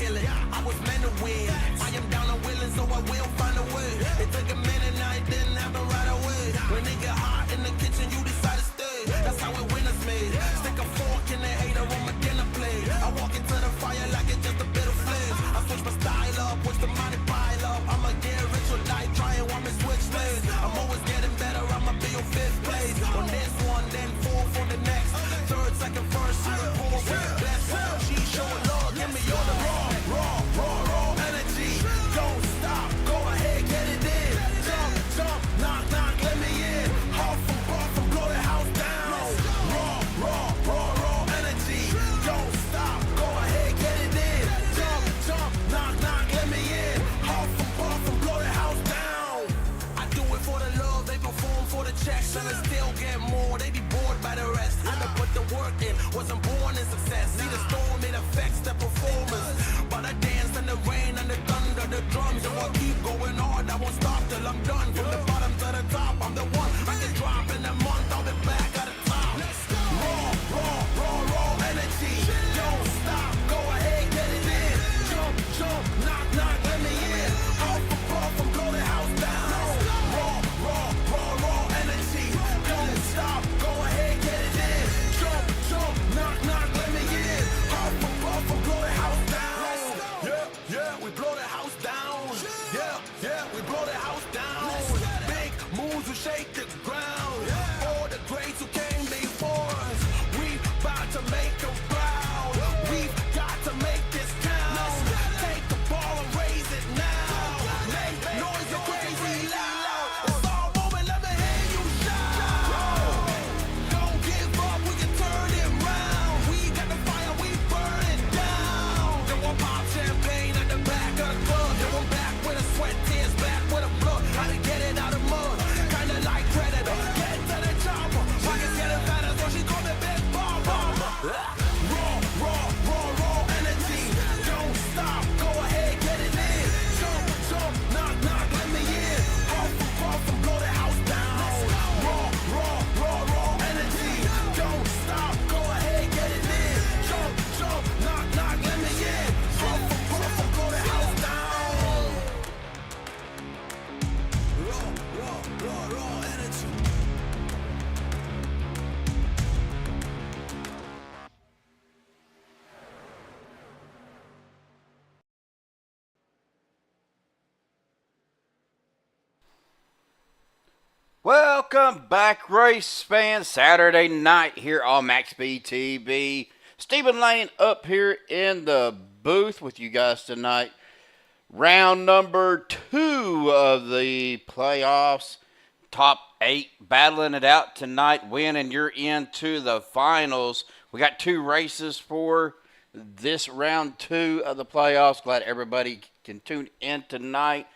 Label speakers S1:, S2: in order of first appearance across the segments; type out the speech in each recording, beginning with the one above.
S1: feeling. I was meant to win. I am down and willing, so I will find a way. It took a minute, now it didn't happen right away. When it get hot in the kitchen, you decide to stay. That's how it winners made. Stick a fork in the hater on my dinner plate. I walk into the fire like it's just a bit of flames. I switch my style up, watch the money pile up. I'ma get rich or die trying, want me switch lanes. I'm always getting better, I'ma be on 5th place. On this one, then 4th for the next. 3rd, 2nd, 1st, 3rd, 4th, 5th, best. She showing love, give me all the raw energy. Don't stop, go ahead, get it in. Jump, knock, let me in. Huff and puff and blow the house down. Raw energy. Don't stop, go ahead, get it in. Jump, knock, let me in. Huff and puff and blow the house down. I do it for the love, they perform for the checks, and I still get more. They be bored by the rest. I done put the work in, wasn't born in success. See the storm, it affects the performance. But I dance in the rain and the thunder, the drums. So I keep going hard, I won't stop till I'm done. From the bottom to the top, I'm the one. I can drop in a month, I'll be back at the top. Raw energy. Don't stop, go ahead, get it in. Jump, knock, let me in. Huff and puff and blow the house down. Raw energy. Don't stop, go ahead, get it in. Jump, knock, let me in. Huff and puff and blow the house down. Yeah, we blow the house down. Yeah, we blow the house down. Big moves will shake the ground. All the greats who came before us, we about to make them proud. We've got to make this count. Take the ball and raise it now. Make noise, you're crazy loud. It's all moment, let me hear you shout. Don't give up, we can turn it round. We got the fire, we burn it down. Then we'll pop champagne at the back of the club. Then we're back with a sweat, tears, back with a blood. How to get it out of mud, kinda like Predator. Get to the chopper, pockets getting fatter, so she call me Big Bomber. Raw energy. Don't stop, go ahead, get it in. Jump, knock, let me in. Huff and puff and blow the house down. Raw energy. Don't stop, go ahead, get it in. Jump, knock, let me in. Huff and puff and blow the house down. Raw energy.
S2: Welcome back, race fans. Saturday night here on MaxspeedTV. Stephen Lane up here in the booth with you guys tonight. Round number 2 of the playoffs. Top 8 battling it out tonight. Winning, you're into the finals. We got 2 races for this round 2 of the playoffs. Glad everybody can tune in tonight.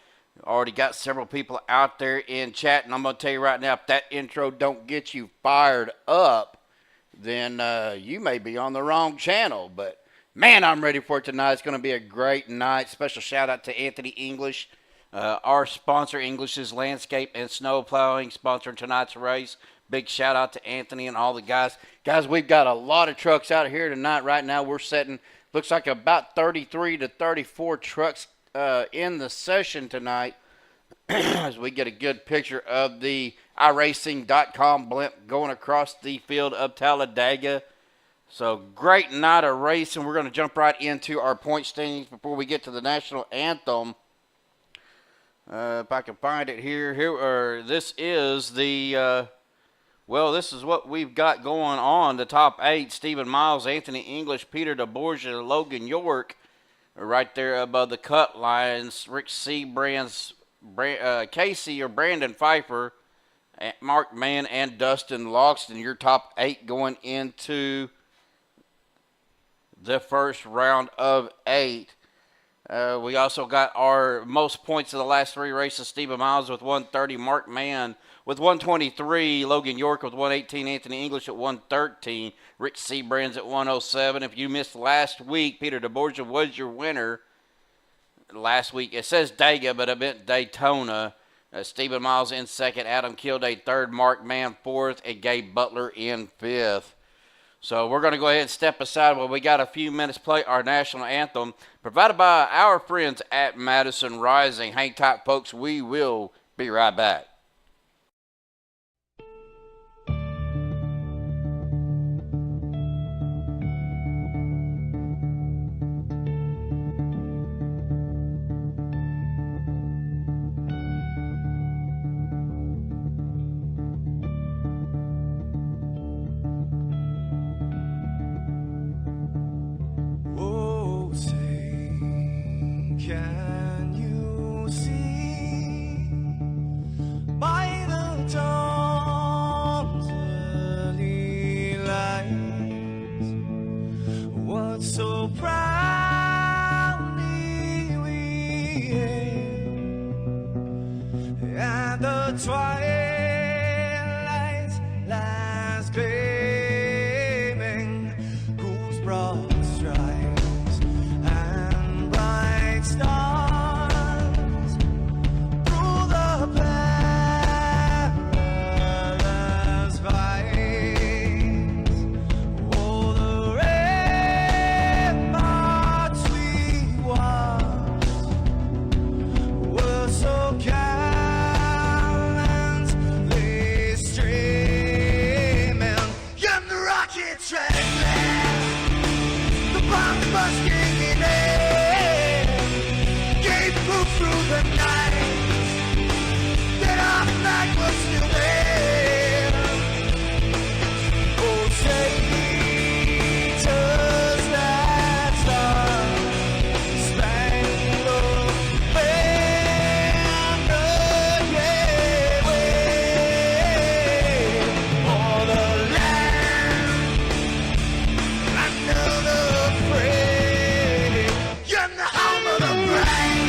S2: Already got several people out there in chat, and I'm going to tell you right now, if that intro don't get you fired up, then you may be on the wrong channel. But, man, I'm ready for it tonight. It's going to be a great night. Special shout-out to Anthony English, our sponsor, English's Landscape and Snow Plowing, sponsoring tonight's race. Big shout-out to Anthony and all the guys. Guys, we've got a lot of trucks out here tonight. Right now we're setting, looks like about 33 to 34 trucks in the session tonight as we get a good picture of the iRacing.com blimp going across the field of Talladega. So great night of racing. We're going to jump right into our point standings before we get to the national anthem. If I can find it here, this is the this is what we've got going on. The top 8: Stephen Miles, Anthony English, Peter DeBourge, Logan York. Right there above the cut lines, Rick C. Casey or Brandon Pfeiffer, Mark Mann, and Dustin Loxton. Your top 8 going into the first round of 8. We also got our most points of the last 3 races. Stephen Miles with 130, Mark Mann with 123, Logan York with 118, Anthony English at 113, Rich Seabrands at 107. If you missed last week, Peter DeBourge was your winner last week. It says Dega, but I meant Daytona. Stephen Miles in second, Adam Kilday third, Mark Mann fourth, and Gabe Butler in fifth. So we're going to go ahead and step aside while we got a few minutes to play our national anthem, provided by our friends at Madison Rising. Hang tight, folks. We will be right back.
S1: Oh, say, can you see by the dawn's early light what so proudly we hailed at the twilight's last gleaming, whose broad stripes and bright stars through the perilous fights, oh, the ramparts we watched were so gallantly streaming, and the rocket track, the bomb busting in air, gave proof through the night that our flag was still there. Oh, say, does that star-spangled banner yet wave o'er the land under the praise, and the home of the brave.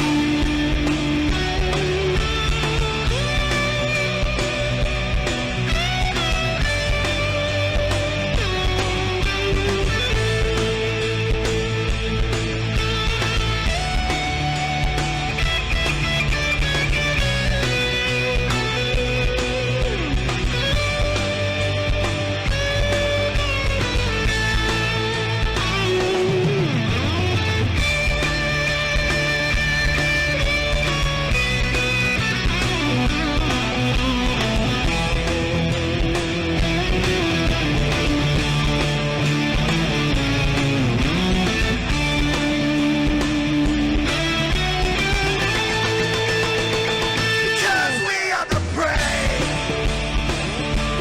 S1: Because we are the brave.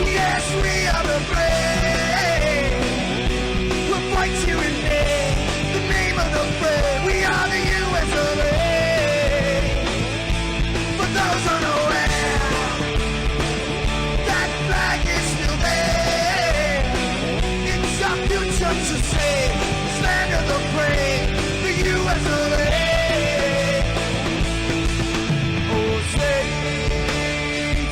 S1: Yes, we are the brave. We'll fight you in name, the name of the brave. We are the US of A. For those unaware, that flag is still there. It's our future to save, this land of the brave, the US of A. Oh, say,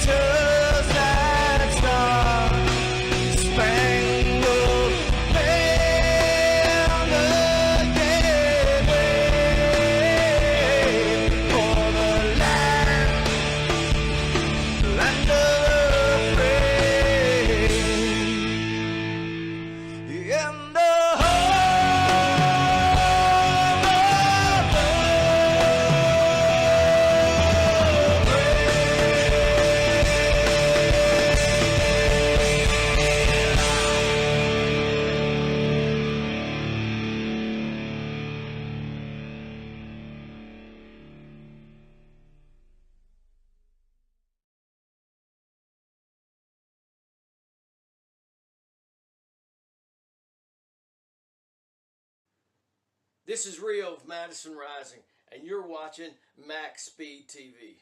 S1: does that star-spangled banner yet wave o'er the land of the brave, and the
S3: This is Rio of Madison Rising, and you're watching MaxspeedTV.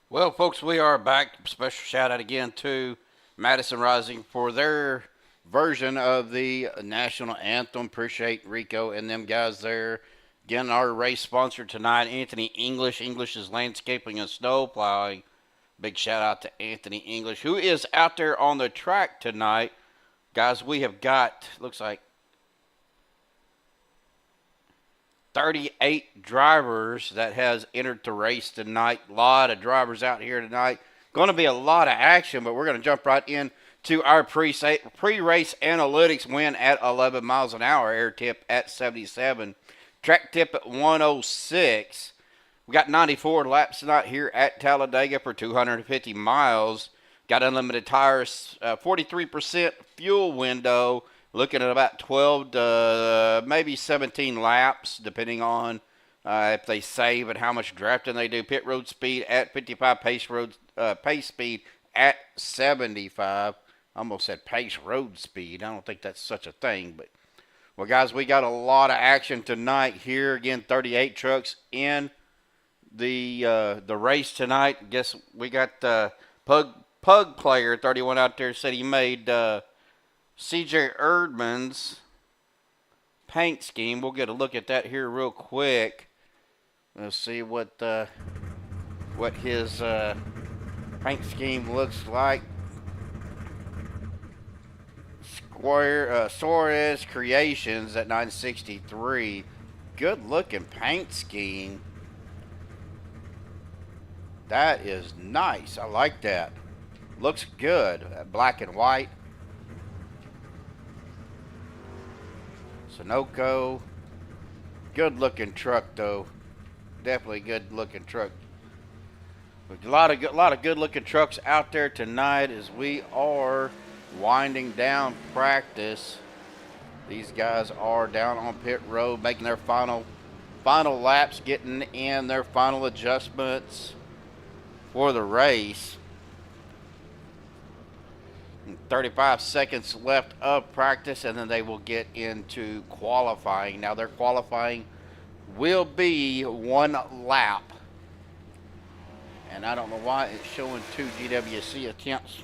S2: Well, folks, we are back. Special shout out again to Madison Rising for their version of the national anthem. Appreciate Rico and them guys there. Again, our race sponsor tonight, Anthony English. English is landscaping and snow plowing. Big shout out to Anthony English, who is out there on the track tonight. Guys, we have got, looks like 38 drivers that has entered the race tonight. A lot of drivers out here tonight. Going to be a lot of action, but we're going to jump right in to our pre-race analytics. Win at 11 miles an hour, air tip at 77, track tip at 106. We got 94 laps tonight here at Talladega for 250 miles. Got unlimited tires, 43% fuel window, looking at about 12 to maybe 17 laps, depending on if they save and how much drafting they do. Pit road speed at 55, pace speed at 75. I almost said pace road speed. I don't think that's such a thing. But, well, guys, we got a lot of action tonight here. Again, 38 trucks in the race tonight. Guess we got Pug Player 31 out there said he made C.J. Erdman's paint scheme. We'll get a look at that here real quick. Let's see what his paint scheme looks like. Suarez Creations at 963. Good looking paint scheme. That is nice. I like that. Looks good. Black and white. Sunoco. Good looking truck though. Definitely good looking truck. A lot of good looking trucks out there tonight as we are winding down practice. These guys are down on pit road making their final laps, getting in their final adjustments for the race. 35 seconds left of practice, and then they will get into qualifying. Now their qualifying will be 1 lap. And I don't know why it's showing 2 GWC attempts.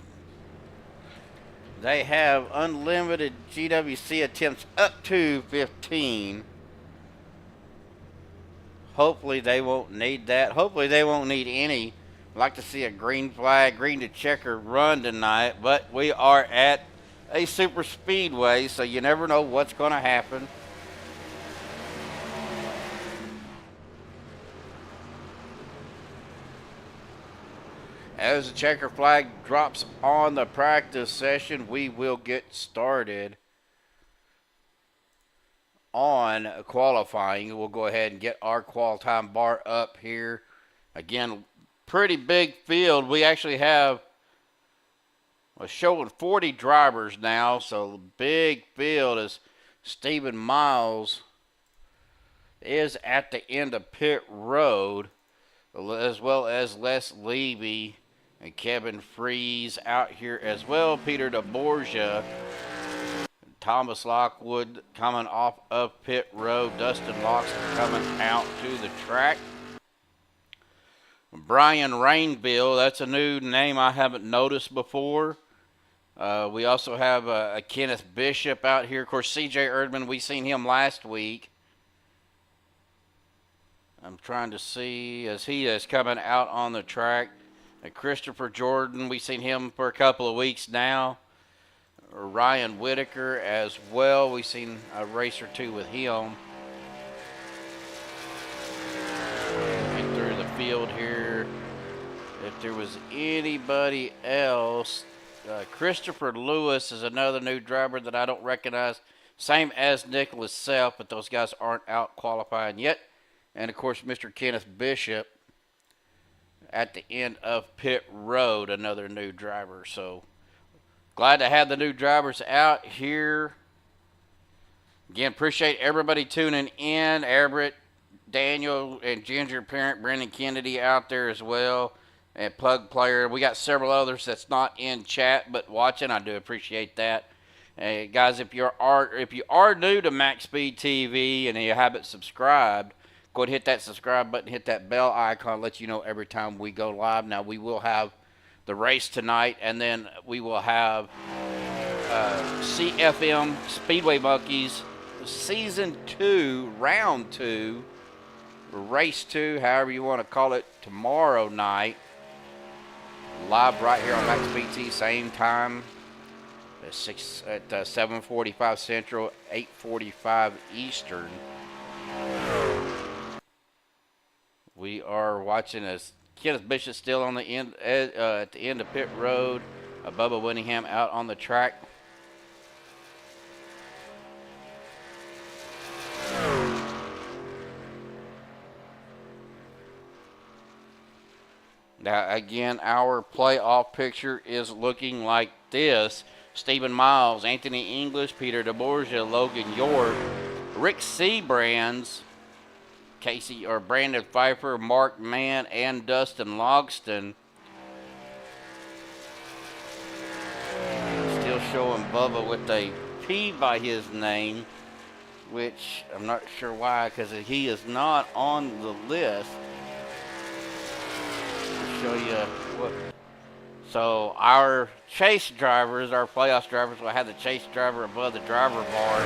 S2: They have unlimited GWC attempts up to 15. Hopefully they won't need that. Hopefully they won't need any. I'd like to see a green flag, green to checker run tonight, but we are at a super speedway, so you never know what's going to happen. As the checker flag drops on the practice session, we will get started on qualifying. We'll go ahead and get our qual time bar up here. Again, pretty big field. We actually have showing 40 drivers now, so big field as Stephen Miles is at the end of pit road, as well as Les Levy and Kevin Freeze out here as well. Peter DeBorgia, Thomas Lockwood coming off of pit road. Dustin Locks coming out to the track. Brian Rainville, that's a new name I haven't noticed before. We also have a Kenneth Bishop out here. Of course, C.J. Erdman, we seen him last week. I'm trying to see as he is coming out on the track. Christopher Jordan, we've seen him for a couple of weeks now. Ryan Whitaker as well. We've seen a race or two with him. Get through the field here. If there was anybody else, Christopher Lewis is another new driver that I don't recognize. Same as Nicholas Self, but those guys aren't out qualifying yet. And, of course, Mr. Kenneth Bishop at the end of pit road, another new driver. So, glad to have the new drivers out here. Again, appreciate everybody tuning in. Everett, Daniel, and Ginger Parent, Brendan Kennedy out there as well. And Plug Player. We got several others that's not in chat but watching. I do appreciate that. Hey, guys, if you are new to MaxspeedTV and you haven't subscribed, go ahead and hit that subscribe button, hit that bell icon, let you know every time we go live. Now, we will have the race tonight, and then we will have CFM Speedway Monkeys Season 2, Round 2, Race 2, however you want to call it, tomorrow night. Live right here on MaxspeedTV, same time at 7:45 Central, 8:45 Eastern. We are watching as Kenneth Bishop still on the end at the end of pit road. Bubba Winningham out on the track. Now, again, our playoff picture is looking like this. Stephen Miles, Anthony English, Peter DeBorgia, Logan York, Rick Seabrands, Brandon Pfeiffer, Mark Mann, and Dustin Logston. Still showing Bubba with a P by his name, which I'm not sure why, because he is not on the list. Show you what. So our chase drivers, our playoffs drivers, will have the chase driver above the driver bar,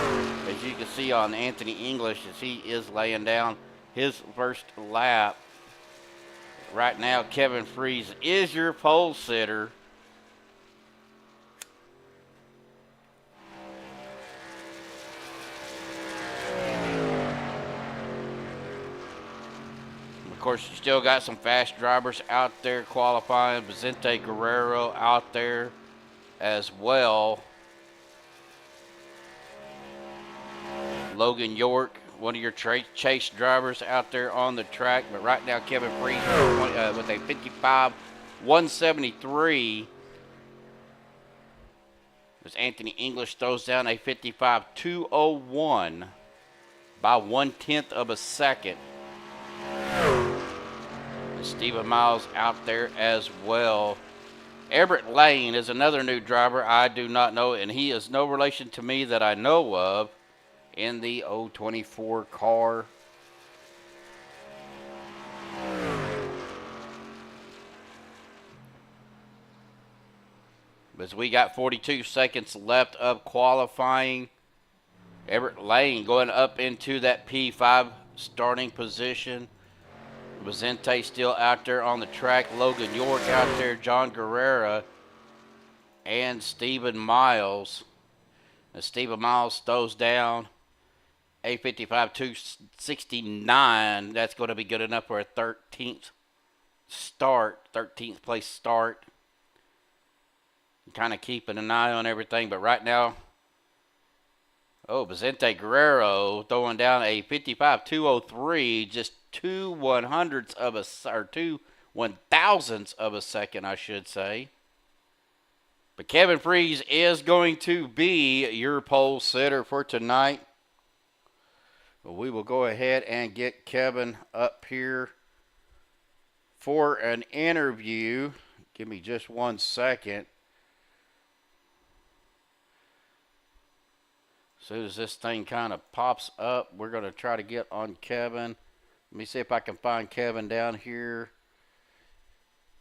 S2: as you can see on Anthony English, as he is laying down his first lap. Right now, Kevin Freeze is your pole sitter. Of course, you still got some fast drivers out there qualifying. Vicente Guerrero out there as well. Logan York, one of your chase drivers out there on the track. But right now, Kevin Freeze with a 55.173. As Anthony English throws down a 55.201 by 1/10 of a second. Stephen Miles out there as well. Everett Lane is another new driver I do not know, and he is no relation to me that I know of in the 024 car. As we got 42 seconds left of qualifying, Everett Lane going up into that P5 starting position. Vicente still out there on the track. Logan York out there. John Guerrera and Stephen Miles. As Stephen Miles throws down a 55.269. That's going to be good enough for a 13th place start. Kind of keeping an eye on everything, but right now, Vicente Guerrero throwing down a 55.203, just 2 1/100ths of a, or 2 1,000ths of a second, I should say. But Kevin Freeze is going to be your pole sitter for tonight. Well, we will go ahead and get Kevin up here for an interview. Give me just 1 second. As soon as this thing kind of pops up, we're going to try to get on Kevin. Let me see if I can find Kevin down here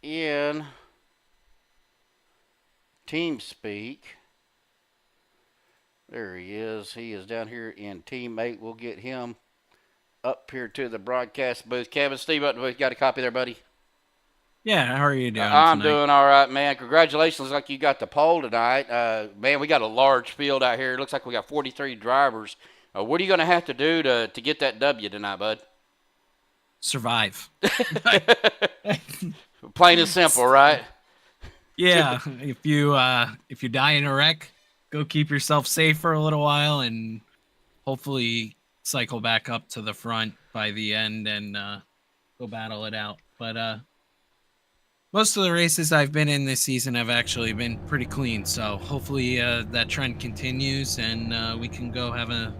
S2: in TeamSpeak. There he is. He is down here in Teammate. We'll get him up here to the broadcast booth. Kevin, Steve, you got a copy there, buddy?
S4: Yeah, how are you doing
S2: I'm
S4: tonight?
S2: doing all right, man. Congratulations. Looks like you got the pole tonight. Man, we got a large field out here. It looks like we got 43 drivers. What are you going to have to do to get that W tonight, bud?
S4: Survive.
S2: Plain and simple, right?
S4: Yeah, if you die in a wreck, go keep yourself safe for a little while and hopefully cycle back up to the front by the end and go battle it out. But most of the races I've been in this season have actually been pretty clean, so hopefully that trend continues and we can go have a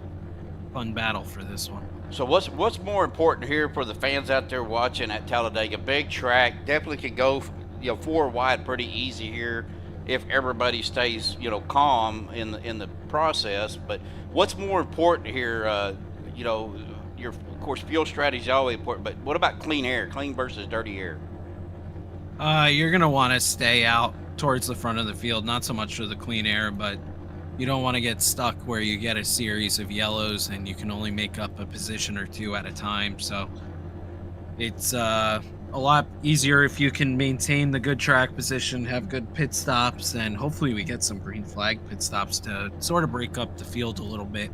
S4: fun battle for this one.
S2: So what's more important here for the fans out there watching at Talladega? Big track, definitely can go 4 wide pretty easy here if everybody stays calm in the process. But what's more important here? Your of course fuel strategy is always important, but what about clean air? Clean versus dirty air?
S4: You're gonna want to stay out towards the front of the field, not so much for the clean air, but you don't want to get stuck where you get a series of yellows and you can only make up a position or two at a time. So it's a lot easier if you can maintain the good track position, have good pit stops, and hopefully we get some green flag pit stops to sort of break up the field a little bit,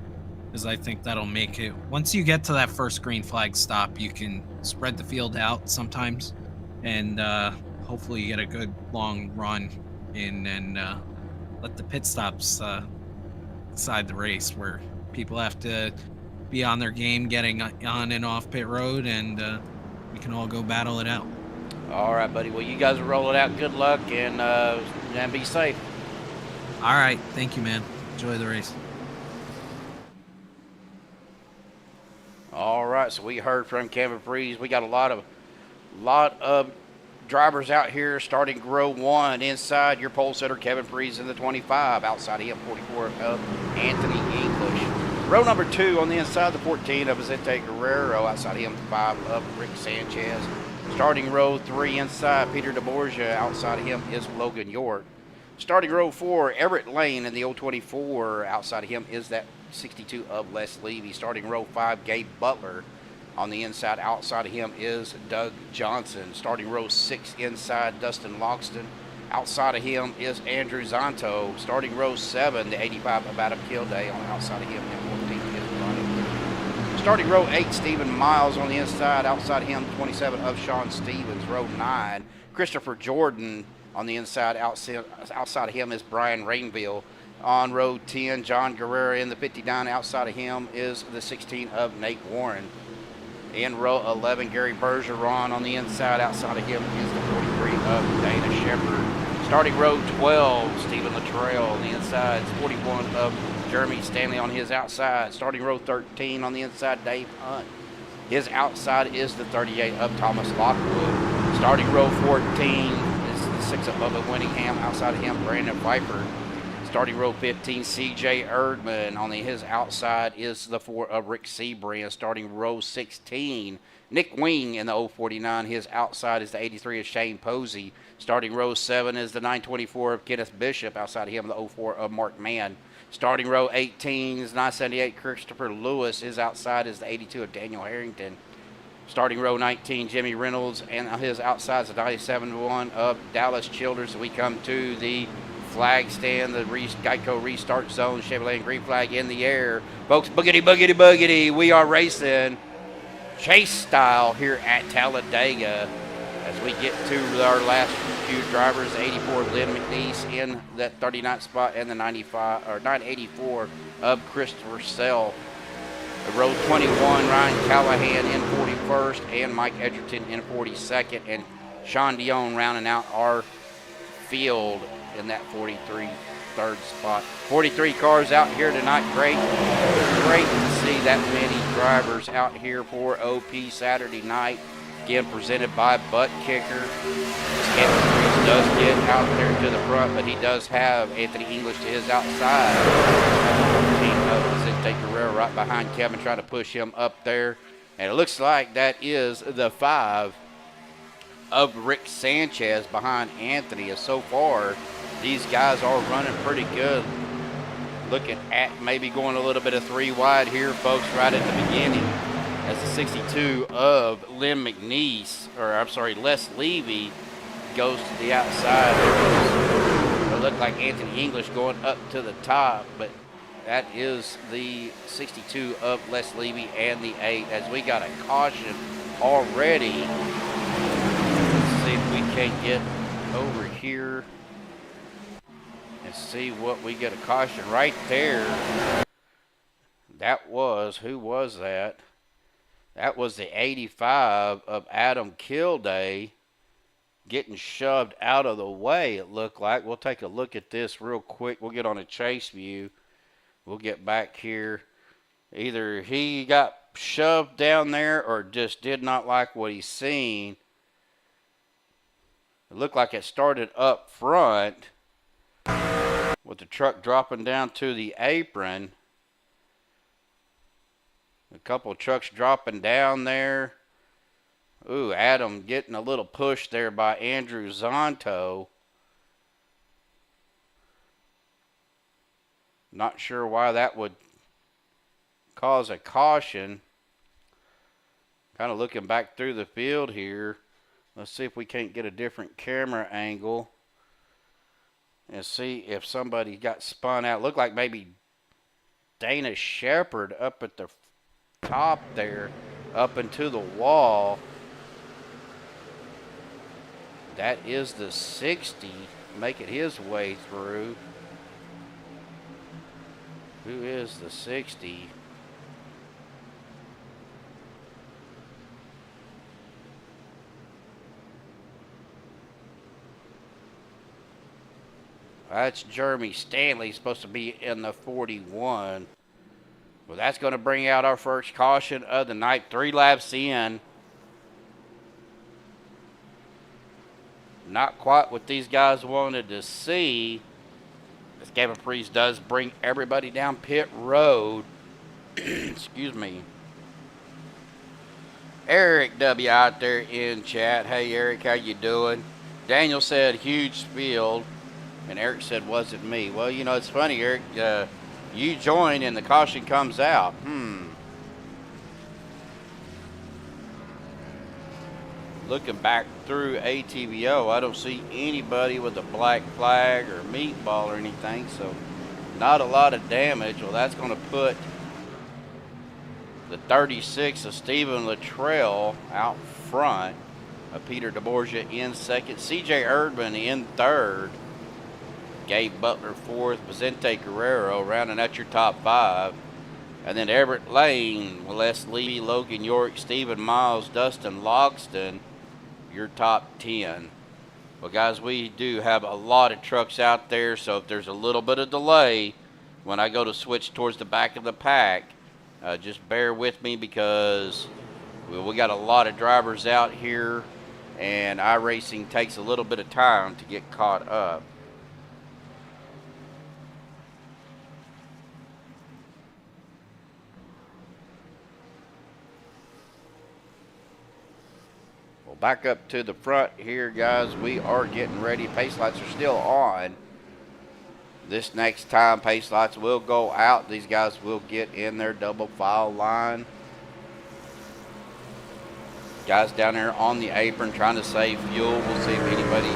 S4: because I think that'll make it, once you get to that first green flag stop, you can spread the field out sometimes and hopefully you get a good long run in, and let the pit stops decide the race, where people have to be on their game getting on and off pit road, and we can all go battle it out.
S2: All right, buddy. Well, you guys roll it out. Good luck, and be safe.
S4: All right, thank you, man. Enjoy the race.
S2: All right, so we heard from Kevin Freeze. We got a lot of drivers out here starting row 1 inside. Your pole setter Kevin Freeze in the 25. Outside of him, 44 of Anthony English. Row number 2 on the inside, the 14 of Vicente Guerrero. Outside of him, 5 of Rick Sanchez. Starting row 3 inside, Peter DeBorgia. Outside of him is Logan York. Starting row 4, Everett Lane in the 024. Outside of him is that 62 of Les Levy. Starting row 5, Gabe Butler. On the inside, outside of him is Doug Johnson. Starting row 6 inside, Dustin Loxton. Outside of him is Andrew Zonto. Starting row 7, the 85 of Adam Kilday. On the outside of him, and 14 is Ronnie. Starting row 8, Stephen Miles. On the inside, outside of him, 27 of Sean Stevens. Row 9, Christopher Jordan. On the inside, outside of him is Brian Rainville. On row 10, John Guerrero in the 59. Outside of him is the 16 of Nate Warren. In row 11, Gary Bergeron. On the inside, outside of him is the 43 of Dana Shepard. Starting row 12, Stephen Luttrell. On the inside, 41 of Jeremy Stanley on his outside. Starting row 13, on the inside, Dave Hunt. His outside is the 38 of Thomas Lockwood. Starting row 14 is the 6 of Bubba Winningham. Outside of him, Brandon Pfeiffer. Starting row 15, C.J. Erdman. On his outside is the 4 of Rick Seabrand. Starting row 16, Nick Wing in the 049. His outside is the 83 of Shane Posey. Starting row 7 is the 924 of Kenneth Bishop. Outside of him, the 04 of Mark Mann. Starting row 18 is 978 Christopher Lewis. His outside is the 82 of Daniel Harrington. Starting row 19, Jimmy Reynolds. And his outside is the 97-1 of Dallas Childers. We come to the flag stand, the Geico restart zone, Chevrolet and green flag in the air. Folks, boogity, boogity, boogity. We are racing chase style here at Talladega as we get to our last few drivers. 84 Lynn McNeese in that 39th spot, and the 984 of Christopher Sell. Row 21, Ryan Callahan in 41st, and Mike Edgerton in 42nd, and Sean Dion rounding out our field in that 43 third spot. 43 cars out here tonight. Great to see that many drivers out here for OP Saturday night. Again, presented by Buttkicker. Kevin Freeze does get out there to the front, but he does have Anthony English to his outside. 14 of Vicente Guerrero right behind Kevin, trying to push him up there. And it looks like that is the 5 of Rick Sanchez behind Anthony. As so far, these guys are running pretty good. Looking at maybe going a little bit of 3 wide here, folks, right at the beginning, as the 62 of Lynn McNeese, or I'm sorry, Les Levy goes to the outside. It looked like Anthony English going up to the top, but that is the 62 of Les Levy and the 8, as we got a caution already. Let's see if we can get over here and see what we get. A caution right there. That was, who was that? That was the 85 of Adam Kilday getting shoved out of the way, it looked like. We'll take a look at this real quick. We'll get on a chase view. We'll get back here. Either he got shoved down there or just did not like what he's seen. It looked like it started up front with the truck dropping down to the apron. A couple of trucks dropping down there. Ooh, Adam getting a little push there by Andrew Zonto. Not sure why that would cause a caution. Kind of looking back through the field here. Let's see if we can't get a different camera angle and see if somebody got spun out. Looked like maybe Dana Shepard up at the top there, up into the wall. That is the 60 making his way through. Who is the 60? That's Jeremy Stanley, supposed to be in the 41. Well, that's going to bring out our first caution of the night. 3 laps in. Not quite what these guys wanted to see. This Gavin Priest does bring everybody down pit road. Excuse me. Eric W. out there in chat. Hey, Eric, how you doing? Daniel said huge field. And Eric said, wasn't me. Well, you know, it's funny, Eric. You join and the caution comes out. Looking back through ATVO, I don't see anybody with a black flag or meatball or anything, so not a lot of damage. Well, that's going to put the 36 of Stephen Luttrell out front. Peter DeBorgia in second. CJ Erdman in third. Gabe Butler fourth. Vicente Guerrero rounding out your top 5. And then Everett Lane, Les Levy, Logan York, Stephen Miles, Dustin Logston, your top 10. Well, guys, we do have a lot of trucks out there, so if there's a little bit of delay when I go to switch towards the back of the pack, just bear with me because we got a lot of drivers out here, and iRacing takes a little bit of time to get caught up. Back up to the front here, guys. We are getting ready. Pace lights are still on. This next time, pace lights will go out. These guys will get in their double file line. Guys down there on the apron trying to save fuel. We'll see if anybody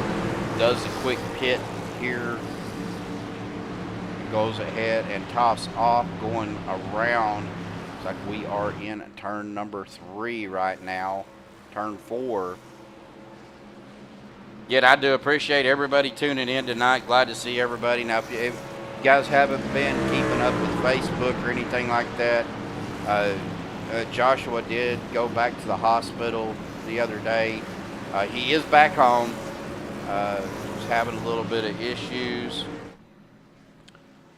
S2: does a quick pit here. Goes ahead and tops off, going around. Looks like we are in turn number 3 right now. Turn 4. Yet I do appreciate everybody tuning in tonight. Glad to see everybody. Now, if you guys haven't been keeping up with Facebook or anything like that, Joshua did go back to the hospital the other day. He is back home. He's having a little bit of issues.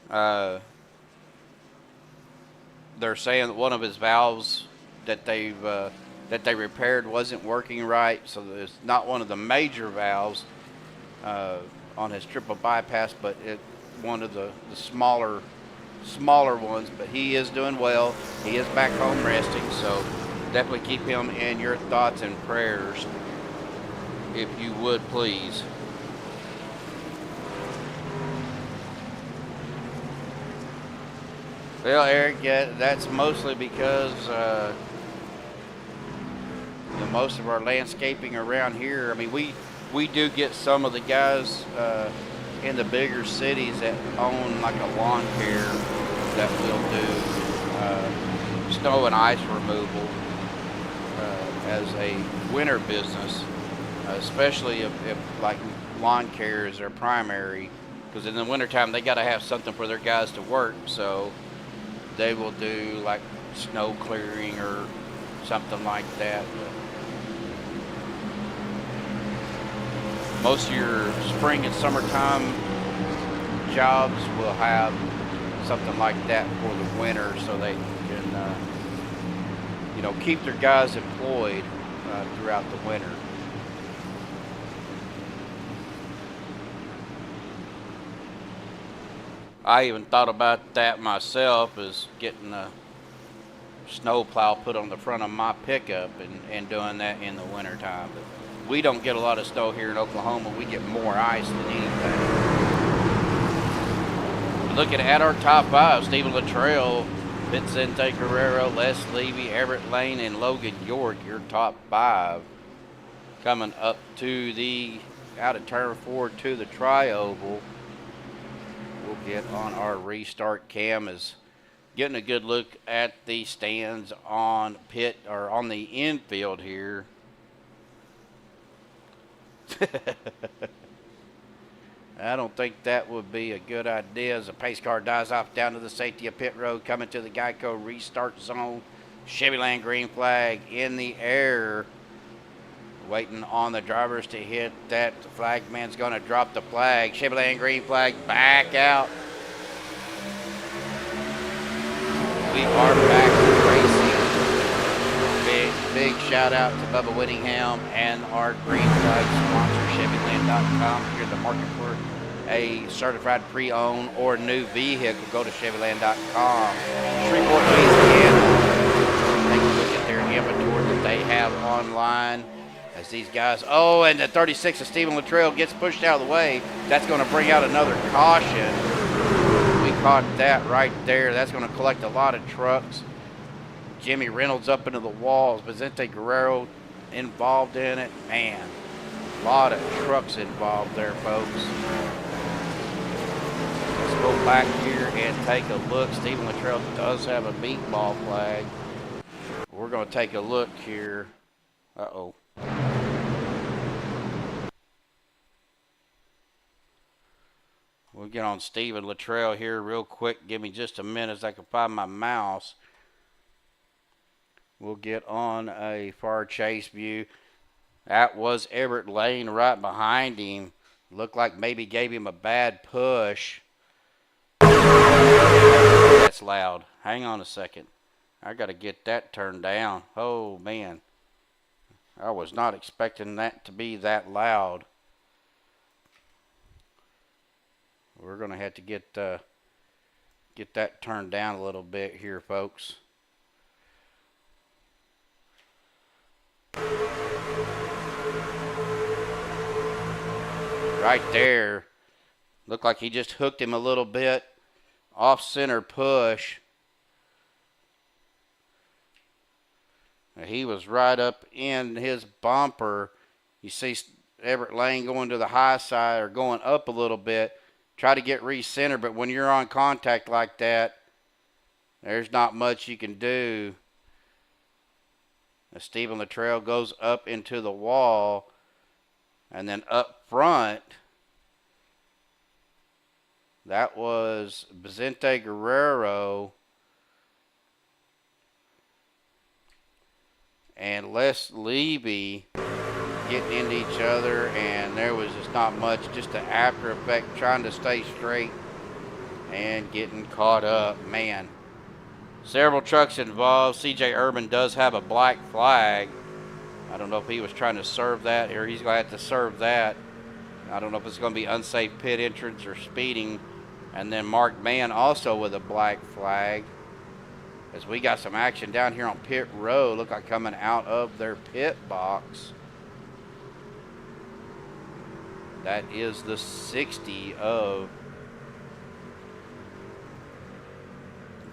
S2: They're saying that one of his valves that they repaired wasn't working right, so it's not one of the major valves on his triple bypass, but one of the smaller ones. But he is doing well. He is back home resting, so definitely keep him in your thoughts and prayers, if you would, please. Well, Eric, yeah, that's mostly because most of our landscaping around here, I mean, we do get some of the guys in the bigger cities that own like a lawn care that will do snow and ice removal as a winter business, especially if like lawn care is their primary, because in the wintertime they got to have something for their guys to work, so they will do like snow clearing or something like that. Most of your spring and summertime jobs will have something like that for the winter, so they can, keep their guys employed throughout the winter. I even thought about that myself, is getting a snow plow put on the front of my pickup and doing that in the wintertime. But we don't get a lot of snow here in Oklahoma. We get more ice than anything. Looking at our top 5, Stephen Luttrell, Vicente Guerrero, Les Levy, Everett Lane, and Logan York, your top 5. Coming up to out of turn 4 to the tri-oval. We'll get on our restart cam, is getting a good look at the stands on the infield here. I don't think that would be a good idea as the pace car dives off down to the safety of pit road, coming to the Geico restart zone. Chevyland green flag in the air. Waiting on the drivers to hit that. The flag man's going to drop the flag. Chevyland green flag back out. We are back racing. Big shout out to Bubba Whittingham and our green flag sponsor, Chevyland.com. If you're in the market for a certified pre-owned or new vehicle, go to Chevyland.com. Shreveport, Louisiana. Take a look at their inventory that they have online. As these guys, and the 36 of Stephen Luttrell gets pushed out of the way. That's going to bring out another caution. We caught that right there. That's going to collect a lot of trucks. Jimmy Reynolds up into the walls. Vicente Guerrero involved in it. Man, a lot of trucks involved there, folks. Let's go back here and take a look. Stephen Luttrell does have a meatball flag. We're going to take a look here. Uh-oh. We'll get on Stephen Luttrell here real quick. Give me just a minute as I can find my mouse. We'll get on a far chase view. That was Everett Lane right behind him. Looked like maybe gave him a bad push. That's loud. Hang on a second. I got to get that turned down. Oh, man. I was not expecting that to be that loud. We're going to have to get that turned down a little bit here, folks. Right there. Looked like he just hooked him a little bit. Off-center push. He was right up in his bumper. You see Everett Lane going to the high side or going up a little bit. Try to get re-centered, but when you're on contact like that, there's not much you can do. Stephen Luttrell goes up into the wall, and then up front, that was Vicente Guerrero and Les Levy getting into each other, and there was just not much, just the after effect, trying to stay straight and getting caught up. Man, several trucks involved. CJ Urban does have a black flag. I don't know if he was trying to serve that or he's going to have to serve that. I don't know if it's going to be unsafe pit entrance or speeding. And then Mark Mann also with a black flag. As we got some action down here on pit road. Look like coming out of their pit box. That is the 60 of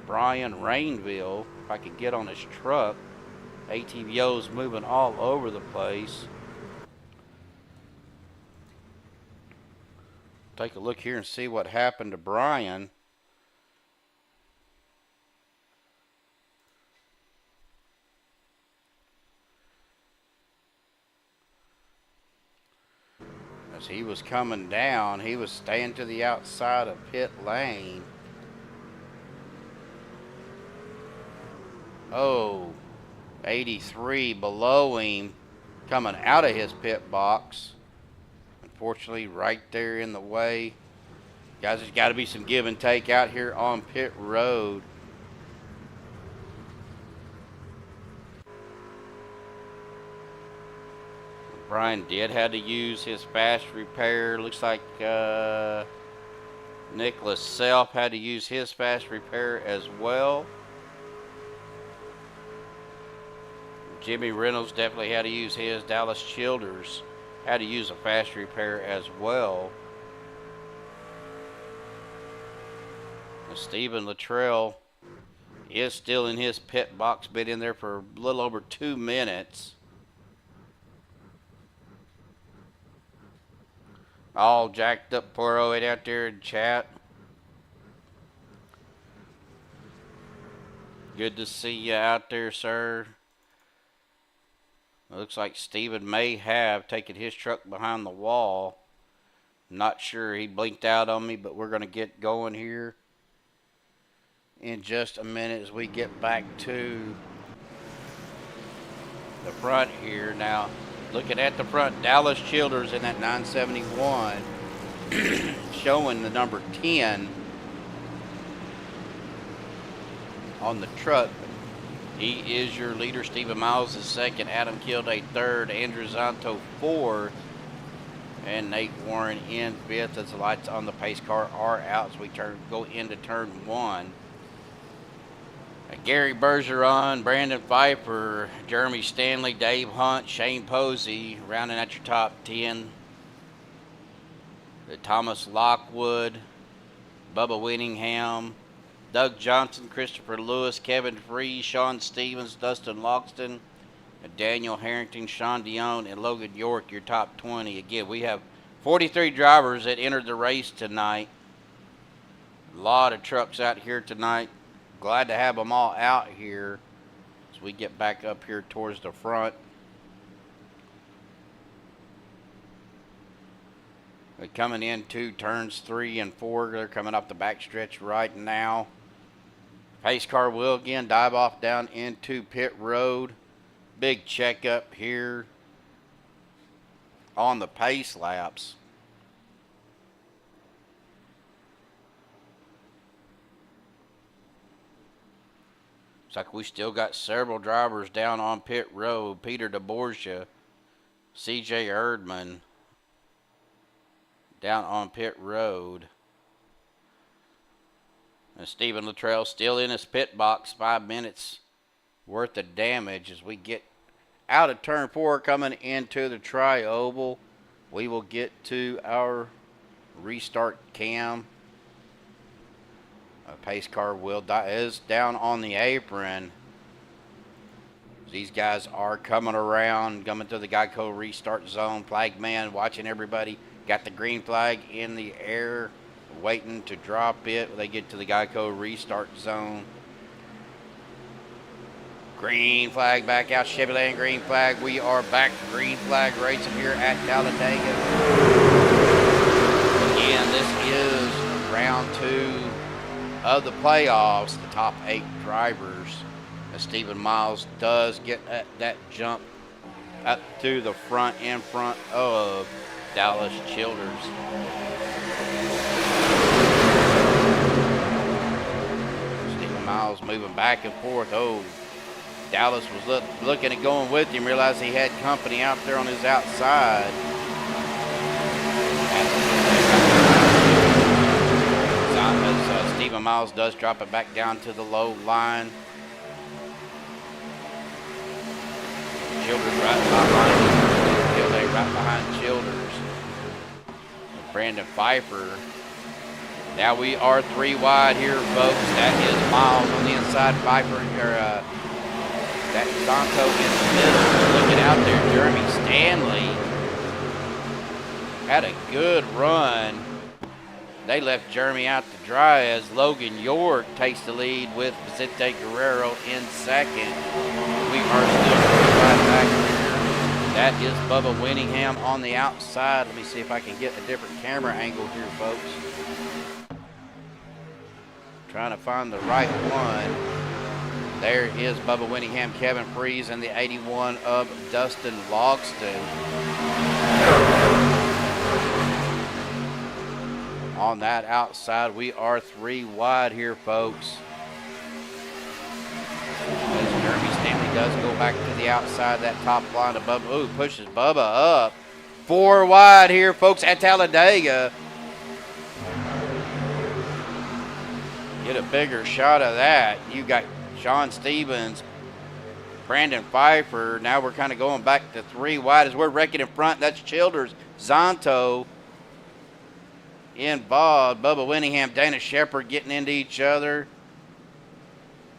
S2: Brian Rainville. If I could get on his truck. ATVO's moving all over the place. Take a look here and see what happened to Brian. As he was coming down, he was staying to the outside of pit lane. Oh, 83 below him, coming out of his pit box. Unfortunately, right there in the way. Guys, there's got to be some give and take out here on pit road. Brian did have to use his fast repair. Looks like Nicholas Self had to use his fast repair as well. Jimmy Reynolds definitely had to use his. Dallas Childers had to use a fast repair as well. And Stephen Luttrell is still in his pit box, been in there for a little over 2 minutes. All jacked up 408 out there in chat. Good to see you out there, sir. It looks like Steven may have taken his truck behind the wall. Not sure. He blinked out on me, but we're going to get going here in just a minute as we get back to the front here. Now, looking at the front, Dallas Childers in that 971 showing the number 10 on the truck. He is your leader. Stephen Miles is second, Adam Kilday third, Andrew Zanto fourth, and Nate Warren in fifth as the lights on the pace car are out as we go into turn one. Gary Bergeron, Brandon Pfeiffer, Jeremy Stanley, Dave Hunt, Shane Posey rounding at your top 10. Thomas Lockwood, Bubba Winningham, Doug Johnson, Christopher Lewis, Kevin Free, Sean Stevens, Dustin Loxton, Daniel Harrington, Sean Dion, and Logan York, your top 20. Again, we have 43 drivers that entered the race tonight. A lot of trucks out here tonight. Glad to have them all out here as we get back up here towards the front. They're coming into turns 3 and 4. They're coming up the backstretch right now. Pace car will again dive off down into pit road. Big checkup here on the pace laps. Looks like we still got several drivers down on pit road. Peter DeBorgia, CJ Erdman down on pit road. And Stephen Luttrell still in his pit box. 5 minutes worth of damage as we get out of turn 4 coming into the tri-oval. We will get to our restart cam. A pace car is down on the apron. These guys are coming around, coming to the Geico restart zone. Flag man watching everybody. Got the green flag in the air, waiting to drop it when they get to the Geico restart zone. Green flag back out. Chevy Land green flag. We are back. Green flag racing here at Talladega. Again, this is round 2 of the playoffs. The top 8 drivers. As Stephen Miles does get that jump up to the front in front of Dallas Childers. Stephen Miles moving back and forth. Oh, Dallas was looking at going with him, realized he had company out there on his outside. As Stephen Miles does drop it back down to the low line. Childers right behind Kilday right behind Childers. Brandon Pfeiffer. Now we are 3 wide here, folks. That is Miles on the inside. Pfeiffer, that Zonto in the middle. Looking out there, Jeremy Stanley had a good run. They left Jeremy out to dry as Logan York takes the lead with Vicente Guerrero in second. We are still right back here. That is Bubba Winningham on the outside. Let me see if I can get a different camera angle here, folks. Trying to find the right one. There is Bubba Winningham, Kevin Freeze, and the 81 of Dustin Logston. On that outside, we are 3 wide here, folks. As Jeremy Stanley does go back to the outside, that top line of Bubba. Ooh, pushes Bubba up. 4 wide here, folks, at Talladega. Get a bigger shot of that. You got Sean Stevens, Brandon Pfeiffer. Now we're kind of going back to 3 wide as we're wrecking in front. That's Childers, Zonto involved. Bubba Winningham, Dana Shepard getting into each other.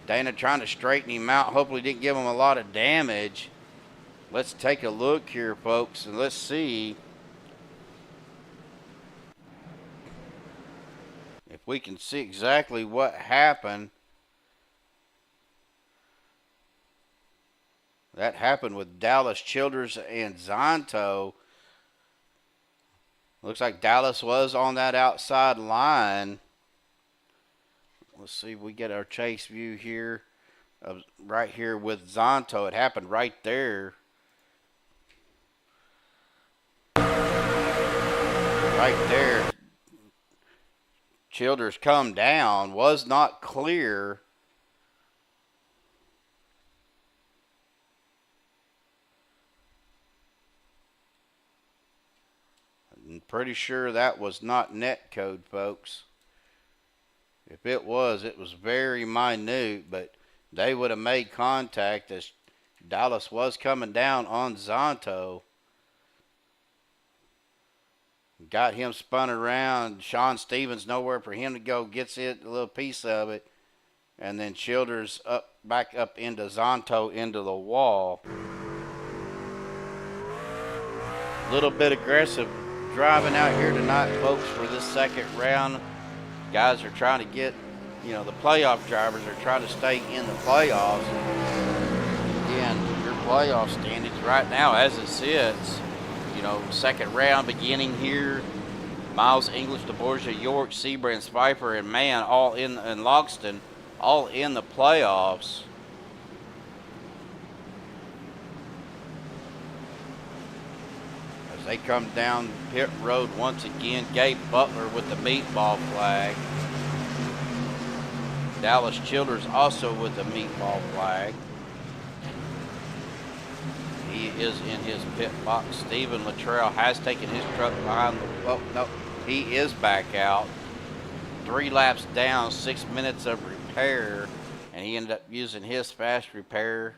S2: Dana trying to straighten him out. Hopefully didn't give him a lot of damage. Let's take a look here, folks, and let's see if we can see exactly what happened. That happened with Dallas Childers and Zonto. Looks like Dallas was on that outside line. Let's see if we get our chase view here. Right here with Zonto. It happened right there. Right there. Childers come down. Was not clear. I'm pretty sure that was not net code, folks. If it was very minute, but they would have made contact as Dallas was coming down on Zonto. Got him spun around. Sean Stevens nowhere for him to go. Gets it, a little piece of it. And then Childers back up into Zonto into the wall. A little bit aggressive driving out here tonight, folks, for this second round. Guys are trying to get, the playoff drivers are trying to stay in the playoffs. Again, your playoff standings right now as it sits, second round beginning here. Miles English, DeBorgia, York, Sebring, Spiper, and Mann all in, and Logston all in the playoffs. As they come down pit road once again, Gabe Butler with the meatball flag. Dallas Childers also with the meatball flag. He is in his pit box. Stephen Luttrell has taken his truck behind the... Oh, no. He is back out. 3 laps down, 6 minutes of repair. And he ended up using his fast repair.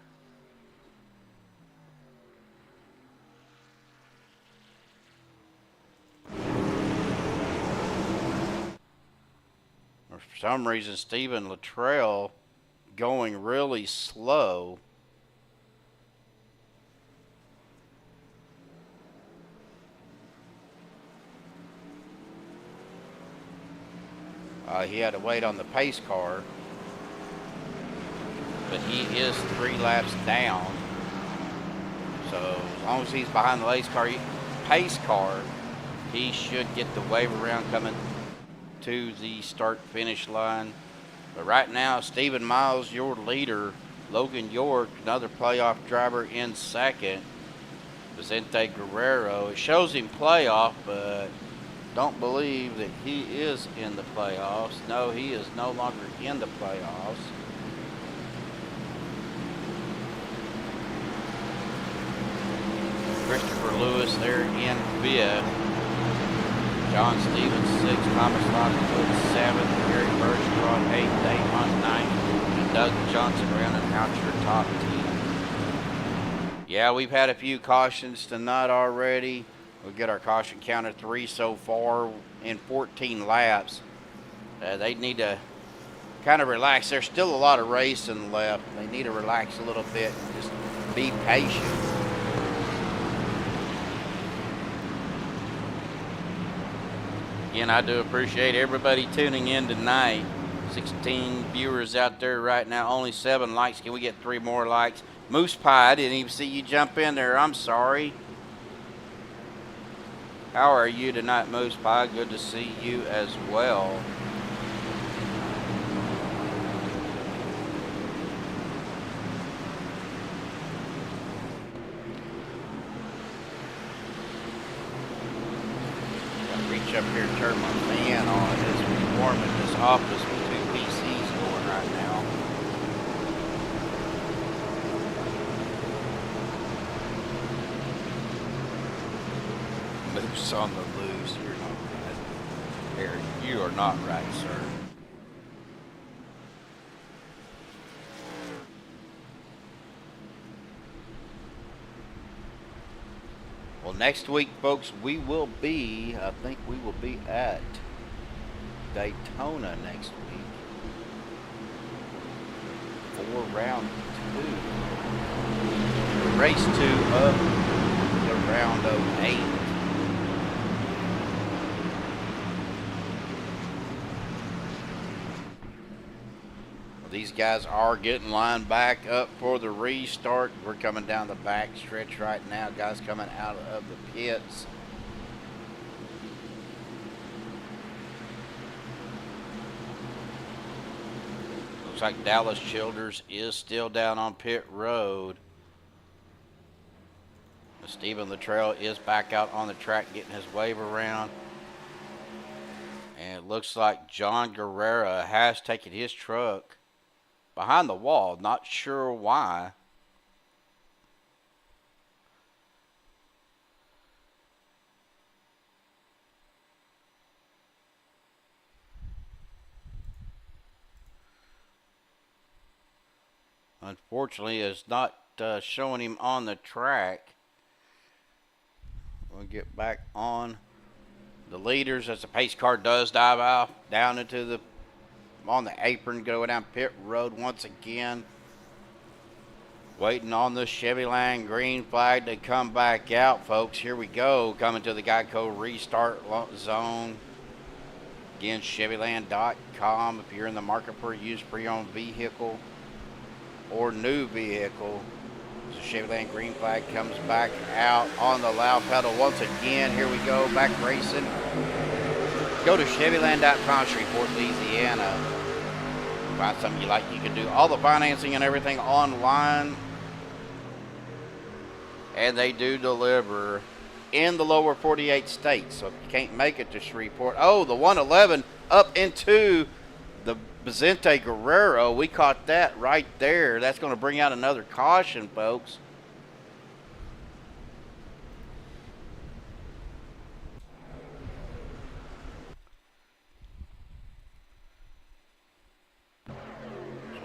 S2: For some reason, Stephen Luttrell going really slow. He had to wait on the pace car. But he is 3 laps down. So as long as he's behind the pace car, he should get the wave around coming to the start-finish line. But right now, Stephen Miles, your leader. Logan York, another playoff driver, in second. Vicente Guerrero. It shows him playoff, but don't believe that he is in the playoffs. No, he is no longer in the playoffs. Christopher Lewis there in 5th. John Stevens 6th. Thomas Lockwood 7th. Gary Bergeron 8th. Dave Hunt 9th. And Doug Johnson rounding out your top 10. Yeah, we've had a few cautions tonight already. We'll get our caution count at 3 so far in 14 laps. They need to kind of relax. There's still a lot of racing left. They need to relax a little bit and just be patient. Again, I do appreciate everybody tuning in tonight. 16 viewers out there right now, only 7 likes. Can we get 3 more likes? Moose Pie, I didn't even see you jump in there. I'm sorry. How are you tonight, Moose Pie? Good to see you as well. Gotta reach up here and turn my fan on. It's warm in this office with 2 PCs going right now. Moose on the loose. You're not right. Harry, you are not right, sir. Well, next week, folks, we will be, I think we will be at Daytona next week for round 2. Race 2 of the round of 8. These guys are getting lined back up for the restart. We're coming down the back stretch right now. Guys coming out of the pits. Looks like Dallas Childers is still down on pit road. Stephen Luttrell is back out on the track getting his wave around. And it looks like John Guerrera has taken his truck behind the wall. Not sure why. Unfortunately, it's not showing him on the track. We'll get back on the leaders as the pace car does dive out down into the on the apron, go down pit road once again. Waiting on the Chevy Land green flag to come back out, folks. Here we go, coming to the Geico restart zone. Again, ChevyLand.com if you're in the market for a used pre-owned vehicle or new vehicle. So Chevy Land green flag comes back out on the loud pedal once again. Here we go, back racing. Go to ChevyLand.com, Shreveport, Louisiana. Find something you like. You can do all the financing and everything online. And they do deliver in the lower 48 states. So if you can't make it to Shreveport. Oh, the 111 up into the Vicente Guerrero. We caught that right there. That's going to bring out another caution, folks.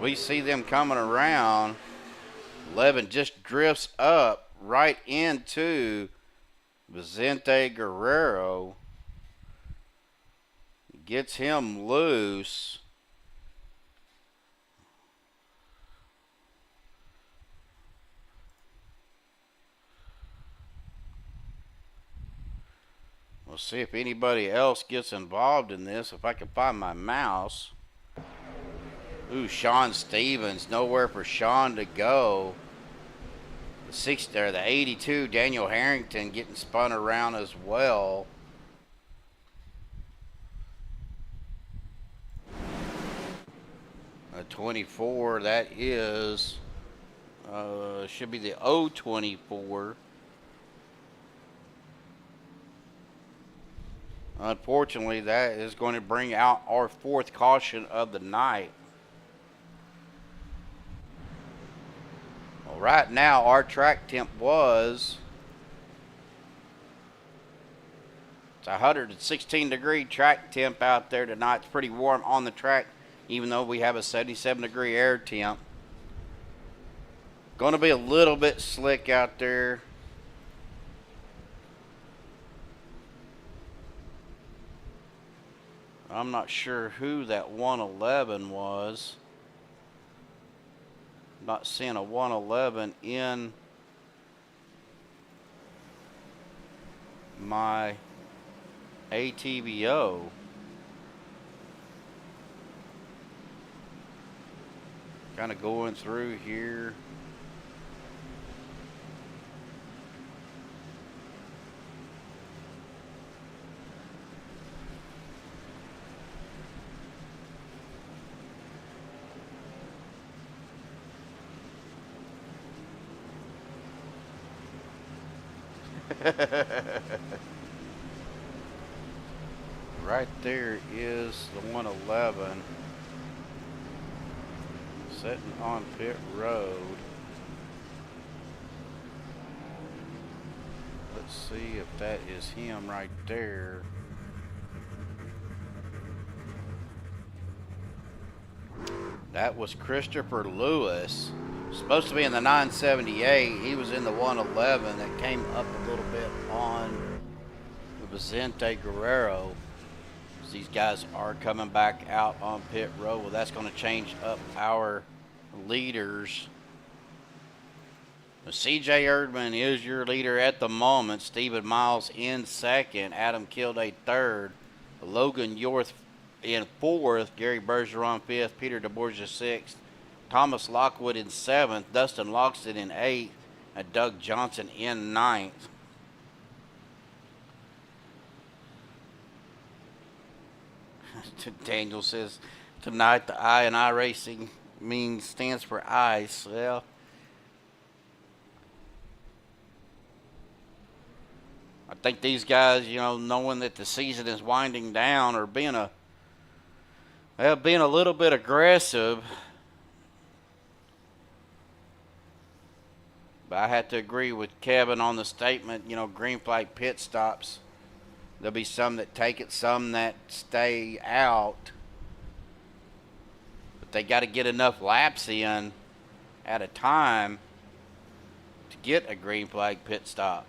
S2: We see them coming around. 11 just drifts up right into Vicente Guerrero. Gets him loose. We'll see if anybody else gets involved in this. If I can find my mouse. Ooh, Sean Stevens, nowhere for Sean to go. The 82, Daniel Harrington getting spun around as well. A 24, that is, should be the 024. Unfortunately, that is going to bring out our fourth caution of the night. Right now, our track temp was, it's 116-degree track temp out there tonight. It's pretty warm on the track, even though we have a 77-degree air temp. Going to be a little bit slick out there. I'm not sure who that 111 was. Not seeing a 111 in my ATVO. Kind of going through here. Right there is the 111 sitting on pit road. Let's see if that is him right there. That was Christopher Lewis. Supposed to be in the 978. He was in the 111 that came up a little bit on the Vicente Guerrero. These guys are coming back out on pit road. Well, that's going to change up our leaders. CJ Erdman is your leader at the moment. Stephen Miles in second. Adam Kilday third. Logan Yorth in fourth. Gary Bergeron fifth. Peter DeBorgia sixth. Thomas Lockwood in 7th, Dustin Loxton in 8th, and Doug Johnson in 9th. Daniel says, tonight the I in iRacing stands for ice. Well, I think these guys, knowing that the season is winding down, are being a little bit aggressive. But I have to agree with Kevin on the statement, green flag pit stops. There'll be some that take it, some that stay out. But they got to get enough laps in at a time to get a green flag pit stop.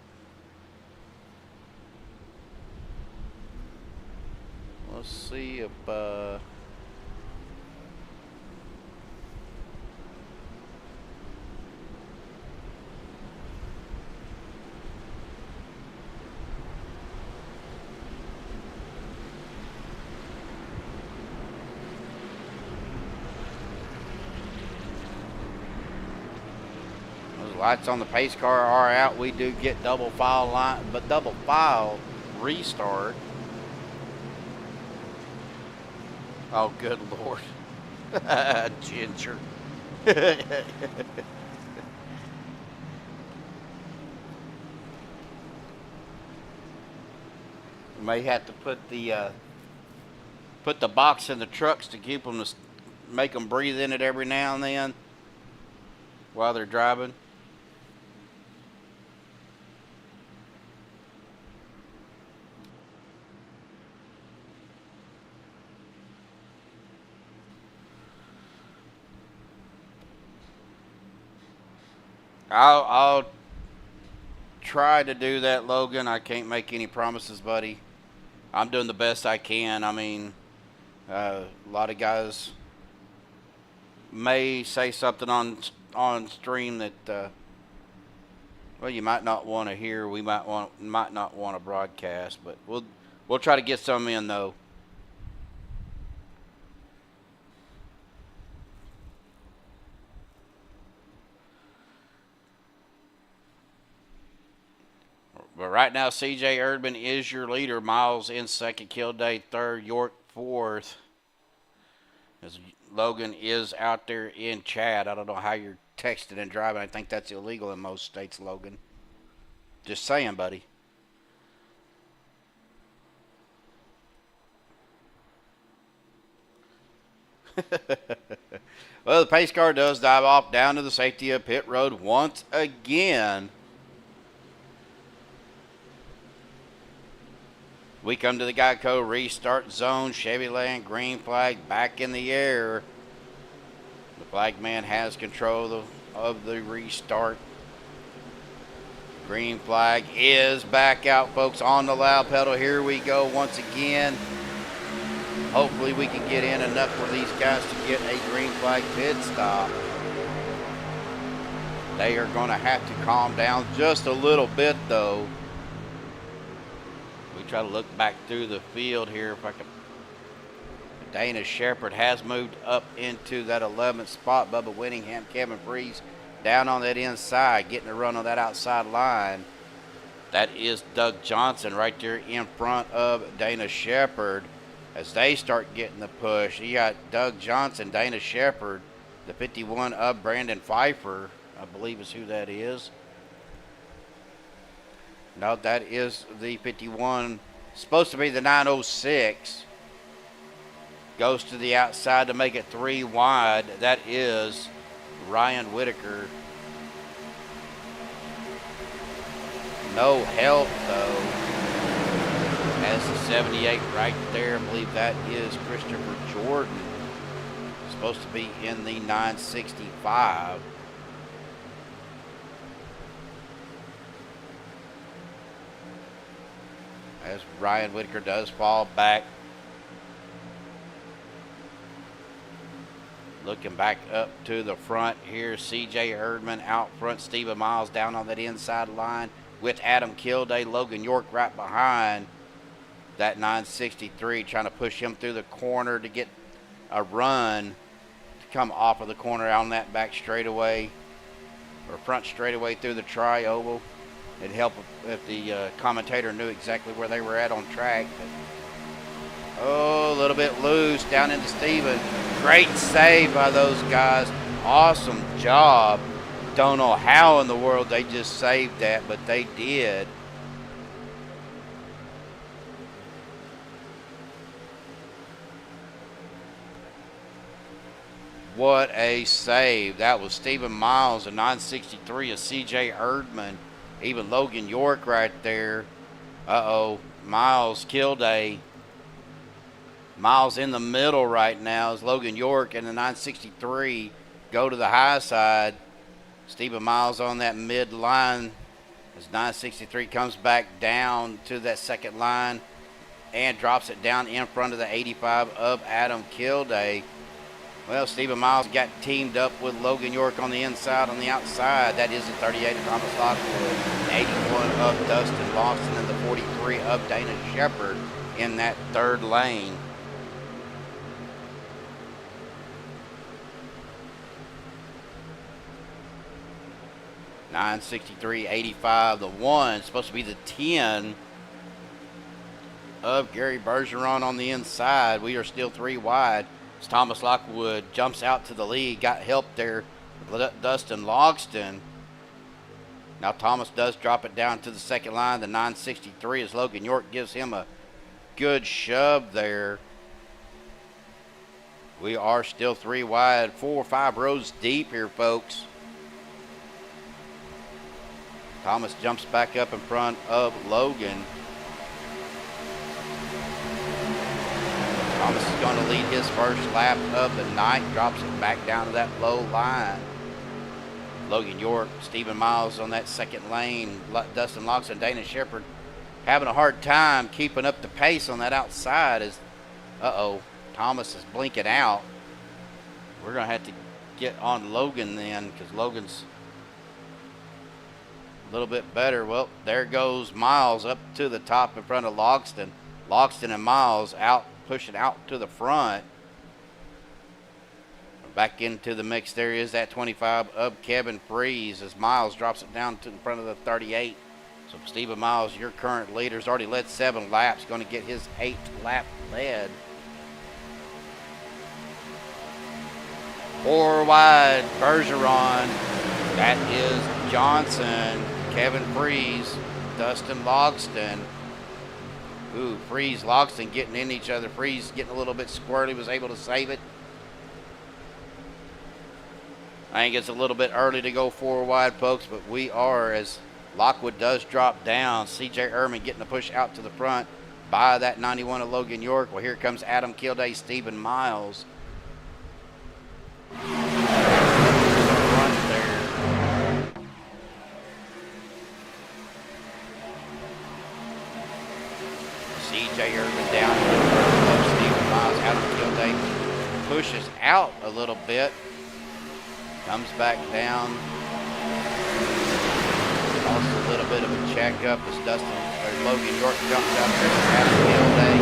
S2: Let's see if those lights on the pace car are out. We do get double file restart. Oh, good Lord. Ginger. May have to put the box in the trucks to keep them, to make them breathe in it every now and then while they're driving. I'll try to do that, Logan. I can't make any promises, buddy. I'm doing the best I can. I mean, a lot of guys may say something on stream that well, you might not want to hear. We might not want to broadcast, but we'll try to get some in though. But right now, C.J. Erdman is your leader. Miles in 2nd, Kilday 3rd, York 4th. As Logan is out there in Chad. I don't know how you're texting and driving. I think that's illegal in most states, Logan. Just saying, buddy. Well, the pace car does dive off down to the safety of pit road once again. We come to the Geico restart zone. Chevy Land green flag back in the air. The flag man has control of the restart. Green flag is back out, folks, on the loud pedal. Here we go once again. Hopefully we can get in enough for these guys to get a green flag pit stop. They are going to have to calm down just a little bit, though. Try to look back through the field here if I can. Dana Shepard has moved up into that 11th spot. Bubba Winningham, Kevin Freeze down on that inside, getting a run on that outside line. That is Doug Johnson right there in front of Dana Shepard as they start getting the push. You got Doug Johnson, Dana Shepard, the 51 of Brandon Pfeiffer, I believe is who that is. No, that is the 51. Supposed to be the 906. Goes to the outside to make it 3 wide. That is Ryan Whitaker. No help, though. As the 78 right there. I believe that is Christopher Jordan. Supposed to be in the 965. As Ryan Whitaker does fall back. Looking back up to the front here. C.J. Erdman out front. Stephen Miles down on that inside line with Adam Kilday. Logan York right behind that 963. Trying to push him through the corner to get a run to come off of the corner on that back straightaway or front straightaway through the tri-oval. It'd help if the commentator knew exactly where they were at on track. But, oh, a little bit loose down into Steven. Great save by those guys. Awesome job. Don't know how in the world they just saved that, but they did. What a save. That was Stephen Miles, a 963 of CJ Erdman. Even Logan York right there. Uh-oh. Miles killed a. Miles in the middle right now as Logan York and the 963 go to the high side. Stephen Miles on that mid line as 963 comes back down to that second line and drops it down in front of the 85 of Adam Kilday. Well, Stephen Miles got teamed up with Logan York on the inside, on the outside. That is the 38 of Thomas Lockwood, 81 of Dustin Lawson, and the 43 of Dana Shepard in that third lane. .963, 85, the 1, supposed to be the 10 of Gary Bergeron on the inside. We are still 3 wide. As Thomas Lockwood jumps out to the lead, got help there with Dustin Logston. Now Thomas does drop it down to the second line, the 963, as Logan York gives him a good shove there. We are still 3 wide, 4 or 5 rows deep here, folks. Thomas jumps back up in front of Logan. Thomas is going to lead his first lap of the night, drops it back down to that low line. Logan York, Stephen Miles on that second lane, Dustin Loxton, Dana Shepard having a hard time keeping up the pace on that outside as, Thomas is blinking out. We're going to have to get on Logan then because Logan's a little bit better. Well, there goes Miles up to the top in front of Logston. Logston and Miles out, pushing out to the front. Back into the mix there is that 25 of Kevin Freeze as Miles drops it down to in front of the 38. So Stephen Miles, your current leader, has already led 7 laps, going to get his 8th lap led. 4 wide, Bergeron. That is Johnson, Kevin Freeze, Dustin Logston. Ooh, Freeze, Logston getting in each other. Freeze getting a little bit squirrely, was able to save it. I think it's a little bit early to go 4 wide, folks, but we are, as Lockwood does drop down. CJ Ehrman getting the push out to the front by that 91 of Logan York. Well, here comes Adam Kilday, Stephen Miles. Front there. CJ Ehrman down to Stephen Miles. Adam Kilday pushes out a little bit. Comes back down. Also a little bit of a check up as Logan York jumps out there with Adam Kilday.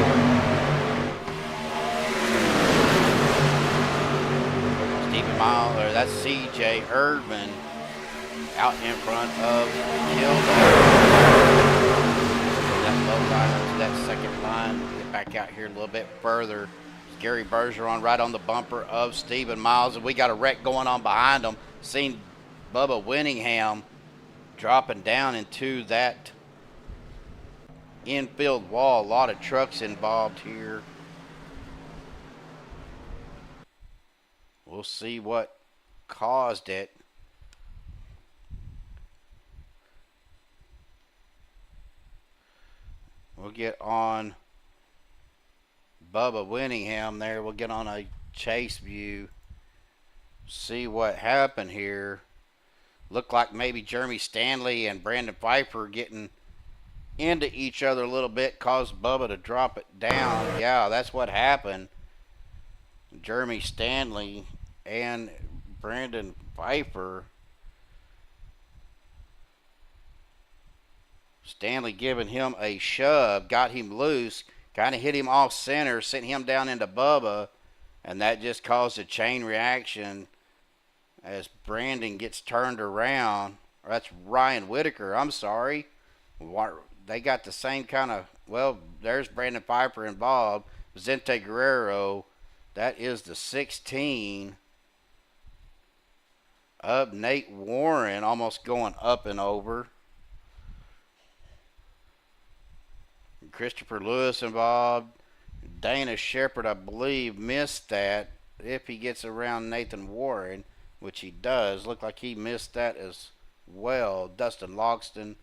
S2: Stephen Miles, or that's CJ Erdman out in front of Kilday. That low line to that second line. Get back out here a little bit further. Gary Bergeron right on the bumper of Stephen Miles, and we got a wreck going on behind them. Seen Bubba Winningham dropping down into that infield wall. A lot of trucks involved here. We'll see what caused it. We'll get on Bubba Winningham there. We'll get on a chase view, see what happened here. Looked like maybe Jeremy Stanley and Brandon Pfeiffer getting into each other a little bit caused Bubba to drop it down. Yeah, that's what happened. Jeremy Stanley and Brandon Pfeiffer. Stanley giving him a shove, got him loose. Kind of hit him off center, sent him down into Bubba. And that just caused a chain reaction as Brandon gets turned around. Or that's Ryan Whitaker, I'm sorry. They got the same kind of, well, there's Brandon Piper involved. Vicente Guerrero, that is the 16 of Nate Warren, almost going up and over. Christopher Lewis involved. Dana Shepard, I believe, missed that. If he gets around Nathan Warren, which he does, look like he missed that as well. Dustin Logston.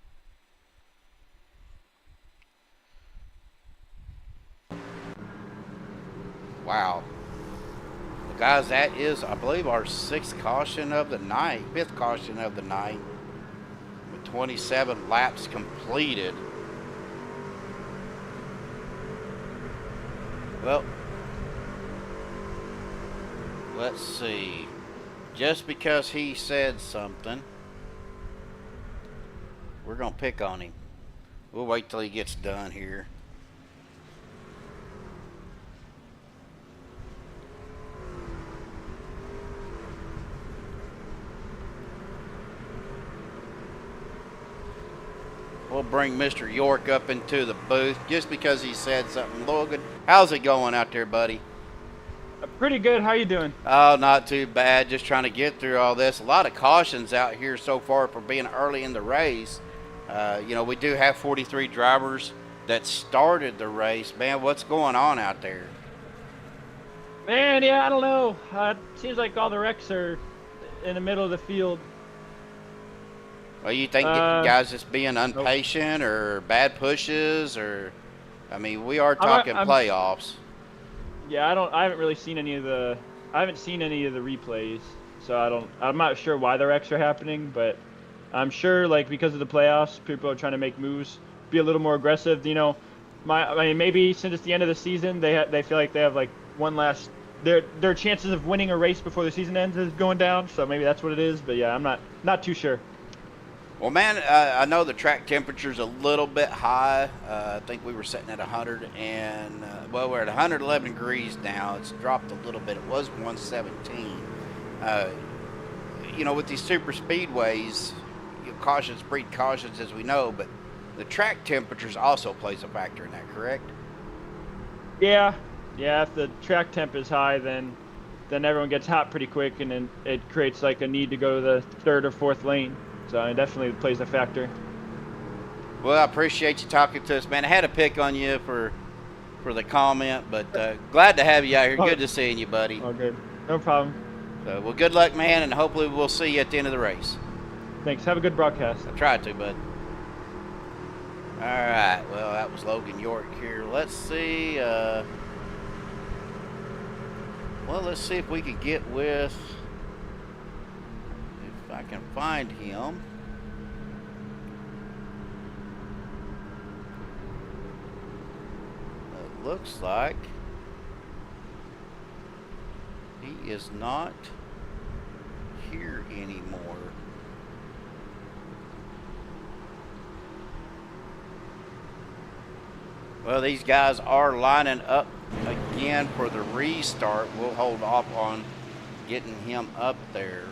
S2: Wow. Guys, that is, I believe, our 6th caution of the night, 5th caution of the night, with 27 laps completed. Well, let's see. Just because he said something, we're going to pick on him. We'll wait till he gets done here. We'll bring Mr. York up into the booth just because he said something. Logan, how's it going out there, buddy?
S5: Pretty good. How you doing?
S2: Oh, not too bad. Just trying to get through all this. A lot of cautions out here so far for being early in the race. You know, we do have 43 drivers that started the race. Man, what's going on out there?
S5: Man, yeah, I don't know. It seems like all the wrecks are in the middle of the field.
S2: Well, you think guys just being impatient or bad pushes, or I mean, we are talking playoffs.
S5: Yeah, I haven't really seen any of the replays, so I'm not sure why the wrecks are happening, but I'm sure like because of the playoffs, people are trying to make moves, be a little more aggressive. You know, I mean maybe since it's the end of the season, they feel like they have like one last their chances of winning a race before the season ends is going down, so maybe that's what it is. But yeah, I'm not too sure.
S2: Well, man, I know the track temperature's a little bit high. I think we were sitting at 100 and, well, we're at 111 degrees now. It's dropped a little bit. It was 117. You know, with these super speedways, cautions breed cautions, as we know, but the track temperatures also plays a factor in that, correct?
S5: Yeah. If the track temp is high, then everyone gets hot pretty quick, and then it creates like a need to go to the 3rd or 4th lane. So it definitely plays a factor.
S2: Well, I appreciate you talking to us, man. I had to pick on you for the comment, but glad to have you out here. Good to seeing you, buddy.
S5: All good. No problem.
S2: So, well, good luck, man, and hopefully we'll see you at the end of the race.
S5: Thanks. Have a good broadcast.
S2: I tried to, bud. All right. Well, that was Logan York here. Let's see. Well, let's see if we can get with... I can find him. It looks like he is not here anymore. Well, these guys are lining up again for the restart. We'll hold off on getting him up there.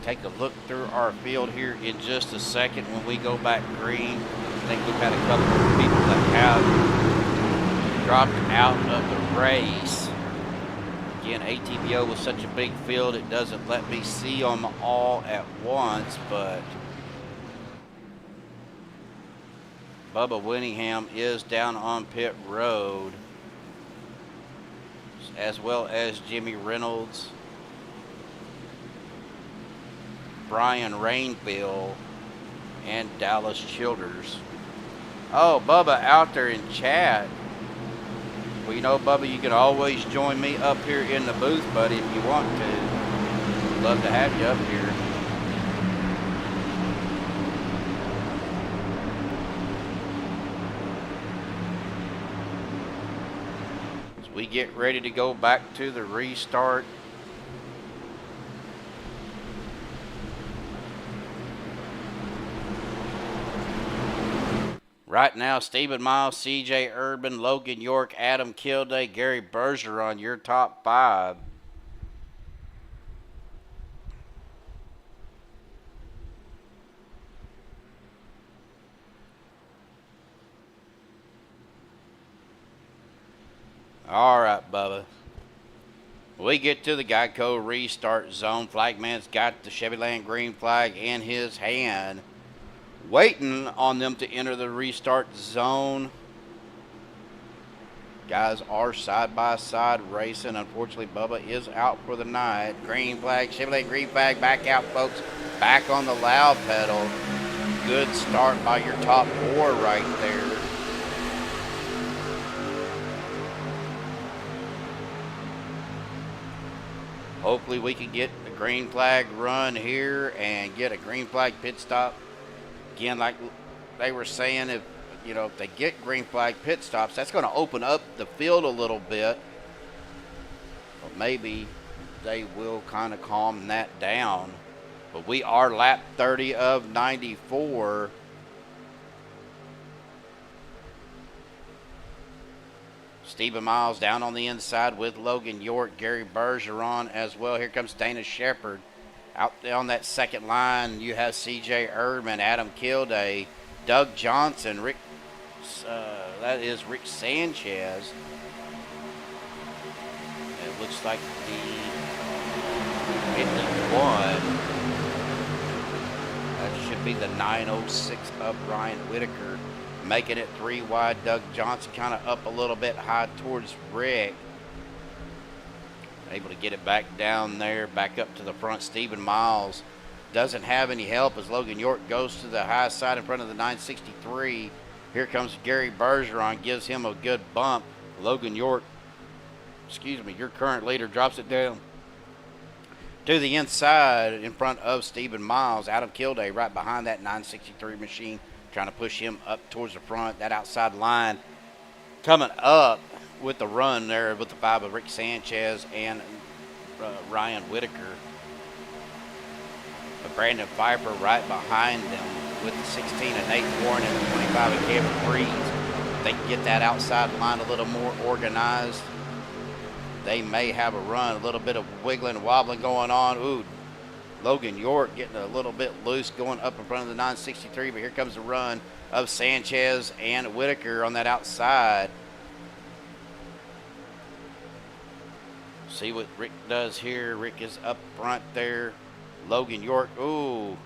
S2: Take a look through our field here in just a second when we go back green. I think we've had a couple of people that have dropped out of the race. Again, ATVO was such a big field, it doesn't let me see them all at once, but Bubba Winningham is down on pit road, as well as Jimmy Reynolds, Brian Rainville, and Dallas Childers. Oh, Bubba out there in chat. Well, you know, Bubba, you can always join me up here in the booth, buddy, if you want to. Love to have you up here. As we get ready to go back to the restart. Right now, Stephen Miles, CJ Urban, Logan York, Adam Kilday, Gary Bergeron, your top 5. All right, Bubba. We get to the Geico restart zone. Flagman's got the Chevyland green flag in his hand, waiting on them to enter the restart zone. Guys are side by side racing. Unfortunately, Bubba is out for the night. Green flag, Chevrolet green flag, back out, folks. Back on the loud pedal. Good start by your top 4 right there. Hopefully we can get a green flag run here and get a green flag pit stop. Again, like they were saying, if they get green flag pit stops, that's going to open up the field a little bit. But maybe they will kind of calm that down. But we are lap 30 of 94. Stephen Miles down on the inside with Logan York, Gary Bergeron as well. Here comes Dana Shepard. Out there on that second line, you have CJ Erdman, Adam Kilday, Doug Johnson, that is Rick Sanchez. It looks like the 51. That should be the 906 of Ryan Whitaker. Making it 3 wide. Doug Johnson kind of up a little bit high towards Rick. Able to get it back down there, back up to the front. Stephen Miles doesn't have any help as Logan York goes to the high side in front of the 963. Here comes Gary Bergeron, gives him a good bump. Logan York, your current leader, drops it down to the inside in front of Stephen Miles. Adam Kilday right behind that 963 machine, trying to push him up towards the front. That outside line coming up with the run there with the 5 of Rick Sanchez and Ryan Whitaker. But Brandon Pfeiffer right behind them with the 16 and Nate Warren and the 25 of Kevin Breeze. If they can get that outside line a little more organized, they may have a run. A little bit of wiggling and wobbling going on. Ooh, Logan York getting a little bit loose going up in front of the 963, but here comes the run of Sanchez and Whitaker on that outside. See what Rick does here. Rick is up front there. Logan York, ooh,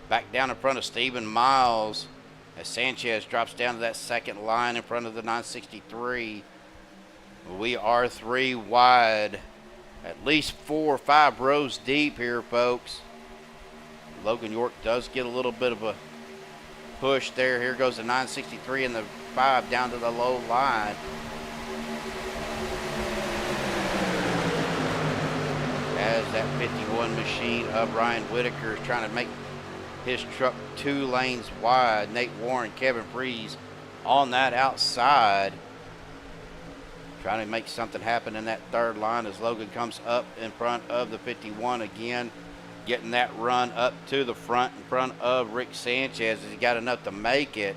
S2: back down in front of Stephen Miles as Sanchez drops down to that second line in front of the 963. We are 3 wide, at least 4 or 5 rows deep here, folks. Logan York does get a little bit of a push there. Here goes the 963 and the 5 down to the low line. As that 51 machine of Ryan Whitaker is trying to make his truck 2 lanes wide. Nate Warren, Kevin Breeze on that outside, trying to make something happen in that third line as Logan comes up in front of the 51 again, getting that run up to the front in front of Rick Sanchez as he got enough to make it.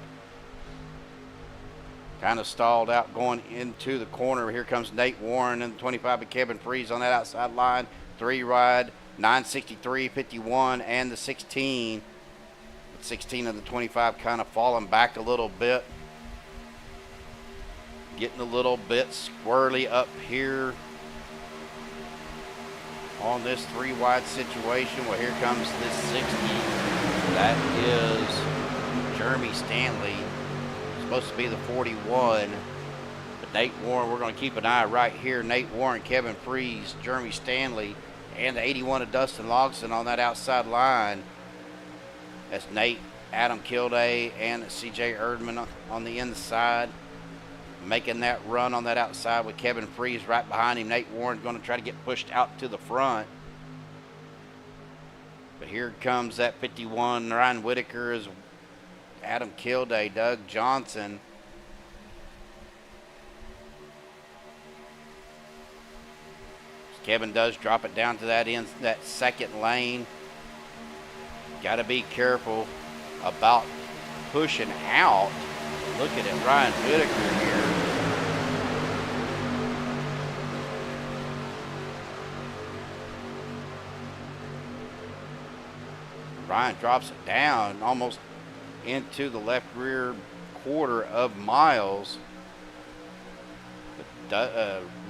S2: Kind of stalled out going into the corner. Here comes Nate Warren and the 25 of Kevin Breeze on that outside line. 3 wide, 963, 51, and the 16. The 16 and the 25 kind of falling back a little bit. Getting a little bit squirrely up here on this 3 wide situation. Well, here comes this 60. That is Jeremy Stanley. Supposed to be the 41. But Nate Warren, we're going to keep an eye right here. Nate Warren, Kevin Freeze, Jeremy Stanley, and the 81 of Dustin Logson on that outside line. That's Nate, Adam Kilday, and CJ Erdman on the inside. Making that run on that outside with Kevin Freeze right behind him. Nate Warren's going to try to get pushed out to the front. But here comes that 51. Ryan Whitaker is Adam Kilday, Doug Johnson. Kevin does drop it down to that second lane. Got to be careful about pushing out Looking at Ryan Whitaker here. Ryan drops it down almost into the left rear quarter of Miles.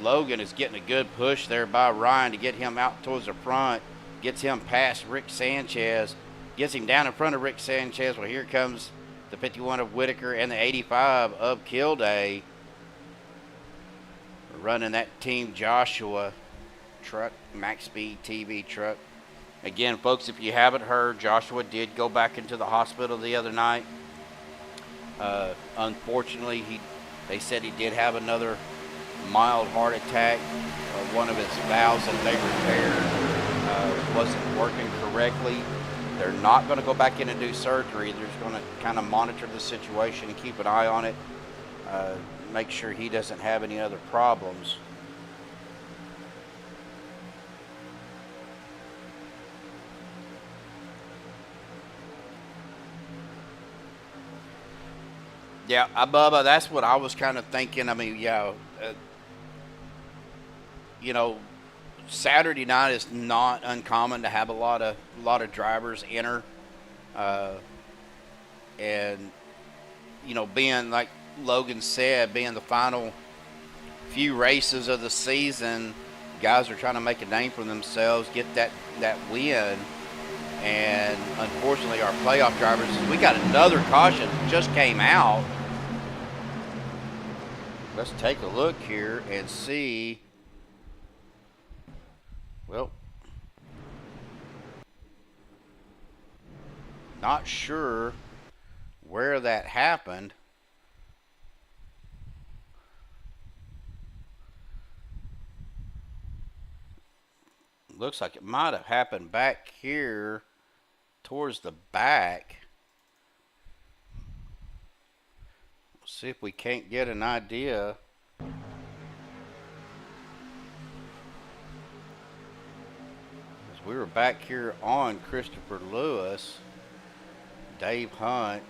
S2: Logan is getting a good push there by Ryan to get him out towards the front. Gets him past Rick Sanchez. Gets him down in front of Rick Sanchez. Well, here comes the 51 of Whitaker and the 85 of Kilday. Running that Team Joshua truck, MaxspeedTV truck. Again, folks, if you haven't heard, Joshua did go back into the hospital the other night. Unfortunately, they said he did have another mild heart attack. One of his valves that they repaired wasn't working correctly. They're not going to go back in and do surgery. They're just going to kind of monitor the situation and keep an eye on it. Make sure he doesn't have any other problems. Yeah, Bubba, that's what I was kind of thinking. I mean, yeah, you know, Saturday night is not uncommon to have a lot of drivers enter, and you know, being like Logan said, being the final few races of the season, guys are trying to make a name for themselves, get that win. And unfortunately, our playoff drivers, we got another caution just came out. Let's take a look here and see. Well, not sure where that happened. Looks like it might have happened back here towards the back. See if we can't get an idea. As we were back here on Christopher Lewis, Dave Hunt.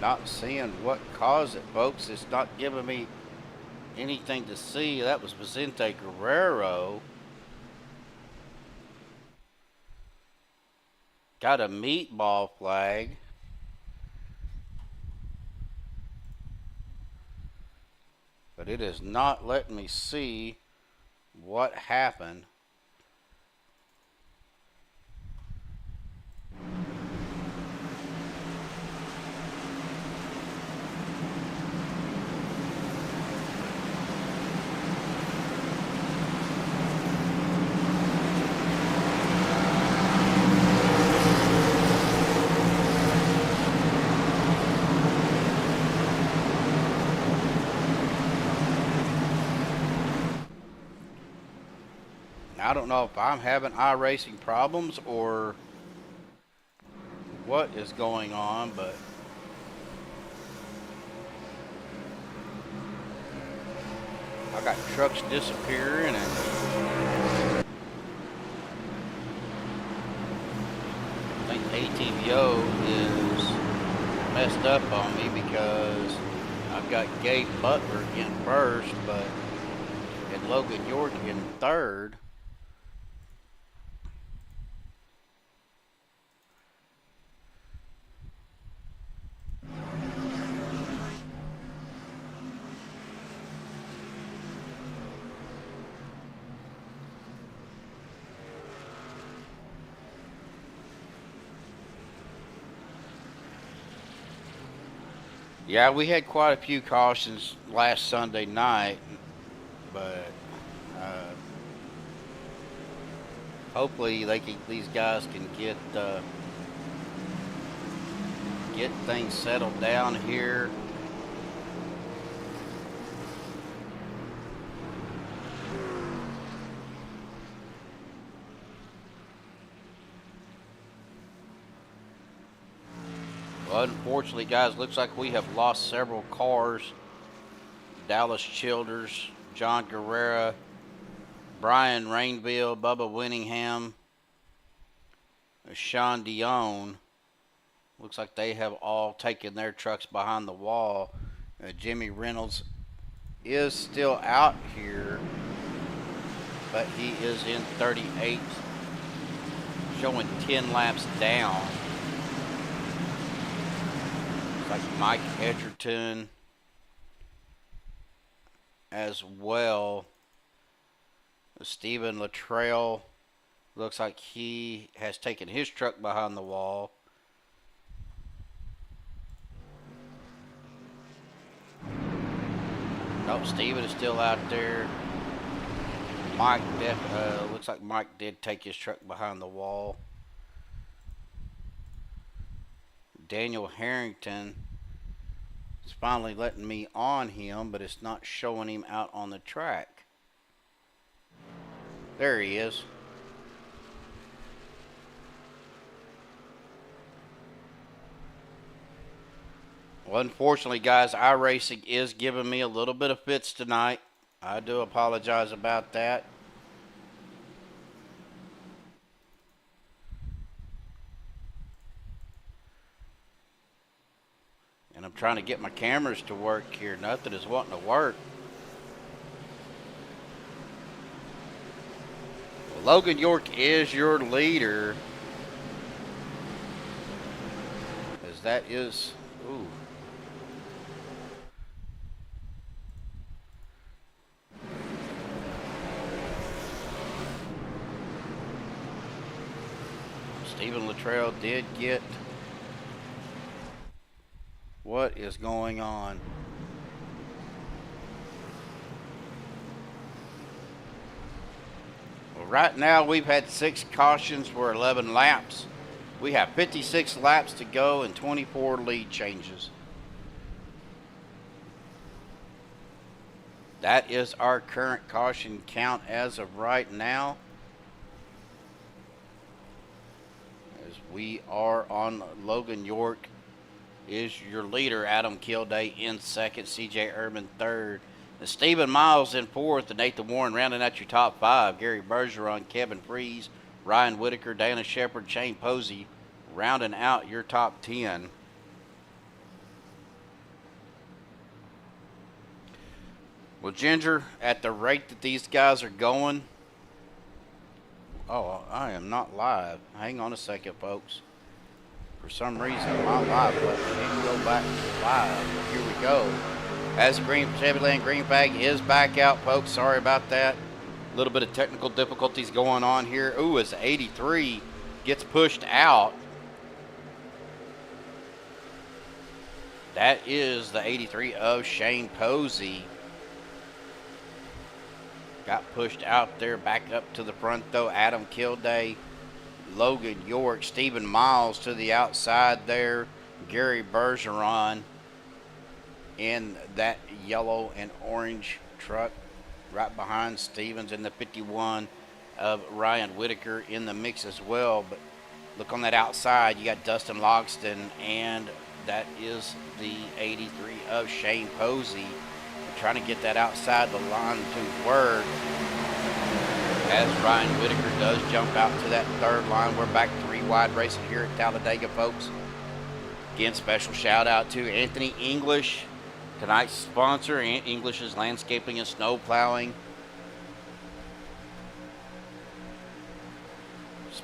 S2: Not seeing what caused it, folks. It's not giving me anything to see. That was Vicente Guerrero. Got a meatball flag. But it is not letting me see what happened. I don't know if I'm having iRacing problems or what is going on, but I got trucks disappearing and I think ATVO is messed up on me because I've got Gabe Butler in first, but and Logan York in third. Yeah, we had quite a few cautions last Sunday night, but hopefully these guys can get things settled down here. Unfortunately, guys, looks like we have lost several cars. Dallas Childers, John Guerrera, Brian Rainville, Bubba Winningham, Sean Dion. Looks like they have all taken their trucks behind the wall. Jimmy Reynolds is still out here, but he is in 38th, showing 10 laps down. Looks like Mike Edgerton as well. Stephen Luttrell looks like he has taken his truck behind the wall. Nope, Steven is still out there. Mike, looks like Mike did take his truck behind the wall. Daniel Harrington is finally letting me on him, but it's not showing him out on the track. There he is. Well, unfortunately, guys, iRacing is giving me a little bit of fits tonight. I do apologize about that. And I'm trying to get my cameras to work here. Nothing is wanting to work. Well, Logan York is your leader. As that is... Ooh. Stephen Luttrell did get... What is going on? Well, right now we've had 6 cautions for 11 laps. We have 56 laps to go and 24 lead changes. That is our current caution count as of right now. As we are on Logan York is your leader, Adam Kilday in second, CJ Urban third, and Stephen Miles in fourth, and Nathan Warren rounding out your top 5. Gary Bergeron, Kevin Freeze, Ryan Whitaker, Dana Shepard, Shane Posey rounding out your top 10. Well, Ginger, at the rate that these guys are going, oh, I am not live. Hang on a second, folks. For some reason, my live button didn't go back to live. Here we go. As the Chevyland green flag is back out, folks. Sorry about that. A little bit of technical difficulties going on here. Ooh, as the 83 gets pushed out. That is the 83 of Shane Posey. Got pushed out there, back up to the front though. Adam Kilday, Logan York, Stephen Miles to the outside there. Gary Bergeron in that yellow and orange truck right behind Stevens, in the 51 of Ryan Whitaker in the mix as well. But look on that outside, you got Dustin Logston, and that is the 83 of Shane Posey. Trying to get that outside the line to work. As Ryan Whitaker does jump out to that third line. We're back 3 wide racing here at Talladega, folks. Again, special shout out to Anthony English, tonight's sponsor, English's Landscaping and Snow Plowing.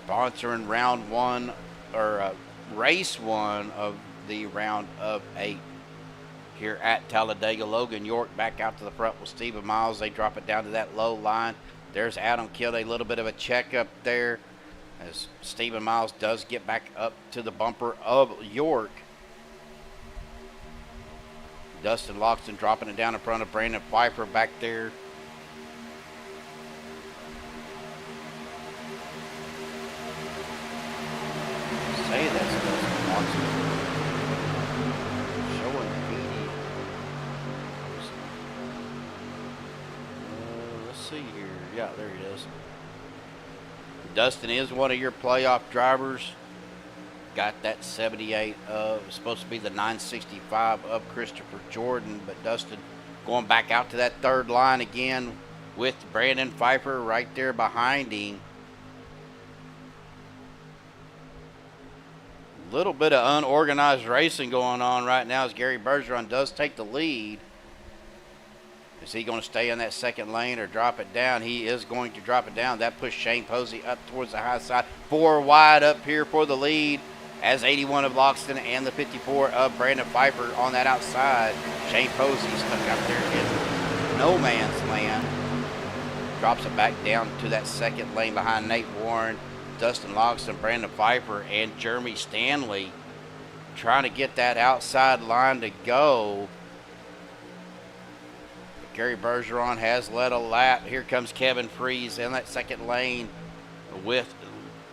S2: Sponsoring round 1, or race 1 of the round of 8 here at Talladega. Logan York back out to the front with Stephen Miles. They drop it down to that low line. There's Adam Kilday, a little bit of a check up there as Stephen Miles does get back up to the bumper of York. Dustin Loxton dropping it down in front of Brandon Pfeiffer back there. Say that's Dustin Loxton. Showing 80. Let's see here. Yeah, there he is. Dustin is one of your playoff drivers. got that 78 of, supposed to be the 965 of Christopher Jordan, but Dustin going back out to that third line again with Brandon Pfeiffer right there behind him. Little bit of unorganized racing going on right now as Gary Bergeron does take the lead. Is he going to stay in that second lane or drop it down? He is going to drop it down. That pushed Shane Posey up towards the high side. 4 wide up here for the lead as 81 of Loxton and the 54 of Brandon Pfeiffer on that outside. Shane Posey stuck out there in no man's land. Drops it back down to that second lane behind Nate Warren, Dustin Loxton, Brandon Pfeiffer, and Jeremy Stanley trying to get that outside line to go. Gary Bergeron has led a lap. Here comes Kevin Freeze in that second lane with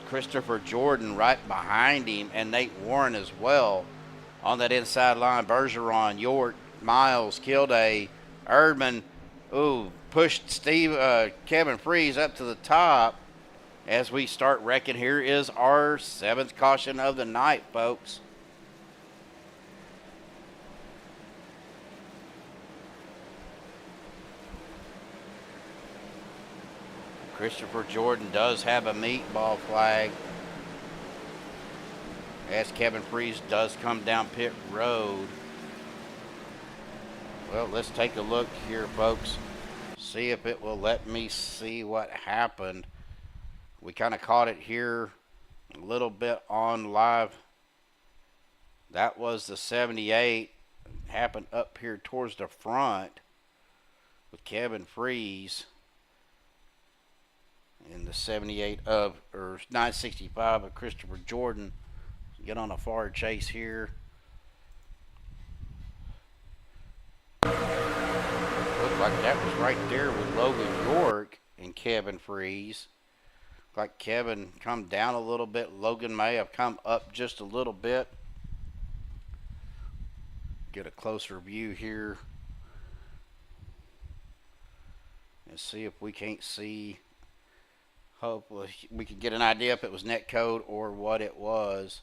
S2: Christopher Jordan right behind him and Nate Warren as well on that inside line. Bergeron, York, Miles, Kilday, Erdman, pushed Kevin Freeze up to the top as we start wrecking. Here is our 7th caution of the night, folks. Christopher Jordan does have a meatball flag as Kevin Freeze does come down pit road. Well, let's take a look here, folks. See if it will let me see what happened. We kind of caught it here a little bit on live. That was the 78. Happened up here towards the front with Kevin Freeze. In the 78 of, or 965 of Christopher Jordan. Get on a far chase here. Looked like that was right there with Logan York and Kevin Freeze. Like Kevin come down a little bit. Logan may have come up just a little bit. Get a closer view here. And see if we can't see. Hopefully we can get an idea if it was net code or what it was.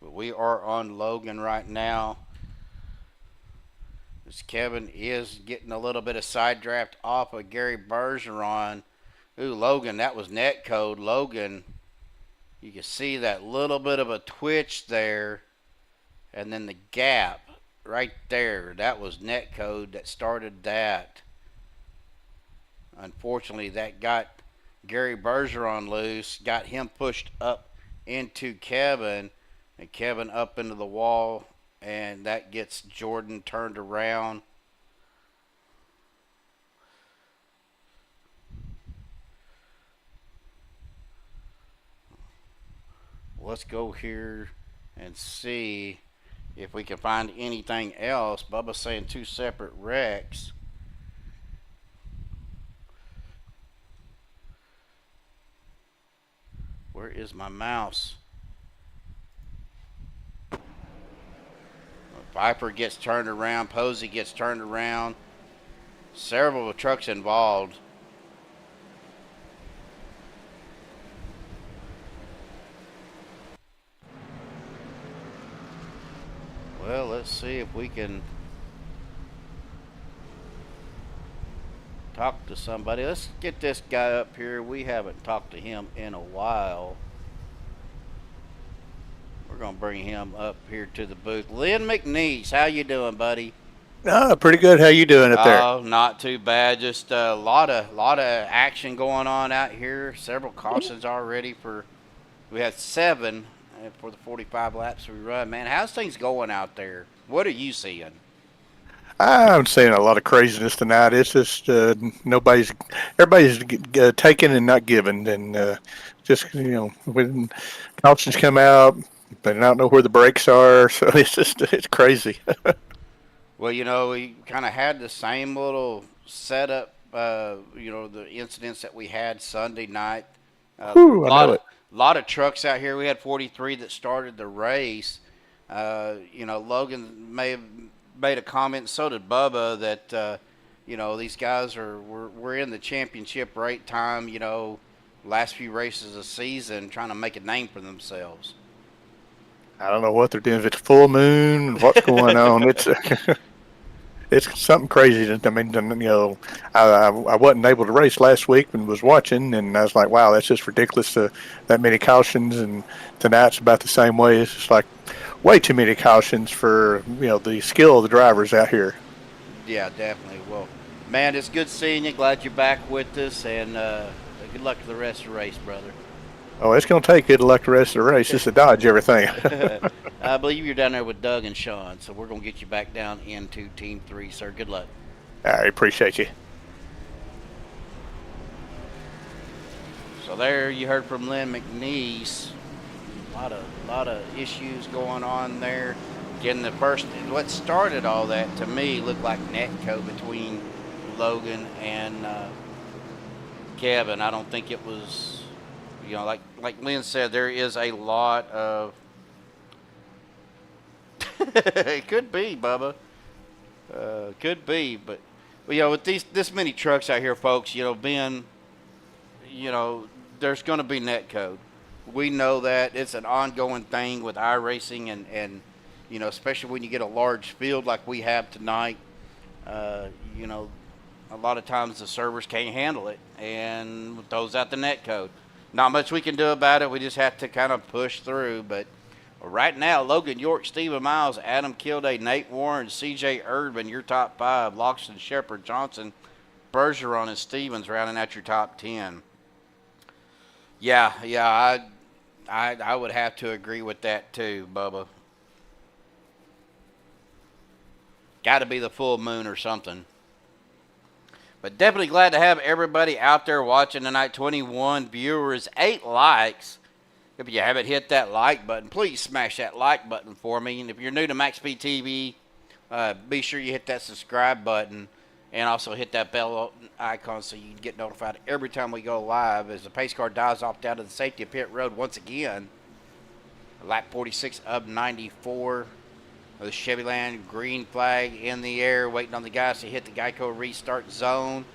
S2: But we are on Logan right now. This Kevin is getting a little bit of side draft off of Gary Bergeron. Logan, that was net code. Logan, you can see that little bit of a twitch there. And then the gap right there. That was net code that started that. Unfortunately, that got Gary Bergeron loose, got him pushed up into Kevin, and Kevin up into the wall, and that gets Jordan turned around. Let's go here and see if we can find anything else. Bubba's saying 2 separate wrecks. Where is my mouse? Viper gets turned around. Posey gets turned around. Several trucks involved. Well, let's see if we can talk to somebody. Let's get this guy up here. We haven't talked to him in a while. We're going to bring him up here to the booth. Lynn McNeese, how you doing, buddy?
S6: Pretty good. How you doing up there?
S2: Oh, not too bad. Just a lot of action going on out here. Several cautions already we had 7 for the 45 laps we run. Man, how's things going out there? What are you seeing?
S6: I'm seeing a lot of craziness tonight. It's just everybody's taking and not giving, and just when cautions come out, they don't know where the brakes are, so it's crazy.
S2: Well, we kind of had the same little setup. The incidents that we had Sunday night. A lot of trucks out here. We had 43 that started the race. Logan may have made a comment, and so did Bubba, that these guys we're in the championship rate time, last few races of the season, trying to make a name for themselves.
S6: I don't know what they're doing. If it's full moon, what's going on? It's it's something crazy. I mean, I wasn't able to race last week and was watching, and I was like, wow, that's just ridiculous. That many cautions, and tonight's about the same way. It's just like way too many cautions for the skill of the drivers out here.
S2: Yeah, definitely. Well, man, it's good seeing you. Glad you're back with us, and good luck to the rest of the race, brother.
S6: Oh, it's going to take good luck the rest of the race just to dodge everything.
S2: I believe you're down there with Doug and Sean, so we're going to get you back down into Team 3, sir. Good luck.
S6: I appreciate you.
S2: So there you heard from Lynn McNeese. A lot of issues going on there. Getting the first, what started all that to me looked like netco between Logan and Kevin. I don't think it was, like Lynn said, there is a lot of. It could be, Bubba. Could be, but with this many trucks out here, folks, being, there's going to be net code. We know that it's an ongoing thing with iRacing, and especially when you get a large field like we have tonight. A lot of times the servers can't handle it and throws out the net code. Not much we can do about it. We just have to kind of push through. But right now, Logan York, Stephen Miles, Adam Kilday, Nate Warren, C.J. Erdman, your top 5. Loxton, Shepard, Johnson, Bergeron, and Stevens rounding out your top 10. Yeah, I would have to agree with that too, Bubba. Got to be the full moon or something. But definitely glad to have everybody out there watching tonight. 21 viewers, 8 likes. If you haven't hit that like button, please smash that like button for me. And if you're new to MaxspeedTV, be sure you hit that subscribe button and also hit that bell icon so you can get notified every time we go live as the pace car dives off down to the safety of pit road once again. Lap 46 of 94. The Chevyland green flag in the air, waiting on the guys to hit the Geico restart zone.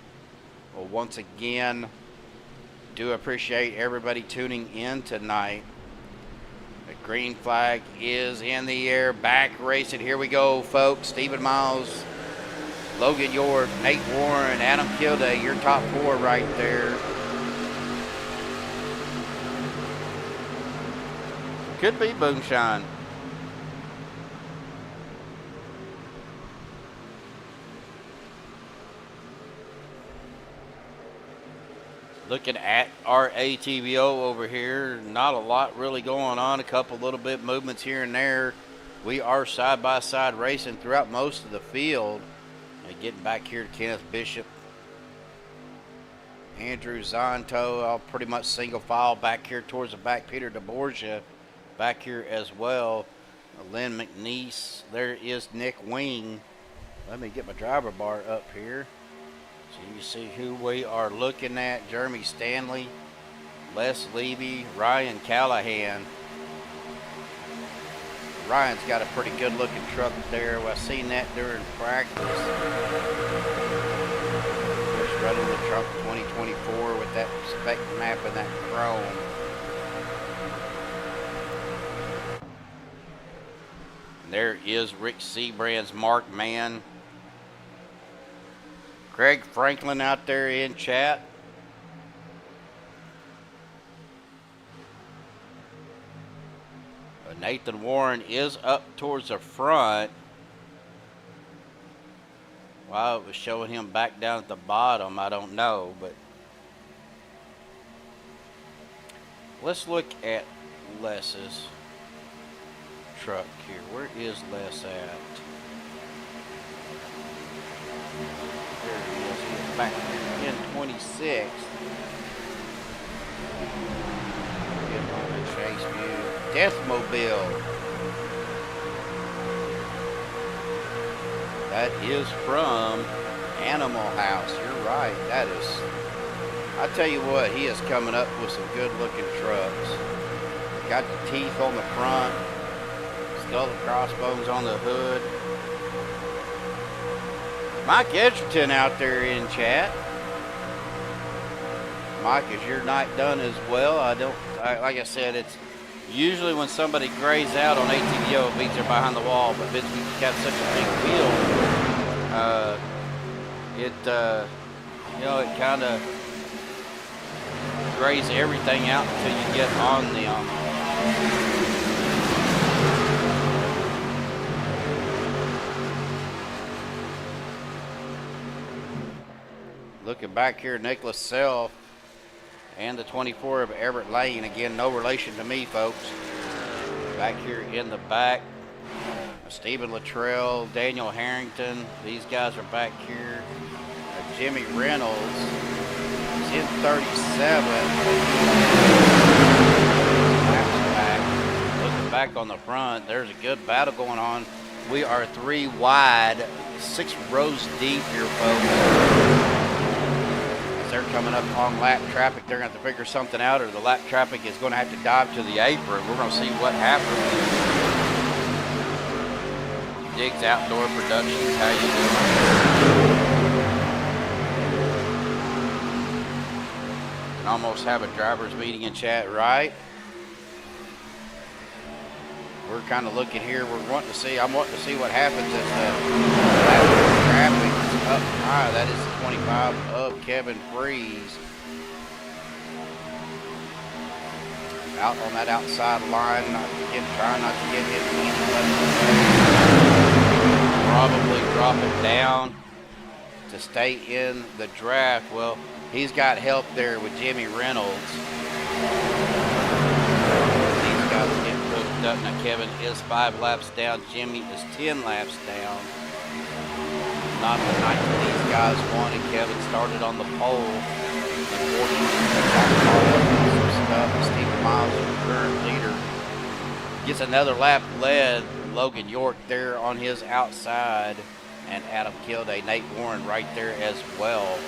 S2: Well, once again, do appreciate everybody tuning in tonight. The green flag is in the air, back racing. Here we go, folks. Stephen Miles, Logan York, Nate Warren, Adam Kilday, your top 4 right there. Could be moonshine. Looking at our ATVO over here, not a lot really going on. A couple little bit movements here and there. We are side-by-side racing throughout most of the field. And getting back here to Kenneth Bishop. Andrew Zonto, all pretty much single file back here towards the back. Peter DeBorgia back here as well. Lynn McNeese. There is Nick Wing. Let me get my driver bar up here. So you see who we are looking at. Jeremy Stanley, Les Levy, Ryan Callahan. Ryan's got a pretty good looking truck there. Well, I've seen that during practice. Just running the truck 2024 with that spec map and that chrome. And there is Rick Seabrand's Mark Man. Greg Franklin out there in chat. Nathan Warren is up towards the front. Why it was showing him back down at the bottom, I don't know. But let's look at Les's truck here. Where is Les at? There he is. He's back here in 26th. Get on the chase view. Deathmobile. That is from Animal House. You're right. That is. I tell you what, he is coming up with some good looking trucks. Got the teeth on the front. Skull and crossbones on the hood. Mike Edgerton out there in chat. Mike, is your night done as well? Like I said, it's Usually when somebody grays out on ATVO, it means they're behind the wall, but since we've got such a big field, you know, it kind of grays everything out until you get on them. Looking back here, Nicholas Self and the 24 of Everett Lane. Again, no relation to me, folks. Back here in the back, Stephen Luttrell, Daniel Harrington. These guys are back here. Jimmy Reynolds is in 37. Looking back on the front, there's a good battle going on. We are 3 wide, 6 rows deep here, folks. They're coming up on lap traffic. They're going to have to figure something out, or the lap traffic is going to have to dive to the apron. We're going to see what happens. Diggs Outdoor Productions, how you doing? Can almost have a driver's meeting in chat, right? We're kind of looking here. I'm wanting to see what happens as the lap traffic is up high. That is the 25 of Kevin Freeze. Out on that outside line, trying not to get hit anyway. Probably drop it down to stay in the draft. Well, he's got help there with Jimmy Reynolds. These guys get pushed up. Now Kevin is 5 laps down. Jimmy is 10 laps down. Not the night that these guys won, and Kevin started on the pole. Unfortunately, some stuff. Stephen Miles, the current leader, gets another lap led. Logan York there on his outside, and Adam Kilday, Nate Warren right there as well.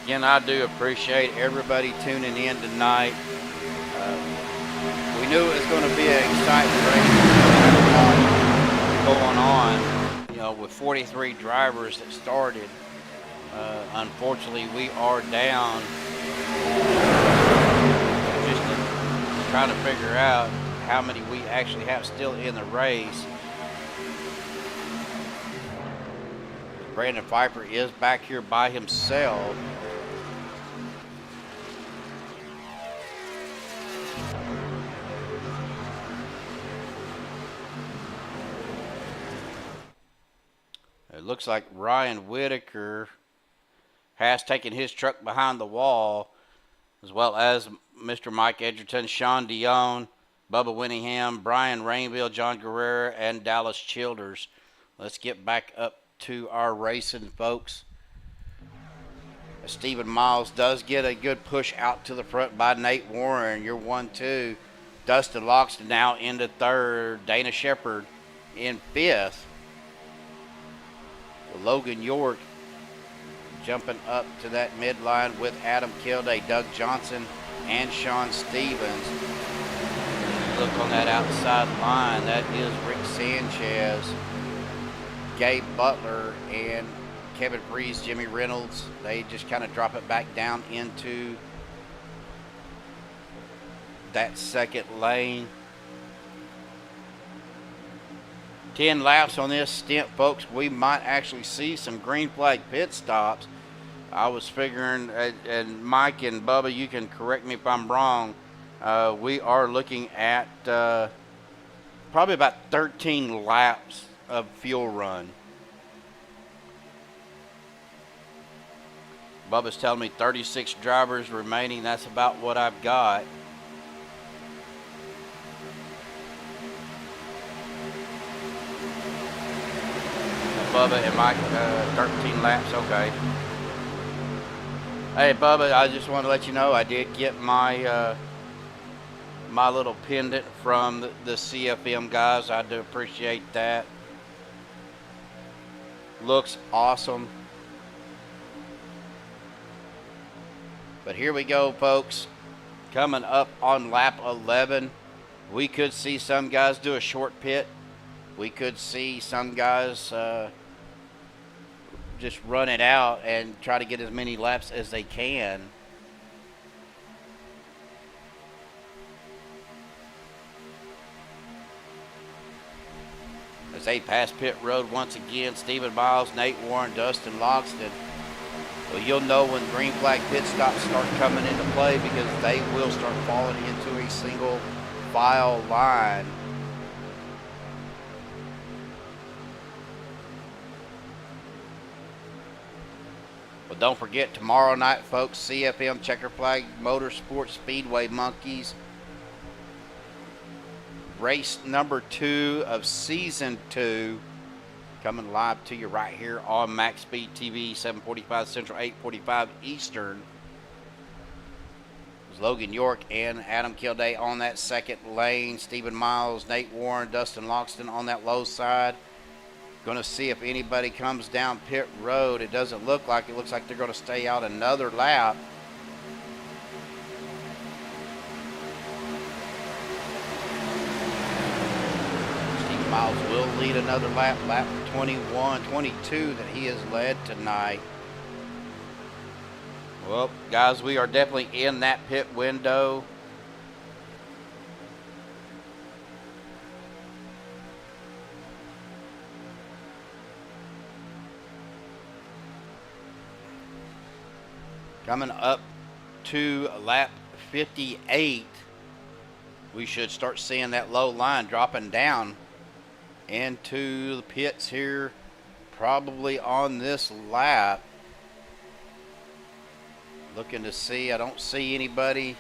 S2: Again, I do appreciate everybody tuning in tonight. We knew it was going to be an exciting race going on, you know, with 43 drivers that started. Unfortunately, we are down. Just trying to figure out how many we actually have still in the race. Brandon Pfeiffer is back here by himself. It looks like Ryan Whitaker has taken his truck behind the wall, as well as Mr. Mike Edgerton, Sean Dion, Bubba Winningham, Brian Rainville, John Guerrera, and Dallas Childers. Let's get back up to our racing, folks. Stephen Miles does get a good push out to the front by Nate Warren. You're 1-2. Dustin Loxton now into 3rd. Dana Shepard in 5th. Logan York jumping up to that midline with Adam Kilday, Doug Johnson, and Sean Stevens. Look on that outside line. That is Rick Sanchez, Gabe Butler, and Kevin Freeze, Jimmy Reynolds. They just kind of drop it back down into that second lane. 10 laps on this stint, folks. We might actually see some green flag pit stops. I was figuring, and Mike and Bubba, you can correct me if I'm wrong, we are looking at probably about 13 laps of fuel run. Bubba's telling me 36 drivers remaining. That's about what I've got. Bubba and Mike, 13 laps, okay. Hey, Bubba, I just want to let you know I did get my my little pendant from the CFM guys. I do appreciate that. Looks awesome. But here we go, folks. Coming up on lap 11, we could see some guys do a short pit. We could see some guys just run it out and try to get as many laps as they can. As they pass pit road once again, Stephen Miles, Nate Warren, Dustin Loxton. Well, you'll know when green flag pit stops start coming into play because they will start falling into a single file line. Well, don't forget tomorrow night, folks, CFM Checker Flag Motorsports Speedway Monkeys. Race number 2 of season 2 coming live to you right here on MaxspeedTV, 7:45 Central, 8:45 Eastern. It was Logan York and Adam Kilday on that second lane. Stephen Miles, Nate Warren, Dustin Loxton on that low side. Going to see if anybody comes down pit road. It doesn't look like it. Looks like they're going to stay out another lap. Miles will lead another lap, lap 21, 22 that he has led tonight. Well, guys, we are definitely in that pit window. Coming up to lap 58, we should start seeing that low line dropping down into the pits here, probably on this lap. Looking to see, I don't see anybody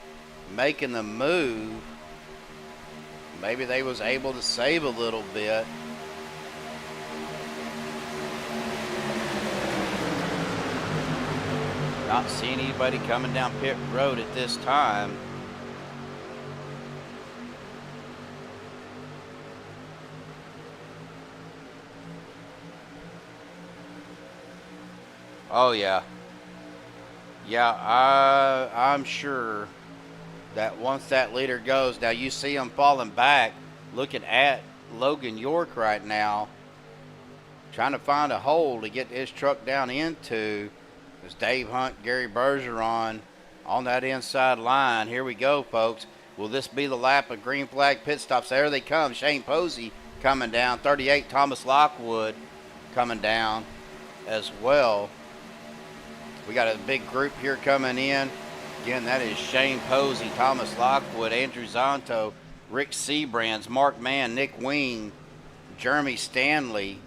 S2: making the move. Maybe they was able to save a little bit. Not seeing anybody coming down pit road at this time. Oh yeah. Yeah, I'm sure that once that leader goes, now you see him falling back, looking at Logan York right now, trying to find a hole to get his truck down into. There's Dave Hunt, Gary Bergeron on that inside line. Here we go, folks. Will this be the lap of green flag pit stops? There they come. Shane Posey coming down. 38, Thomas Lockwood coming down as well. We got a big group here coming in. Again, that is Shane Posey, Thomas Lockwood, Andrew Zonto, Rick Seabrands, Mark Mann, Nick Wing, Jeremy Stanley.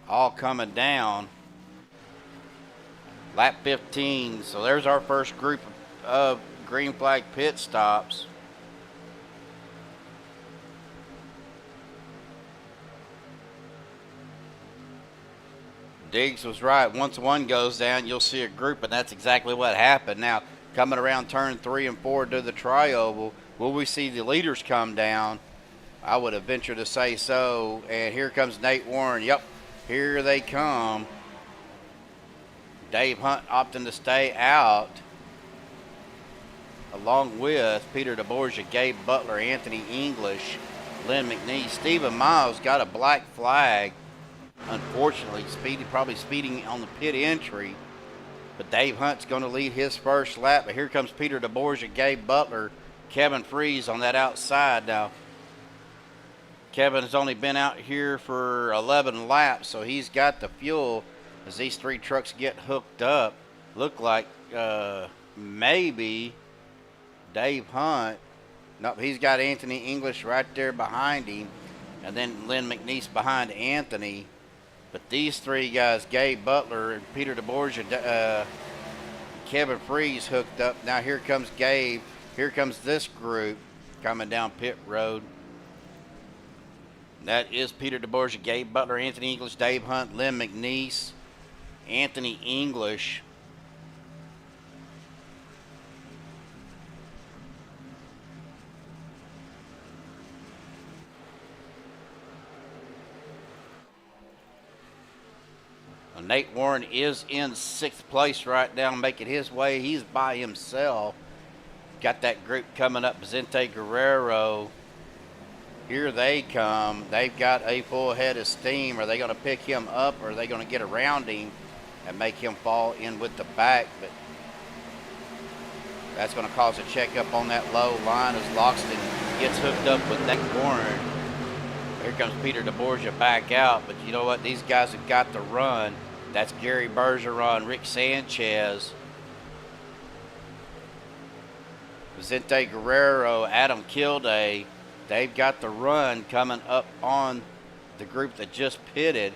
S2: All coming down. Lap 15. So there's our first group of green flag pit stops. Diggs was right. Once one goes down, you'll see a group, and that's exactly what happened. Now, coming around turn 3 and 4 to the tri-oval, will we see the leaders come down? I would have ventured to say so. And here comes Nate Warren. Yep, here they come. Dave Hunt opting to stay out, along with Peter DeBorgia, Gabe Butler, Anthony English, Lynn McNeese. Stephen Miles got a black flag. Unfortunately, probably speeding on the pit entry. But Dave Hunt's going to lead his first lap. But here comes Peter DeBorgia, Gabe Butler, Kevin Freeze on that outside. Now, Kevin has only been out here for 11 laps, so he's got the fuel as these three trucks get hooked up. Look like maybe Dave Hunt. Nope, he's got Anthony English right there behind him. And then Lynn McNeese behind Anthony. But these three guys, Gabe Butler and Peter DeBorgia, Kevin Freeze hooked up. Now here comes Gabe. Here comes this group coming down pit road. That is Peter DeBorgia, Gabe Butler, Anthony English, Dave Hunt, Lynn McNeese, Anthony English. Nate Warren is in 6th place right now, making his way. He's by himself. Got that group coming up. Vicente Guerrero, Here they come. They've got a full head of steam. Are they going to pick him up, or are they going to get around him and make him fall in with the back? But that's going to cause a checkup on that low line as Loxton gets hooked up with that corner. Here comes Peter DeBorgia back out, but you know what? These guys have got to run. That's Gary Bergeron, Rick Sanchez, Vicente Guerrero, Adam Kilday. They've got the run coming up on the group that just pitted.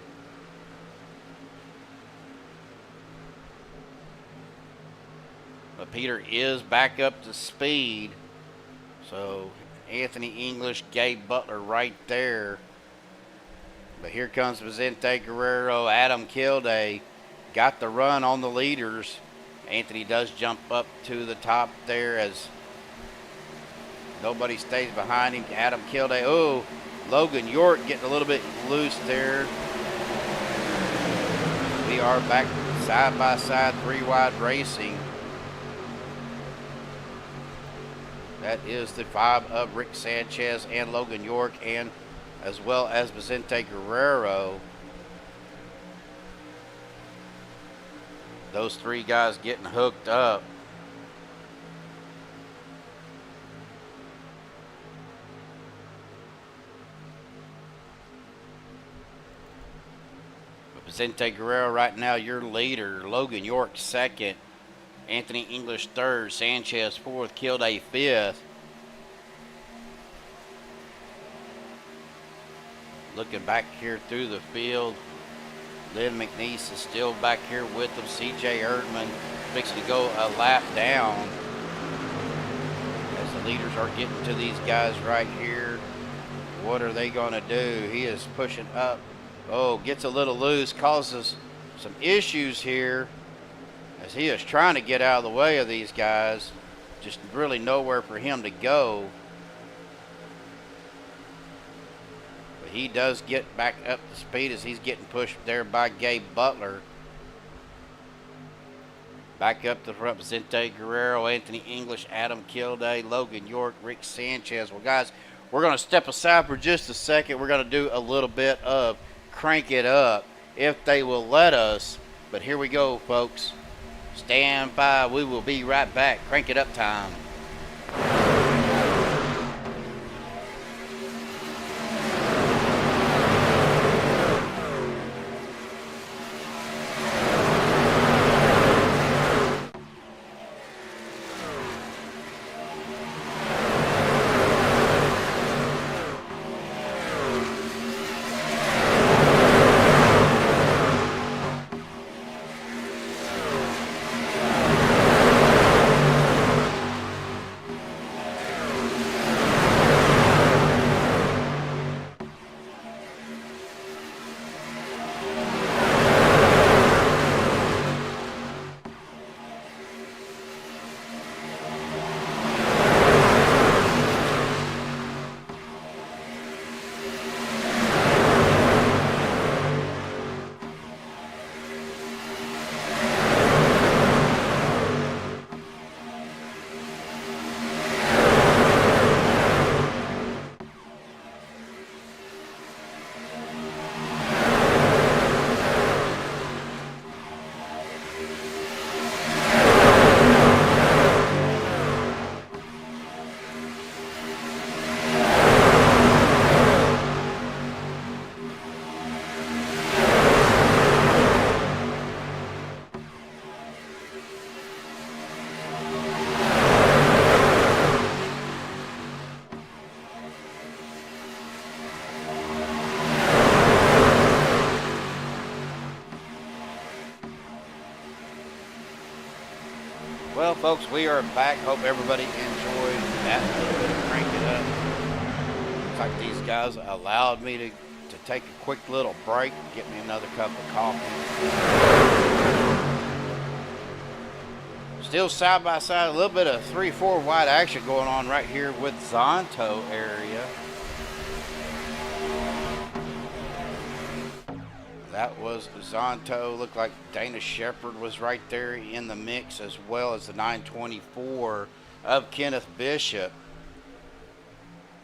S2: But Peter is back up to speed. So Anthony English, Gabe Butler right there. But here comes Vicente Guerrero, Adam Kilday. Got the run on the leaders. Anthony does jump up to the top there as nobody stays behind him. Adam Kilday. Oh, Logan York getting a little bit loose there. We are back side by side, 3-wide racing. That is the 5 of Rick Sanchez and Logan York, and as well as Vicente Guerrero. Those 3 guys getting hooked up. But Vicente Guerrero right now your leader. Logan York second. Anthony English third, Sanchez fourth, Kilday fifth. Looking back here through the field, Lynn McNeese is still back here with them. CJ Erdman fixing to go a lap down as the leaders are getting to these guys right here. What are they going to do? He is pushing up. Oh, gets a little loose, causes some issues here, as he is trying to get out of the way of these guys. Just really nowhere for him to go. But he does get back up to speed as he's getting pushed there by Gabe Butler. Back up to front, Vicente Guerrero, Anthony English, Adam Kilday, Logan York, Rick Sanchez. Well, guys, we're going to step aside for just a second. We're going to do a little bit of Crank It Up, if they will let us. But here we go, folks. Stand by. We will be right back. Crank it up time. Well, folks, we are back. Hope everybody enjoyed that little bit of Crank It Up. Looks like these guys allowed me to take a quick little break and get me another cup of coffee. Still side by side, a little bit of 3-4 wide action going on right here with Zonto area. That was Zonto. Looked like Dana Shepard was right there in the mix, as well as the 924 of Kenneth Bishop.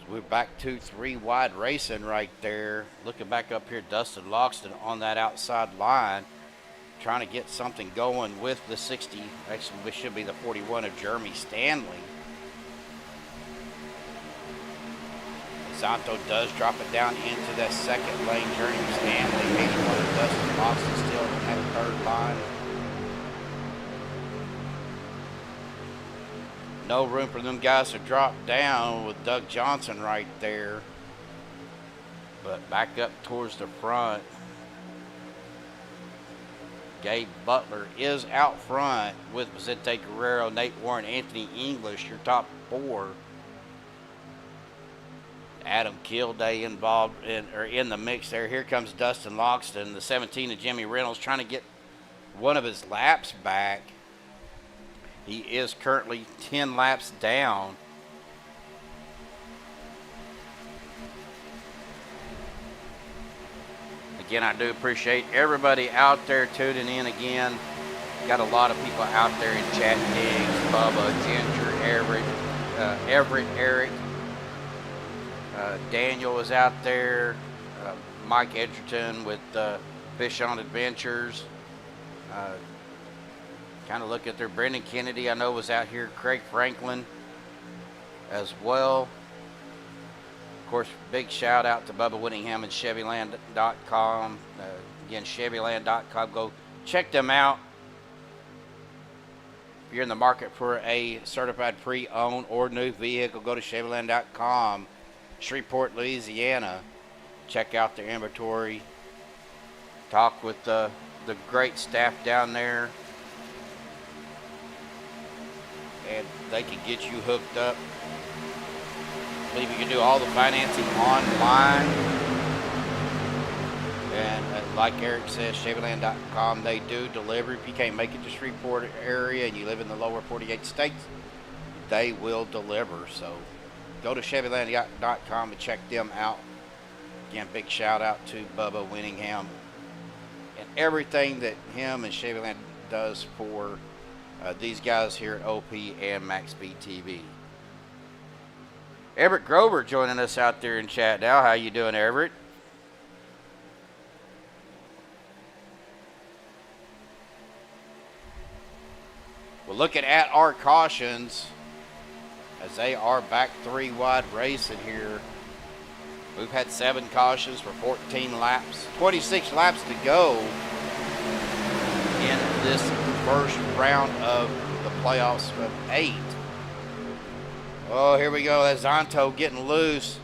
S2: We're back to 3 wide racing right there. Looking back up here, Dustin Loxton on that outside line, trying to get something going with the 60. Actually, this should be the 41 of Jeremy Stanley. Zonto does drop it down into that second lane. Jeremy Stanley, 81 of Dustin Loxton still in that third line. No room for them guys to drop down with Doug Johnson right there. But back up towards the front. Gabe Butler is out front with Vicente Guerrero, Nate Warren, Anthony English, your top 4. Adam Kilday involved in the mix there. Here comes Dustin Loxton, the 17 of Jimmy Reynolds, trying to get one of his laps back. He is currently 10 laps down. Again, I do appreciate everybody out there tuning in again. Got a lot of people out there in chat. Diggs, Bubba, Ginger, Everett, Eric. Daniel is out there. Mike Edgerton with Fish on Adventures. Kind of look at there. Brendan Kennedy, I know, was out here. Craig Franklin as well. Of course, big shout out to Bubba Whittingham and Chevyland.com. Again, Chevyland.com. Go check them out. If you're in the market for a certified pre-owned or new vehicle, go to Chevyland.com. Shreveport, Louisiana. Check out their inventory. Talk with the great staff down there. And they can get you hooked up. I believe you can do all the financing online. And like Eric says, Chevyland.com, they do deliver. If you can't make it to Shreveport area and you live in the lower 48 states, they will deliver. So go to Chevyland.com and check them out. Again, big shout out to Bubba Whittingham and everything that him and Chevyland does for these guys here at OP and MaxspeedTV. Everett Grover joining us out there in chat now. How you doing, Everett? Well, looking at our cautions as they are back 3 wide racing here. We've had 7 cautions for 14 laps. 26 laps to go in this first round of the playoffs of 8. Oh, here we go. That's Zonto getting loose.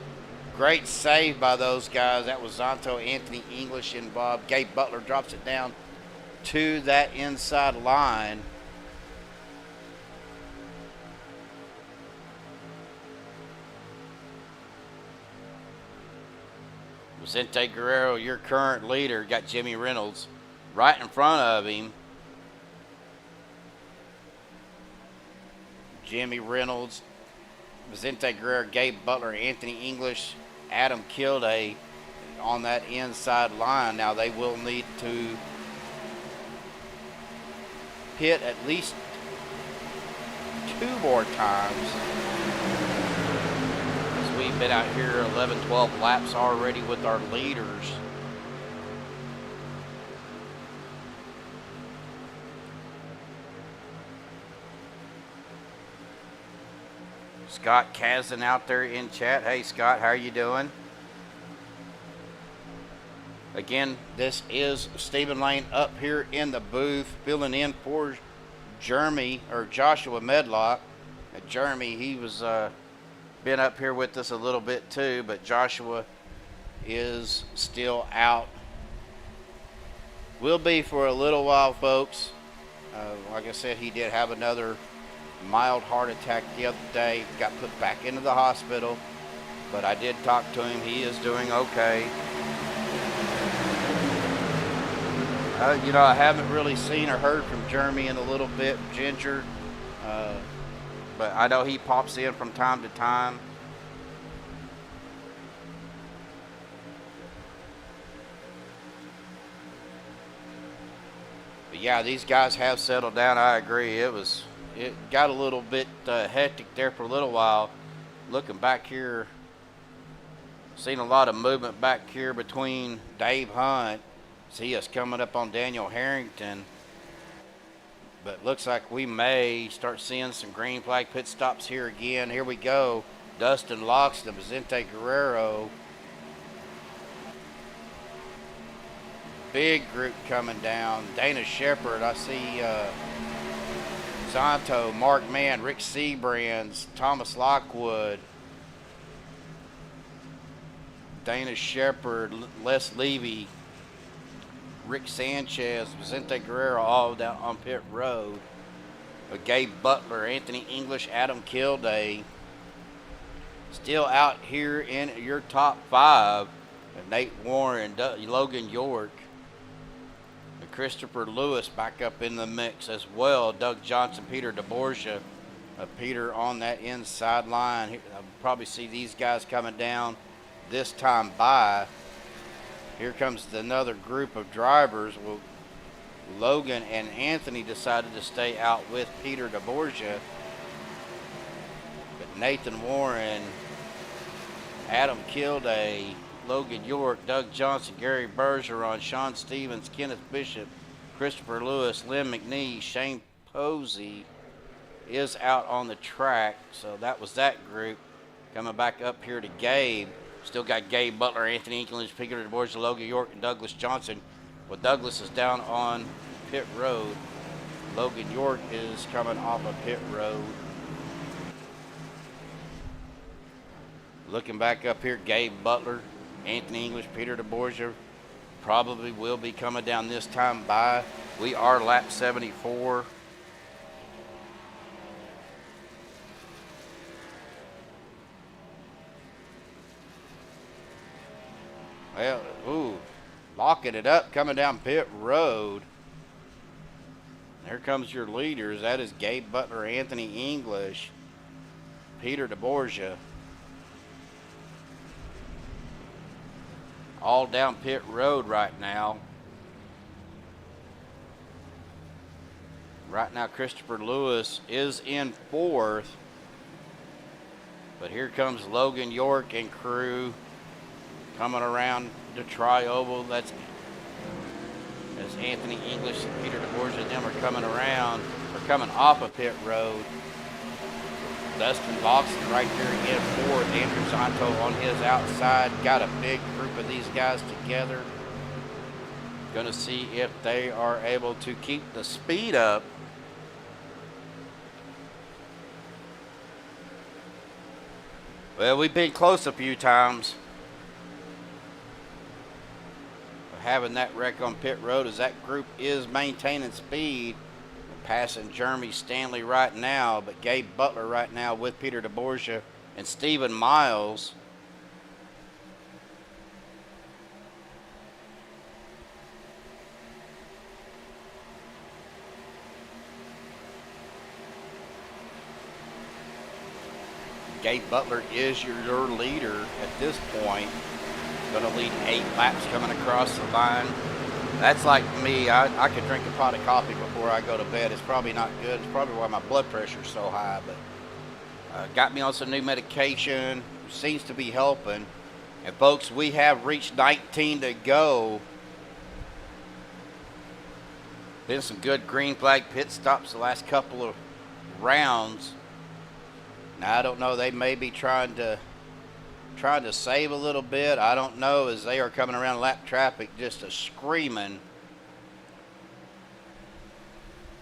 S2: Great save by those guys. That was Zonto, Anthony English involved. Gabe Butler drops it down to that inside line. Vicente Guerrero, your current leader, got Jimmy Reynolds right in front of him. Jimmy Reynolds, Vicente Guerrero, Gabe Butler, Anthony English, Adam Kilday on that inside line. Now they will need to pit at least 2 more times. As we've been out here 11, 12 laps already with our leaders. Scott Kazan out there in chat. Hey Scott, how are you doing? Again, this is Stephen Lane up here in the booth, filling in for Joshua Medlock. Jeremy, he was been up here with us a little bit too, but Joshua is still out. Will be for a little while, folks. Like I said, he did have another mild heart attack the other day, got put back into the hospital, but I did talk to him. He is doing okay. You know, I haven't really seen or heard from Jeremy in a little bit, Ginger, but I know he pops in from time to time. But yeah, these guys have settled down. I agree. It got a little bit hectic there for a little while. Looking back here Seen a lot of movement back here between Dave Hunt. See us coming up on Daniel Harrington. But looks like we may start seeing some green flag pit stops here again. Here we go. Dustin Loxton, Vicente Guerrero. Big group coming down. Dana Shepard, I see Zonto, Mark Mann, Rick Seabrands, Thomas Lockwood, Dana Shepard, Les Levy, Rick Sanchez, Vicente Guerrero, all down on pit road. Gabe Butler, Anthony English, Adam Kilday. Still out here in your top 5. Nate Warren, Logan York. Christopher Lewis back up in the mix as well. Doug Johnson, Peter DeBorgia. Peter on that inside line. I'll probably see these guys coming down this time by. Here comes another group of drivers. Well, Logan and Anthony decided to stay out with Peter DeBorgia. But Nathan Warren, Adam Kilday, Logan York, Doug Johnson, Gary Bergeron, Sean Stevens, Kenneth Bishop, Christopher Lewis, Lynn McNee, Shane Posey is out on the track. So that was that group. Coming back up here to Gabe. Still got Gabe Butler, Anthony English, Peter DeBorgia, Logan York, and Douglas Johnson. Well, Douglas is down on pit road. Logan York is coming off of pit road. Looking back up here, Gabe Butler, Anthony English, Peter DeBorgia probably will be coming down this time by. We are lap 74. Well, ooh, locking it up, coming down pit road. There comes your leaders. That is Gabe Butler, Anthony English, Peter DeBorgia. All down pit road right now. Right now, Christopher Lewis is in 4th. But here comes Logan York and crew coming around the tri-oval. That's as Anthony English and Peter DeBorgia and them are coming around. They're coming off of pit road. Dustin Loxton right there in 4th. Andrew Zonto on his outside. Got a big group of these guys together. Going to see if they are able to keep the speed up. Well, we've been close a few times. Having that wreck on pit road as that group is maintaining speed. Passing Jeremy Stanley right now, but Gabe Butler right now with Peter DeBorgia and Stephen Miles. Gabe Butler is your leader at this point. Going to lead 8 laps coming across the line. That's like me. I could drink a pot of coffee before I go to bed. It's probably not good. It's probably why my blood pressure is so high. But got me on some new medication. Seems to be helping. And folks, we have reached 19 to go. Been some good green flag pit stops the last couple of rounds. Now I don't know. They may be trying to save a little bit. I don't know, as they are coming around lap traffic just a screaming.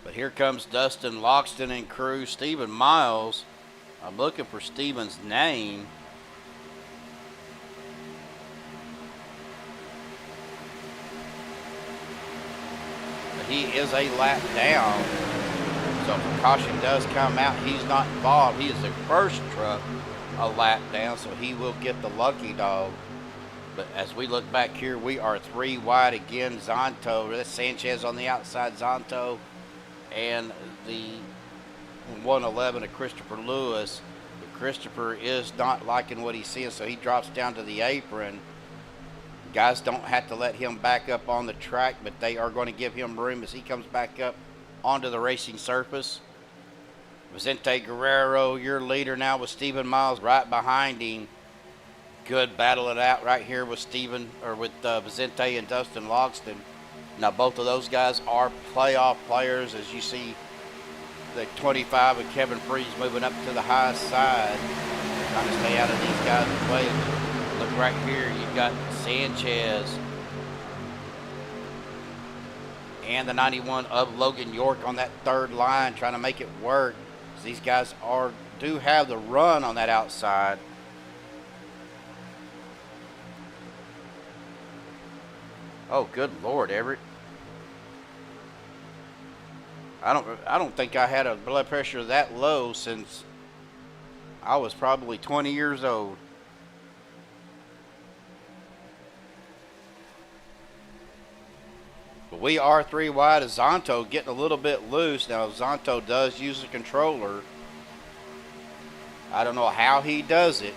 S2: But here comes Dustin Loxton and crew. Stephen Miles. I'm looking for Stephen's name. But he is a lap down. So if a caution does come out, he's not involved. He is the first truck a lap down, so he will get the lucky dog. But as we look back here, we are 3 wide again. Zonto, that's Sanchez on the outside, Zonto, and the 111 of Christopher Lewis. But Christopher is not liking what he's seeing, so he drops down to the apron. Guys don't have to let him back up on the track, but they are going to give him room as he comes back up onto the racing surface. Vicente Guerrero, your leader now with Stephen Miles right behind him. Good battle it out right here with Vicente and Dustin Logston. Now both of those guys are playoff players. As you see, the 25 of Kevin Freeze moving up to the high side, trying to stay out of these guys' way. Look right here, you've got Sanchez and the 91 of Logan York on that third line, trying to make it work. These guys do have the run on that outside. Oh, good Lord, Everett. I don't think I had a blood pressure that low since I was probably 20 years old. But we are 3 wide. Zonto getting a little bit loose. Now, Zonto does use a controller. I don't know how he does it,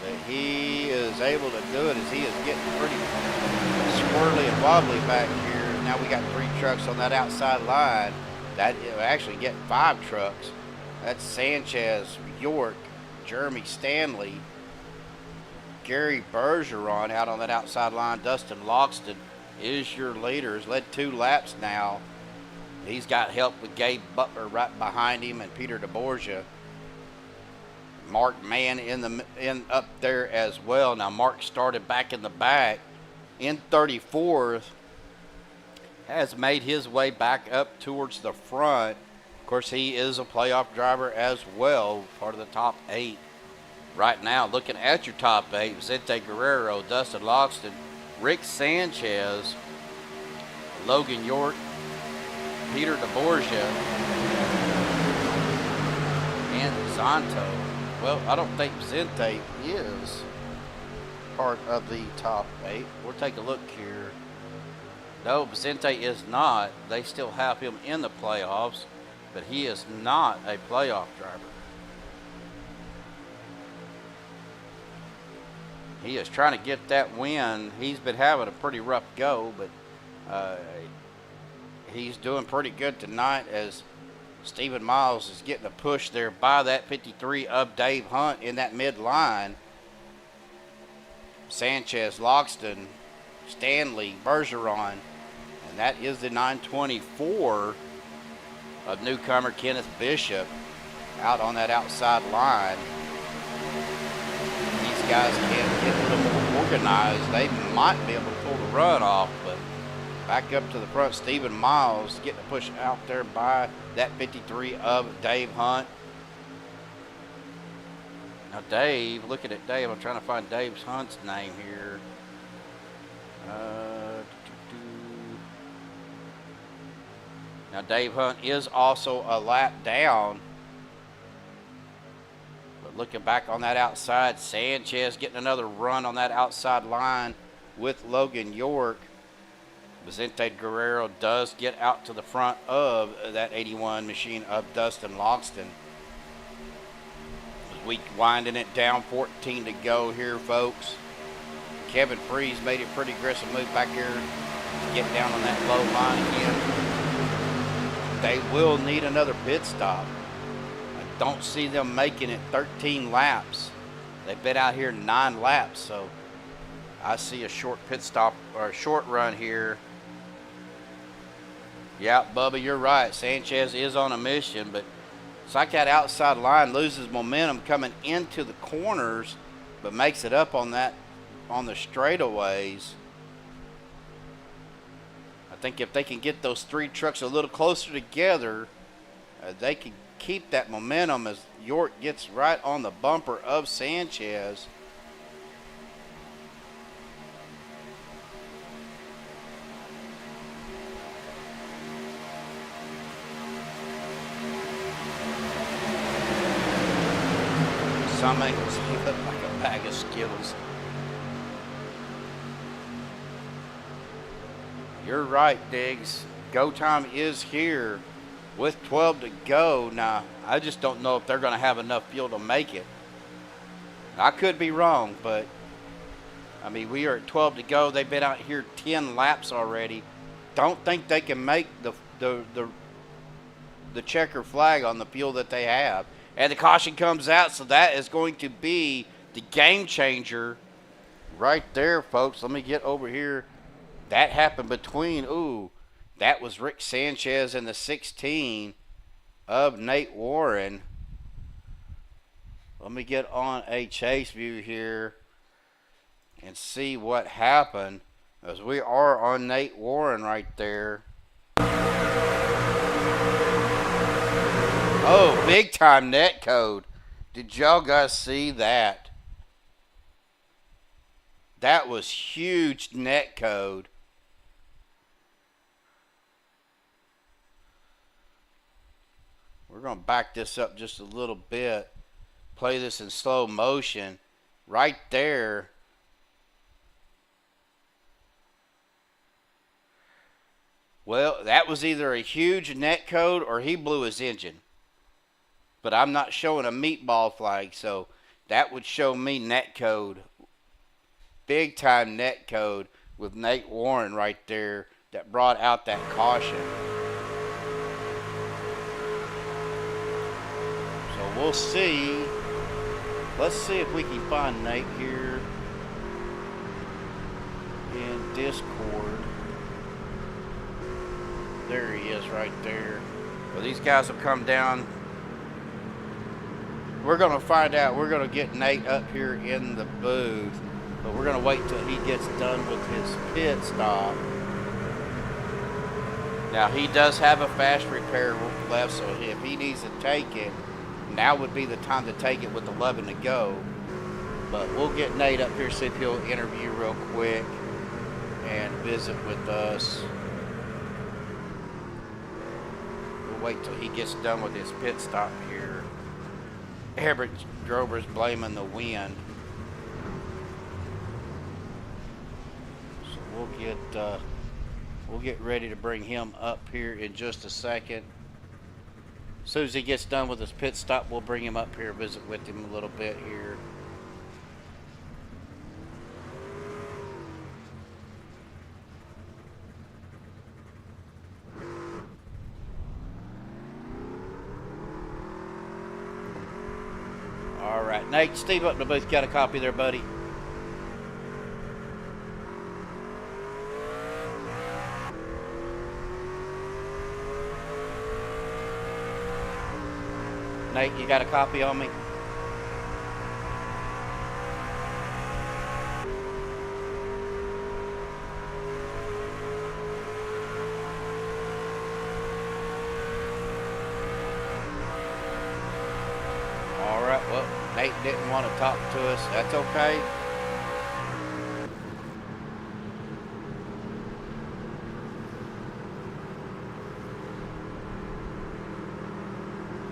S2: but he is able to do it as he is getting pretty squirrely and wobbly back here. Now we got 3 trucks on that outside line. That actually get 5 trucks. That's Sanchez, York, Jeremy Stanley, Gary Bergeron out on that outside line. Dustin Logston is your leader. He's led 2 laps now. He's got help with Gabe Butler right behind him and Peter DeBorgia. Mark Mann in up there as well. Now Mark started back in the back in 34th, has made his way back up towards the front. Of course, he is a playoff driver as well, part of the top 8 right now. Looking at your top 8, Vicente Guerrero, Dustin Logston, Rick Sanchez, Logan York, Peter DeBorgia, and Zonto. Well, I don't think Vicente is part of the top 8. We'll take a look here. No, Vicente is not. They still have him in the playoffs, but he is not a playoff driver. He is trying to get that win. He's been having a pretty rough go, but he's doing pretty good tonight as Stephen Miles is getting a push there by that 53 of Dave Hunt in that mid-line. Sanchez, Logston, Stanley, Bergeron, and that is the 924 of newcomer Kenneth Bishop out on that outside line. These guys can get a little more organized. They might be able to pull the run off, but back up to the front, Stephen Miles getting a push out there by that 53 of Dave Hunt. Now Dave, looking at Dave, I'm trying to find Dave Hunt's name here. Now Dave Hunt is also a lap down. But looking back on that outside, Sanchez getting another run on that outside line with Logan York. Vicente Guerrero does get out to the front of that 81 machine of Dustin Logston. We winding it down, 14 to go here, folks. Kevin Freeze made a pretty aggressive move back here to get down on that low line again. They will need another pit stop. I don't see them making it 13 laps. They've been out here 9 laps, so I see a short pit stop or a short run here. Yeah, Bubba, you're right. Sanchez is on a mission, but it's like that outside line loses momentum coming into the corners, but makes it up on the straightaways. I think if they can get those 3 trucks a little closer together, they can keep that momentum as York gets right on the bumper of Sanchez. Some angles he look like a bag of Skittles. You're right, Diggs. Go time is here with 12 to go. Now, I just don't know if they're going to have enough fuel to make it. I could be wrong, but I mean, we are at 12 to go. They've been out here 10 laps already. Don't think they can make the checker flag on the fuel that they have. And the caution comes out, so that is going to be the game changer right there, folks. Let me get over here. That happened between, that was Rick Sanchez and the 16 of Nate Warren. Let me get on a chase view here and see what happened, as we are on Nate Warren right there. Oh, big time net code. Did y'all guys see that? That was huge net code. We're going to back this up just a little bit. Play this in slow motion. Right there. Well, that was either a huge net code or he blew his engine. But I'm not showing a meatball flag, so that would show me net code. Big time net code with Nate Warren right there that brought out that caution. So we'll see. Let's see if we can find Nate here in Discord. There he is right there. Well, these guys have come down. We're going to find out. We're going to get Nate up here in the booth. But we're going to wait till he gets done with his pit stop. Now, he does have a fast repair left, so if he needs to take it, now would be the time to take it with 11 to go. But we'll get Nate up here, see if he'll interview real quick and visit with us. We'll wait till he gets done with his pit stop here. Herbert Drover's blaming the wind. So we'll get ready to bring him up here in just a second. As soon as he gets done with his pit stop, we'll bring him up here and visit with him a little bit here. All right, Nate, Steve up in the booth, got a copy there, buddy. Nate, you got a copy on me? All right, well, Nate didn't want to talk to us. That's okay.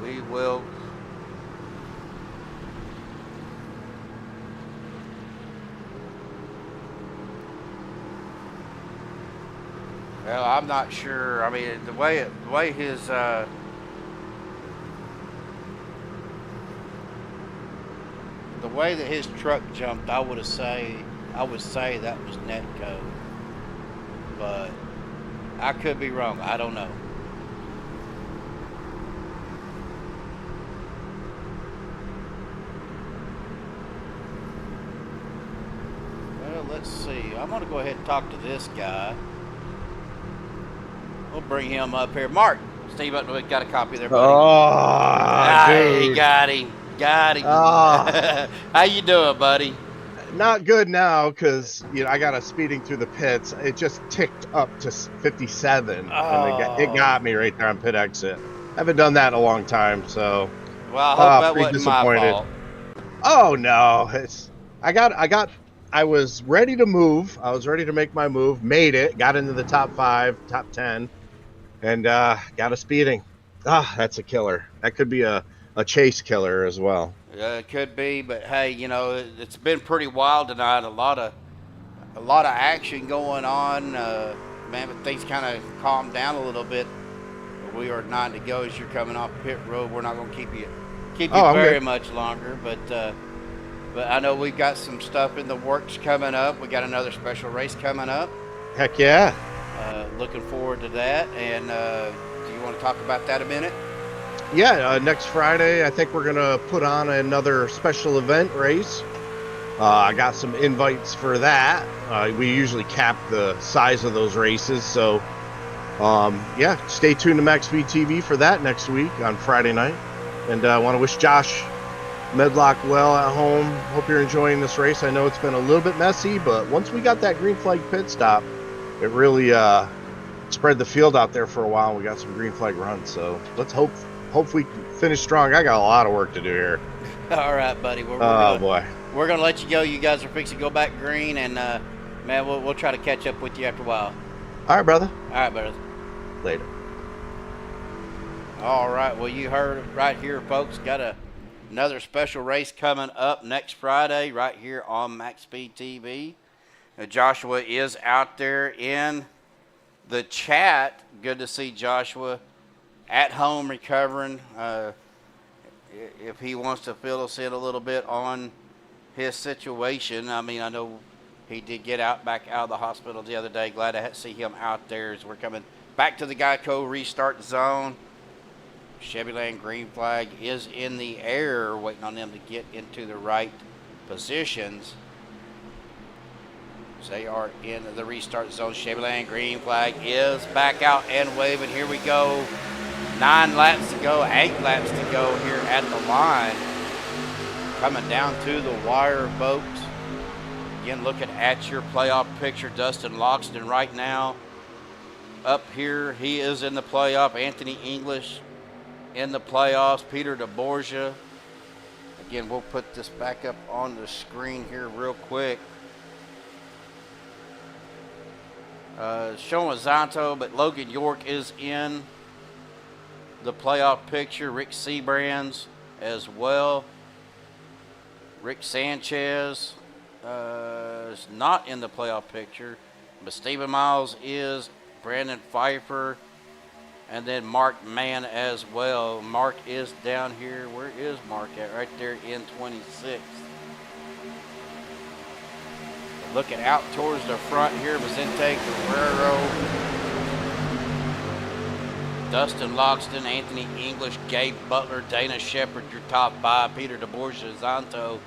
S2: We will. Well, I'm not sure. I mean, the way his the way that his truck jumped, I would say that was net code. But I could be wrong. I don't know. Well, let's see. I'm going to go ahead and talk to this guy. We'll bring him up here. Mark, Steve, got a copy there, buddy.
S7: Oh,
S2: he
S7: dude.
S2: got him.
S7: Oh.
S2: How you doing, buddy?
S7: Not good now because I got a speeding through the pits. It just ticked up to 57, and it got me right there on pit exit. I haven't done that in a long time, so.
S2: Well, I hope that
S7: pretty
S2: wasn't my
S7: disappointed.
S2: fault.
S7: Oh no, I was ready to move. I was ready to make my move. Made it. Got into the top 5, top 10, and got a speeding. That's a killer. That could be a chase killer as well.
S2: It could be, but hey, it's been pretty wild tonight. A lot of action going on, man. But things kind of calmed down a little bit. We are 9 to go as you're coming off pit road. We're not going to keep you very much longer, but I know we've got some stuff in the works coming up. We got another special race coming up.
S7: Heck yeah.
S2: Looking forward to that. And do you want to talk about that a minute?
S7: Yeah, next Friday, I think we're going to put on another special event race. I got some invites for that. We usually cap the size of those races, so yeah, stay tuned to MaxspeedTV for that next week on Friday night. And I want to wish Josh Medlock well at home. Hope you're enjoying this race. I know it's been a little bit messy, but once we got that green flag pit stop, it really spread the field out there for a while. We got some green flag runs, so let's hope we can finish strong. I got a lot of work to do here.
S2: All right, buddy. We're
S7: Boy.
S2: We're going to let you go. You guys are fixing to go back green, and, man, we'll try to catch up with you after a while.
S7: All right, brother.
S2: All right, brother.
S7: Later.
S2: All right. Well, you heard it right here, folks. Got another special race coming up next Friday right here on MaxspeedTV. Joshua is out there in the chat. Good to see Joshua at home recovering. If he wants to fill us in a little bit on his situation. I mean, I know he did get back out of the hospital the other day. Glad to see him out there as we're coming back to the Geico restart zone. Chevy Land green flag is in the air, waiting on them to get into the right positions. They are in the restart zone. Chevy Land green flag is back out and waving. Here we go. 9 laps to go, 8 laps to go here at the line. Coming down to the wire, folks. Again, looking at your playoff picture, Dustin Loxton right now. Up here, he is in the playoff. Anthony English in the playoffs. Peter DeBorgia. Again, we'll put this back up on the screen here real quick. Showing Zonto, but Logan York is in the playoff picture. Rick Sebrands as well. Rick Sanchez is not in the playoff picture, but Stephen Miles is. Brandon Pfeiffer, and then Mark Mann as well. Mark is down here. Where is Mark at? Right there in 26th. Looking out towards the front here, Vicente Guerrero, Dustin Loxton, Anthony English, Gabe Butler, Dana Shepard, your top 5, Peter DeBorgia, Zonto,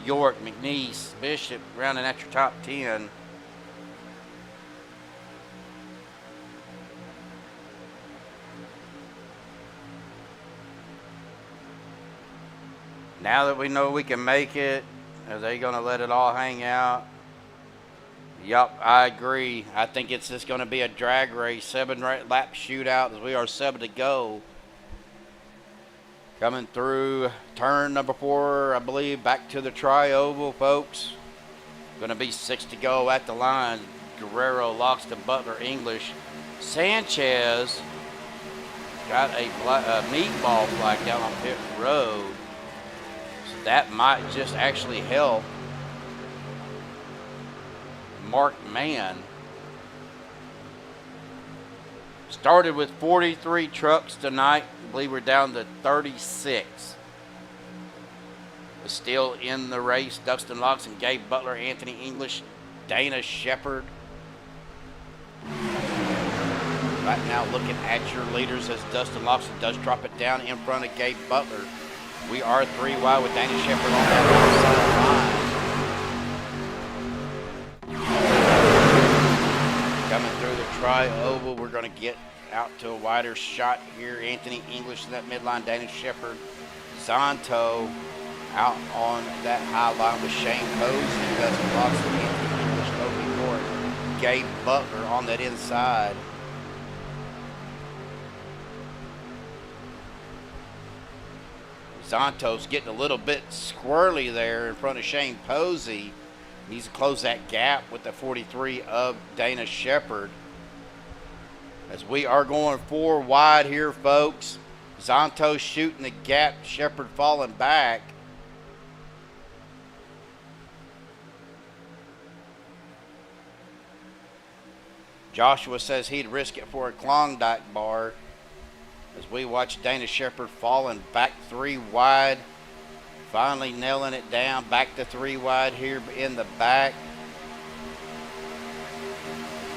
S2: York, McNeese, Bishop, rounding out your top 10. Now that we know we can make it, are they going to let it all hang out? Yup, I agree. I think it's just going to be a drag race, 7-lap shootout as we are 7 to go. Coming through turn number 4, I believe, back to the tri-oval, folks. Going to be 6 to go at the line. Guerrero, Loxton, Butler, English. Sanchez got a meatball flag down on pit road. So that might just actually help Mark Mann. Started with 43 trucks tonight. I believe we're down to 36. But still in the race, Dustin Loxton, Gabe Butler, Anthony English, Dana Shepard. Right now looking at your leaders as Dustin Loxton does drop it down in front of Gabe Butler. We are 3 wide with Dana Shepard on that outside line. Coming through the tri-oval, we're going to get out to a wider shot here. Anthony English in that midline, Dana Shepard, Zonto out on that high line with Shane Posey, Dustin Loxton, Anthony English, Logan York, Gabe Butler on that inside. Zonto's getting a little bit squirrely there in front of Shane Posey. Needs to close that gap with the 43 of Dana Shepard. As we are going 4 wide here, folks. Zonto shooting the gap, Shepard falling back. Joshua says he'd risk it for a Klondike bar. As we watch Dana Shepard falling back 3 wide. Finally nailing it down, back to 3 wide here in the back.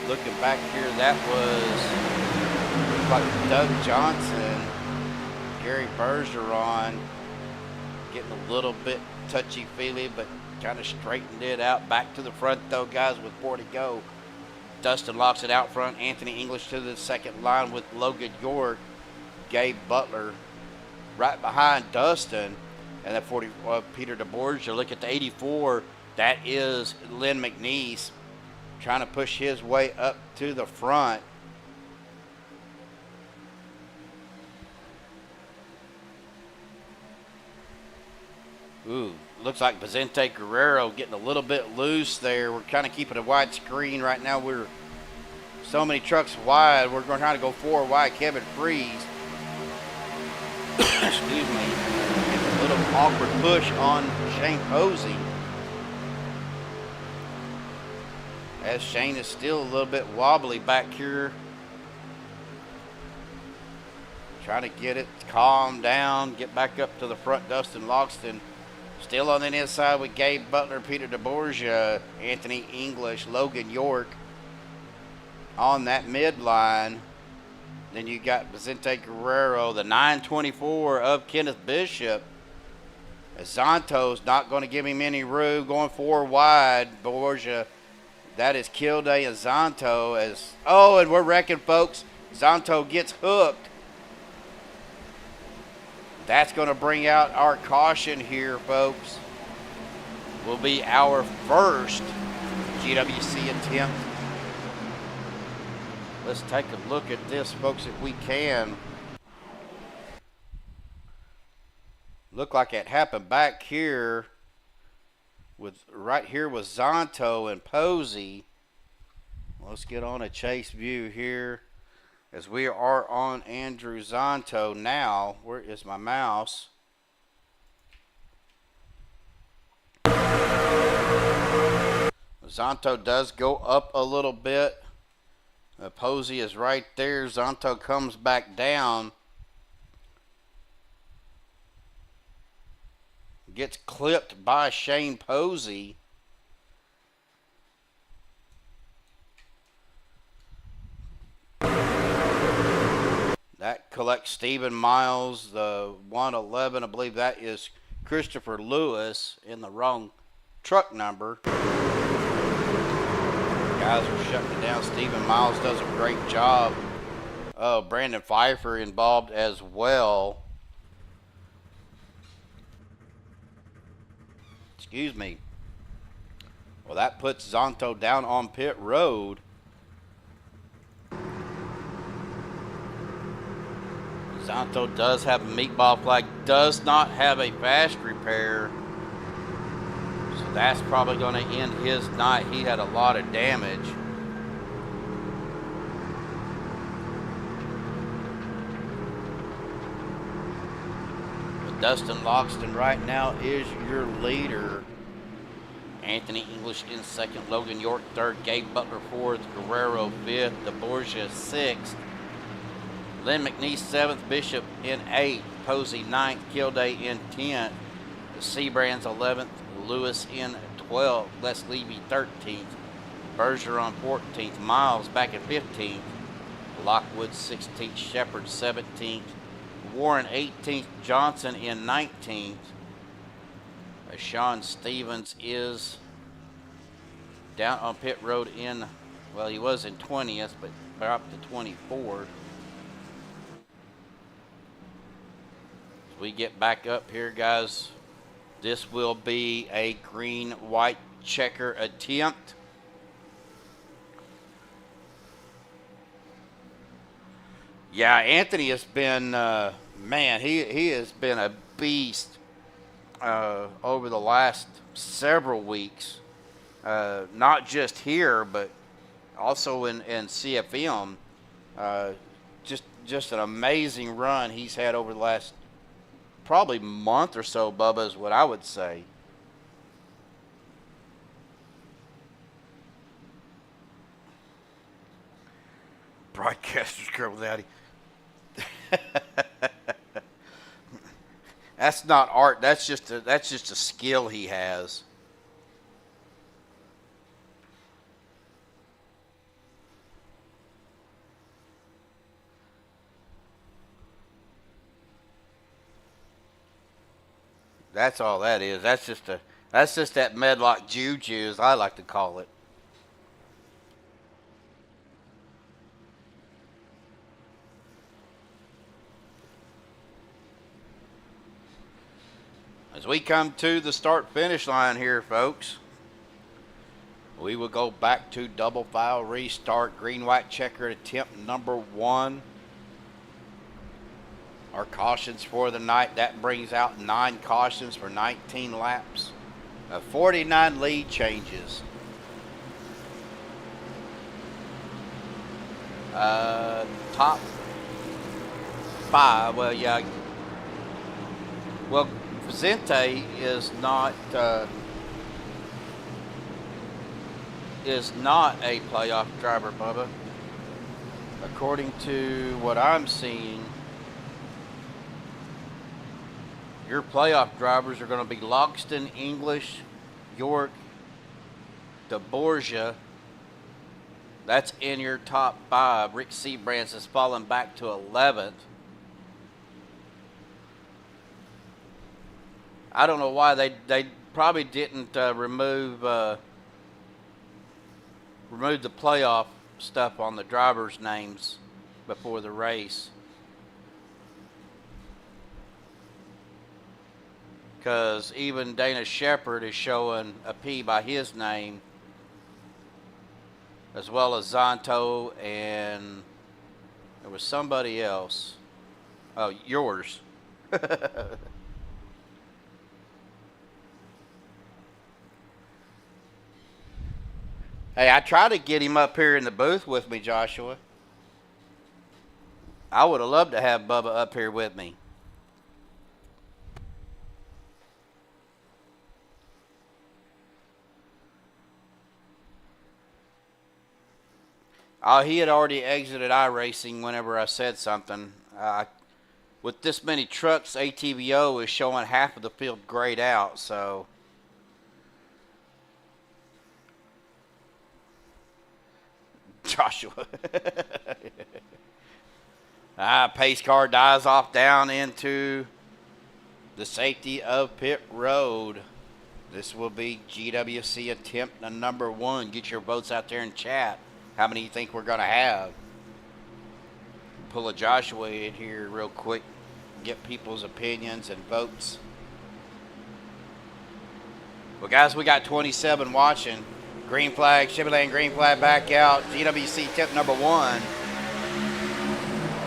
S2: Looking back here, that was like Doug Johnson, Gary Bergeron getting a little bit touchy-feely, but kind of straightened it out. Back to the front, though, guys, with 4 to go. Dustin locks it out front. Anthony English to the second line with Logan York. Gabe Butler right behind Dustin. And that 40, Peter DeBorgia. Look at the 84. That is Lynn McNeese trying to push his way up to the front. Ooh, looks like Vicente Guerrero getting a little bit loose there. We're kind of keeping a wide screen right now. We're so many trucks wide. We're going to try to go 4 wide. Kevin Freeze. Excuse me. Getting a little awkward push on Shane Posey. As Shane is still a little bit wobbly back here. Trying to get it calm down. Get back up to the front. Dustin Loxton still on the inside with Gabe Butler, Peter DeBorgia, Anthony English, Logan York on that midline. Then you got Vicente Guerrero, the 924 of Kenneth Bishop. As Zonto's not going to give him any room, going 4 wide. Borgia, that is Kilday and Zonto. And we're wrecking, folks. Zonto gets hooked. That's going to bring out our caution here, folks. Will be our first GWC attempt. Let's take a look at this, folks, if we can. Look like it happened back here right here with Zonto and Posey. Let's get on a chase view here. As we are on Andrew Zonto now. Where is my mouse? Zonto does go up a little bit. Posey is right there. Zonto comes back down. Gets clipped by Shane Posey. That collects Stephen Miles, the 111. I believe that is Christopher Lewis in the wrong truck number. Guys are shutting it down. Stephen Miles does a great job. Oh, Brandon Pfeiffer involved as well. Excuse me. Well, that puts Zonto down on pit road. Zonto does have a meatball flag, does not have a fast repair. So that's probably going to end his night. He had a lot of damage. But Dustin Loxton right now is your leader. Anthony English in second, Logan York third, Gabe Butler fourth, Guerrero fifth, DeBorgia sixth. Lynn McNeese 7th, Bishop in 8th, Posey 9th, Kilday in 10th, the Seabrands 11th, Lewis in 12th, Les Levy 13th, Bergeron 14th, Miles back at 15th, Lockwood 16th, Shepard 17th, Warren 18th, Johnson in 19th. Sean Stevens is down on pit road in, well, he was in 20th, but dropped to 24th. We get back up here, guys. This will be a green-white checker attempt. Yeah, Anthony has been, man, he has been a beast over the last several weeks. Not just here, but also in CFM. Just an amazing run he's had over the last probably month or so, Bubba, is what I would say. Broadcaster's girl without That's not art. That's just a skill he has. That's all that is. That's just That's just that Medlock juju, as I like to call it. As we come to the start-finish line here, folks, we will go back to double file restart. Green-white checker attempt number 1. Our cautions for the night, that brings out 9 cautions for 19 laps. 49 lead changes. Top 5, well, yeah. Well, Vicente is not a playoff driver, Bubba. According to what I'm seeing, your playoff drivers are going to be Logston, English, York, DeBorgia. That's in your top 5. Rick Seabrands has fallen back to 11th. I don't know why they probably didn't remove the playoff stuff on the drivers' names before the race. Because even Dana Shepard is showing a P by his name, as well as Zonto, and there was somebody else. Oh, yours. Hey, I tried to get him up here in the booth with me, Joshua. I would have loved to have Bubba up here with me. Oh, he had already exited iRacing whenever I said something. With this many trucks, ATVO is showing half of the field grayed out, so... Joshua. Pace car dies off down into the safety of pit road. This will be GWC attempt number 1. Get your votes out there in chat. How many you think we're going to have? Pull a Joshua in here real quick. Get people's opinions and votes. Well, guys, we got 27 watching. Green flag, Chevy Lane green flag back out. GWC tip number 1.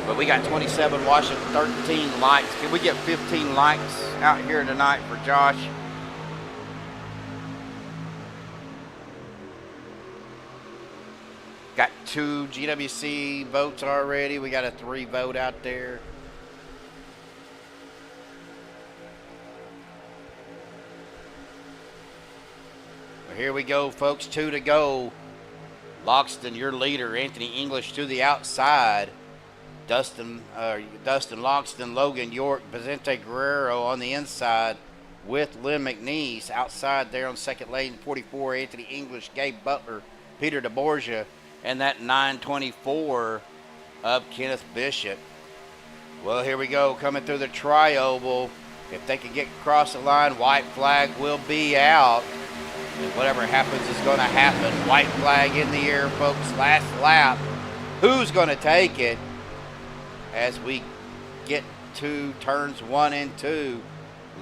S2: But we got 27 watching, 13 likes. Can we get 15 likes out here tonight for Josh? Got 2 GWC votes already. We got a 3 vote out there. Here we go, folks. 2 to go. Logston, your leader. Anthony English to the outside. Dustin Logston, Logan York, Vicente Guerrero on the inside with Lynn McNeese. Outside there on second lane, 44, Anthony English, Gabe Butler, Peter DeBorgia, and that 924 of Kenneth Bishop. Well, here we go, coming through the tri-oval. If they can get across the line, white flag will be out. And whatever happens is going to happen. White flag in the air, folks. Last lap. Who's going to take it as we get to turns 1 and 2?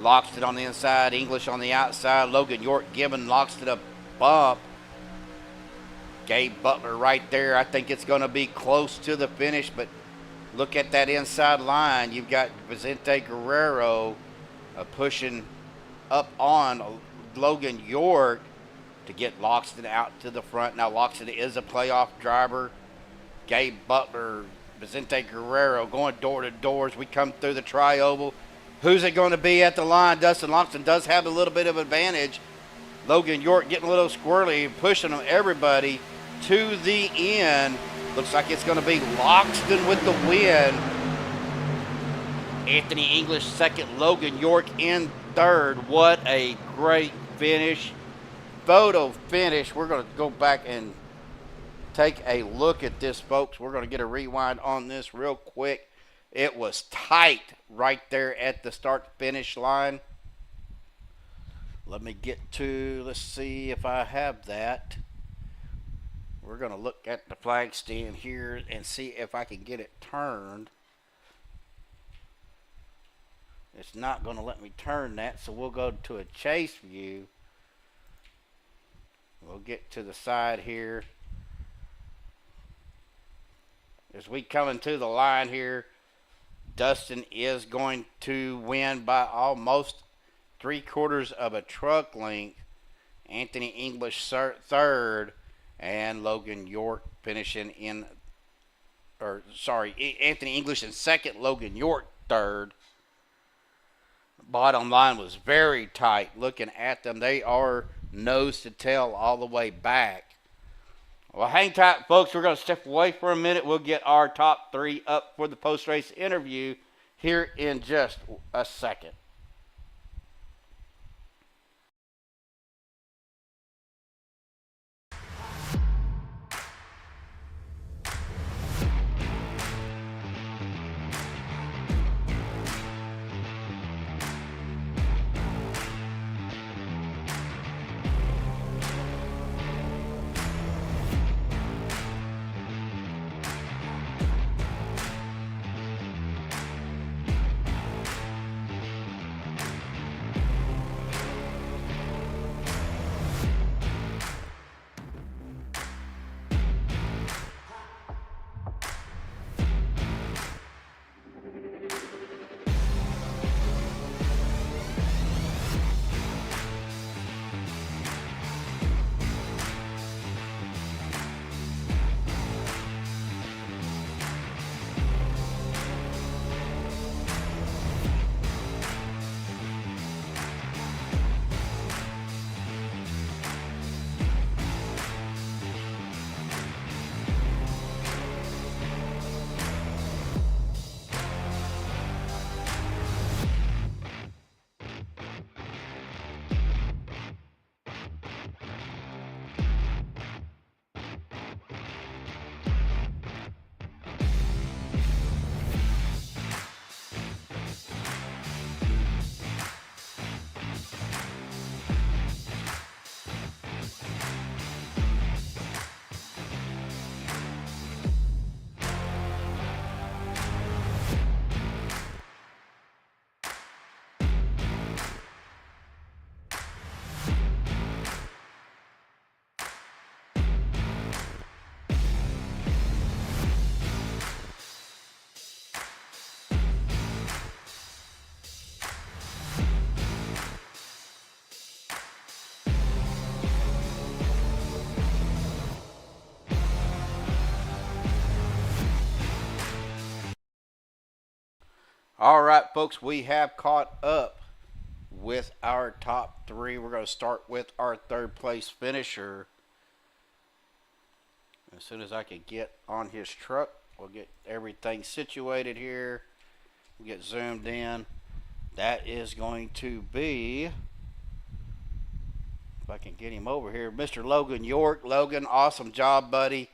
S2: Logston on the inside, English on the outside. Logan York giving Logston a bump. Gabe Butler right there. I think it's going to be close to the finish, but look at that inside line. You've got Vicente Guerrero pushing up on Logan York to get Logston out to the front. Now Logston is a playoff driver. Gabe Butler, Vicente Guerrero going door to door as we come through the tri-oval. Who's it going to be at the line? Dustin Logston does have a little bit of advantage. Logan York getting a little squirrely, pushing them everybody to the end. Looks like it's going to be Logston with the win. Anthony English second, Logan York in third. What a great finish. Photo finish. We're going to go back and take a look at this, folks. We're going to get a rewind on this real quick. It was tight right there at the start-finish line. Let me get to, let's see if I have that. We're going to look at the flag stand here and see if I can get it turned. It's not going to let me turn that, so we'll go to a chase view. We'll get to the side here. As we come into the line here, Dustin is going to win by almost 3/4 of a truck length. Anthony English third, and Logan York finishing in, Anthony English in second, Logan York third. Bottom line was very tight. Looking at them, they are nose to tail all the way back. Well, hang tight, folks. We're going to step away for a minute. We'll get our top 3 up for the post-race interview here in just a second. All right, folks, we have caught up with our top 3. We're going to start with our 3rd place finisher. As soon as I can get on his truck, we'll get everything situated here. We'll get zoomed in. That is going to be, if I can get him over here, Mr. Logan York. Logan, awesome job, buddy.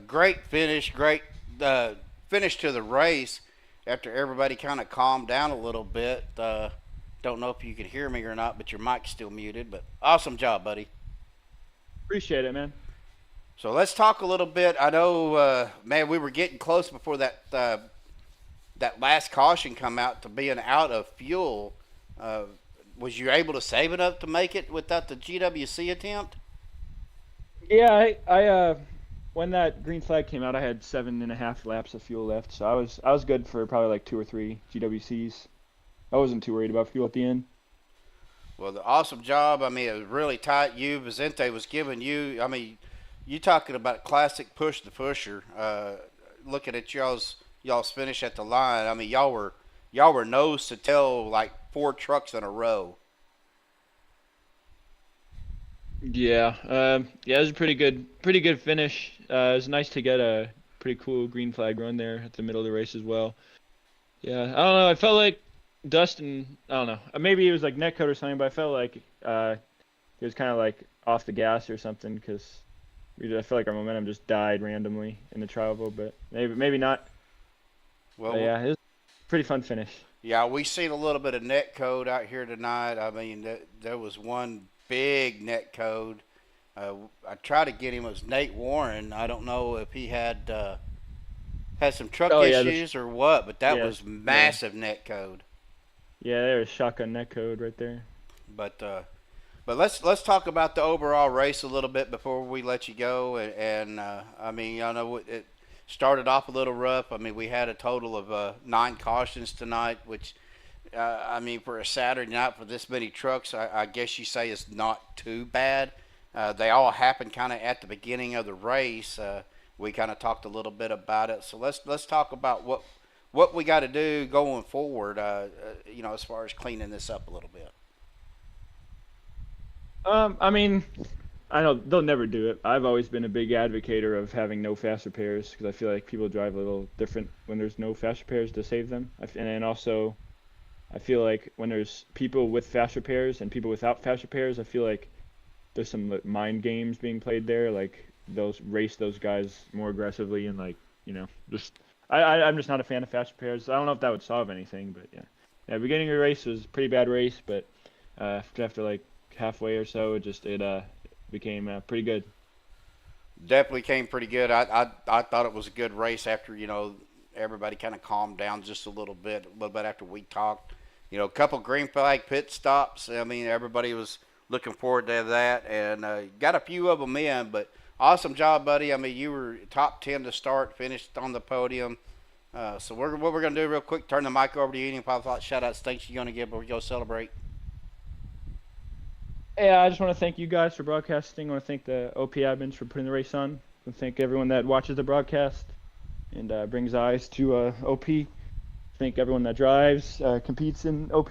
S2: Great finish, great finish to the race. After everybody kind of calmed down a little bit. Don't know if you can hear me or not, but your mic's still muted. But awesome job, buddy.
S5: Appreciate it, man.
S2: So let's talk a little bit. I know, man, we were getting close before that last caution come out to being out of fuel. Was you able to save enough to make it without the GWC attempt?
S5: Yeah, I when that green flag came out, I had 7.5 laps of fuel left, so I was good for probably like 2 or 3 GWCs. I wasn't too worried about fuel at the end.
S2: Well, the awesome job. I mean, it was really tight. Vicente was giving you. I mean, you talking about classic push the pusher. Looking at y'all's finish at the line. I mean, y'all were nose to tail like 4 trucks in a row.
S5: Yeah, it was a pretty good finish. It was nice to get a pretty cool green flag run there at the middle of the race as well. Yeah, I don't know. I felt like Dustin, I don't know. Maybe it was like netcode or something, but I felt like he was kind of like off the gas or something because I feel like our momentum just died randomly in the travel, but maybe not.
S2: Well,
S5: but yeah, it was a pretty fun finish.
S2: Yeah, we seen a little bit of net code out here tonight. I mean, there was one big net code. I tried to get him. It was Nate Warren. I don't know if he had some truck
S5: Oh yeah,
S2: issues or what, but that
S5: yeah,
S2: was
S5: yeah,
S2: massive net code.
S5: yeah. There's shotgun net code right there.
S2: But let's talk about the overall race a little bit before we let you go. And I mean, I know it started off a little rough. I mean, we had a total of 9 cautions tonight, which I mean, for a Saturday night for this many trucks, I guess you say is not too bad. They all happened kind of at the beginning of the race. We kind of talked a little bit about it. So let's talk about what we got to do going forward. You know, as far as cleaning this up a little bit.
S5: I mean, I know they'll never do it. I've always been a big advocator of having no fast repairs because I feel like people drive a little different when there's no fast repairs to save them. And then also, I feel like when there's people with fast repairs and people without fast repairs, I feel like there's some like, mind games being played there. Like they'll race those guys more aggressively and like just I'm just not a fan of fast repairs. I don't know if that would solve anything, but yeah. Yeah, beginning of the race was a pretty bad race, but after like halfway or so, it became pretty good.
S2: Definitely came pretty good. I thought it was a good race after everybody kind of calmed down just a little bit after we talked. You know, a couple green flag pit stops. I mean, everybody was looking forward to that, and got a few of them in. But awesome job, buddy. I mean, you were top 10 to start, finished on the podium. So what we're gonna do real quick, turn the mic over to you. Any final thoughts, shout outs, thanks you're gonna give before we go celebrate.
S5: Yeah, I just want to thank you guys for broadcasting. I want to thank the OP admins for putting the race on. I want to thank everyone that watches the broadcast and brings eyes to OP. Thank everyone that drives, competes in OP,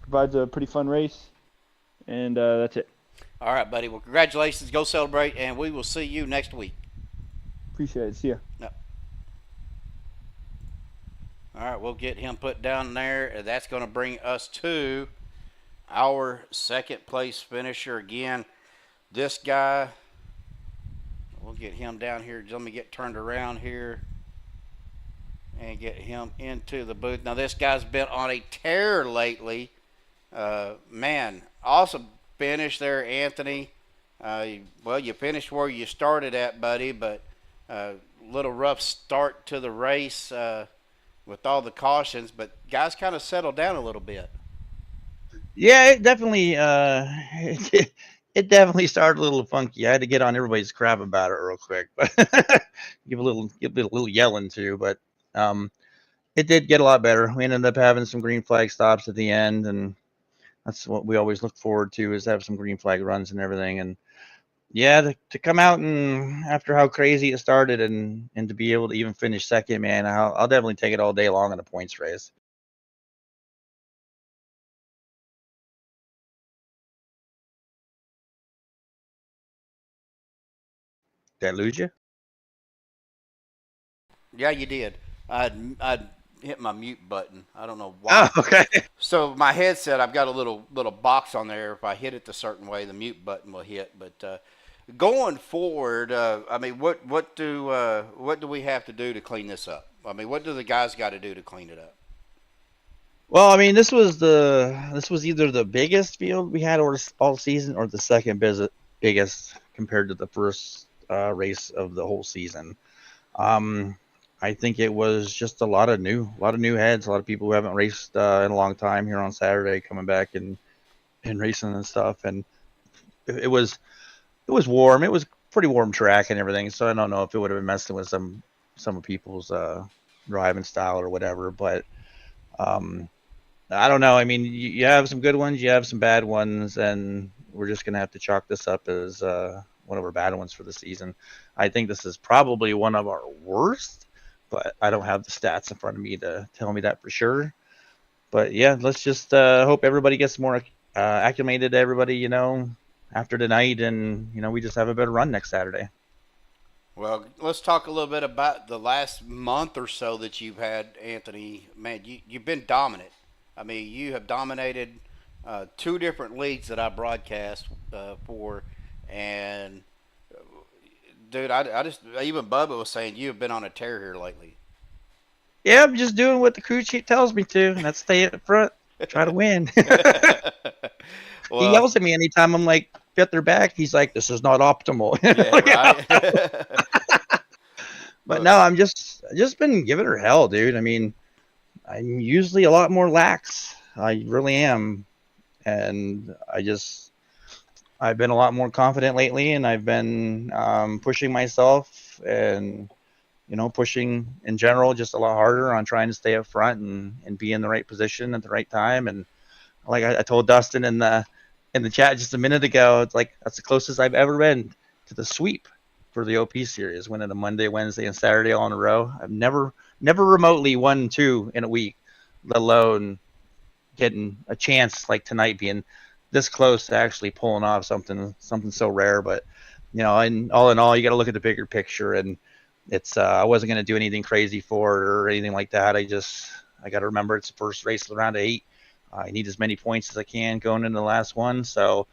S5: provides a pretty fun race, and that's it.
S2: All right, buddy. Well, congratulations. Go celebrate, and we will see you next week.
S5: Appreciate it. See ya.
S2: Yep. All right, we'll get him put down there. That's going to bring us to our second place finisher again. This guy, we'll get him down here. Let me get turned around here and get him into the booth. Now, this guy's been on a tear lately. Man, awesome finish there, Anthony. Well, you finished where you started at, buddy, but little rough start to the race with all the cautions, but guys kind of settled down a little bit.
S8: Yeah, it definitely it definitely started a little funky. I had to get on everybody's crap about it real quick, but give a little yelling too. But it did get a lot better. We ended up having some green flag stops at the end, and that's what we always look forward to, is have some green flag runs and everything. And yeah, to come out and after how crazy it started and to be able to even finish second, man, I'll definitely take it all day long in a points race. Did I lose you?
S2: Yeah, you did. I'd hit my mute button. I don't know why.
S8: Oh, okay.
S2: So my headset, I've got a little box on there. If I hit it a certain way, the mute button will hit. But going forward, I mean, what do we have to do to clean this up? I mean, what do the guys got to do to clean it up?
S8: Well, I mean, this was either the biggest field we had all season or the second biggest compared to the first race of the whole season. I think it was just a lot of new heads, a lot of people who haven't raced in a long time here on Saturday coming back and racing and stuff. And it was warm. It was pretty warm track and everything. So I don't know if it would have been messing with some of people's driving style or whatever. But I don't know. I mean, you have some good ones, you have some bad ones, and we're just gonna have to chalk this up as one of our bad ones for the season. I think this is probably one of our worst, but I don't have the stats in front of me to tell me that for sure. But yeah, let's just hope everybody gets more acclimated to everybody, after tonight, and we just have a better run next Saturday.
S2: Well, let's talk a little bit about the last month or so that you've had, Anthony. Man, you've been dominant. I mean, you have dominated 2 different leagues that I broadcast for, and dude, I just, even Bubba was saying you have been on a tear here lately.
S8: Yeah, I'm just doing what the crew chief tells me to, and that's stay up front, try to win. He
S2: Well,
S8: yells at me anytime I'm like get their back. He's like, "This is not optimal."
S2: yeah, right.
S8: But no, I'm just been giving her hell, dude. I mean, I'm usually a lot more lax. I really am, and I've been a lot more confident lately, and I've been pushing myself and pushing in general just a lot harder on trying to stay up front and be in the right position at the right time. And like I told Dustin in the chat just a minute ago, it's like that's the closest I've ever been to the sweep for the OP series, winning a Monday, Wednesday, and Saturday all in a row. I've never remotely won 2 in a week, let alone getting a chance like tonight being this close to actually pulling off something so rare. But and all in all, you got to look at the bigger picture, and it's I wasn't going to do anything crazy for it or anything like that. I got to remember it's the first race of the round of 8. I need as many points as I can going into the last one. So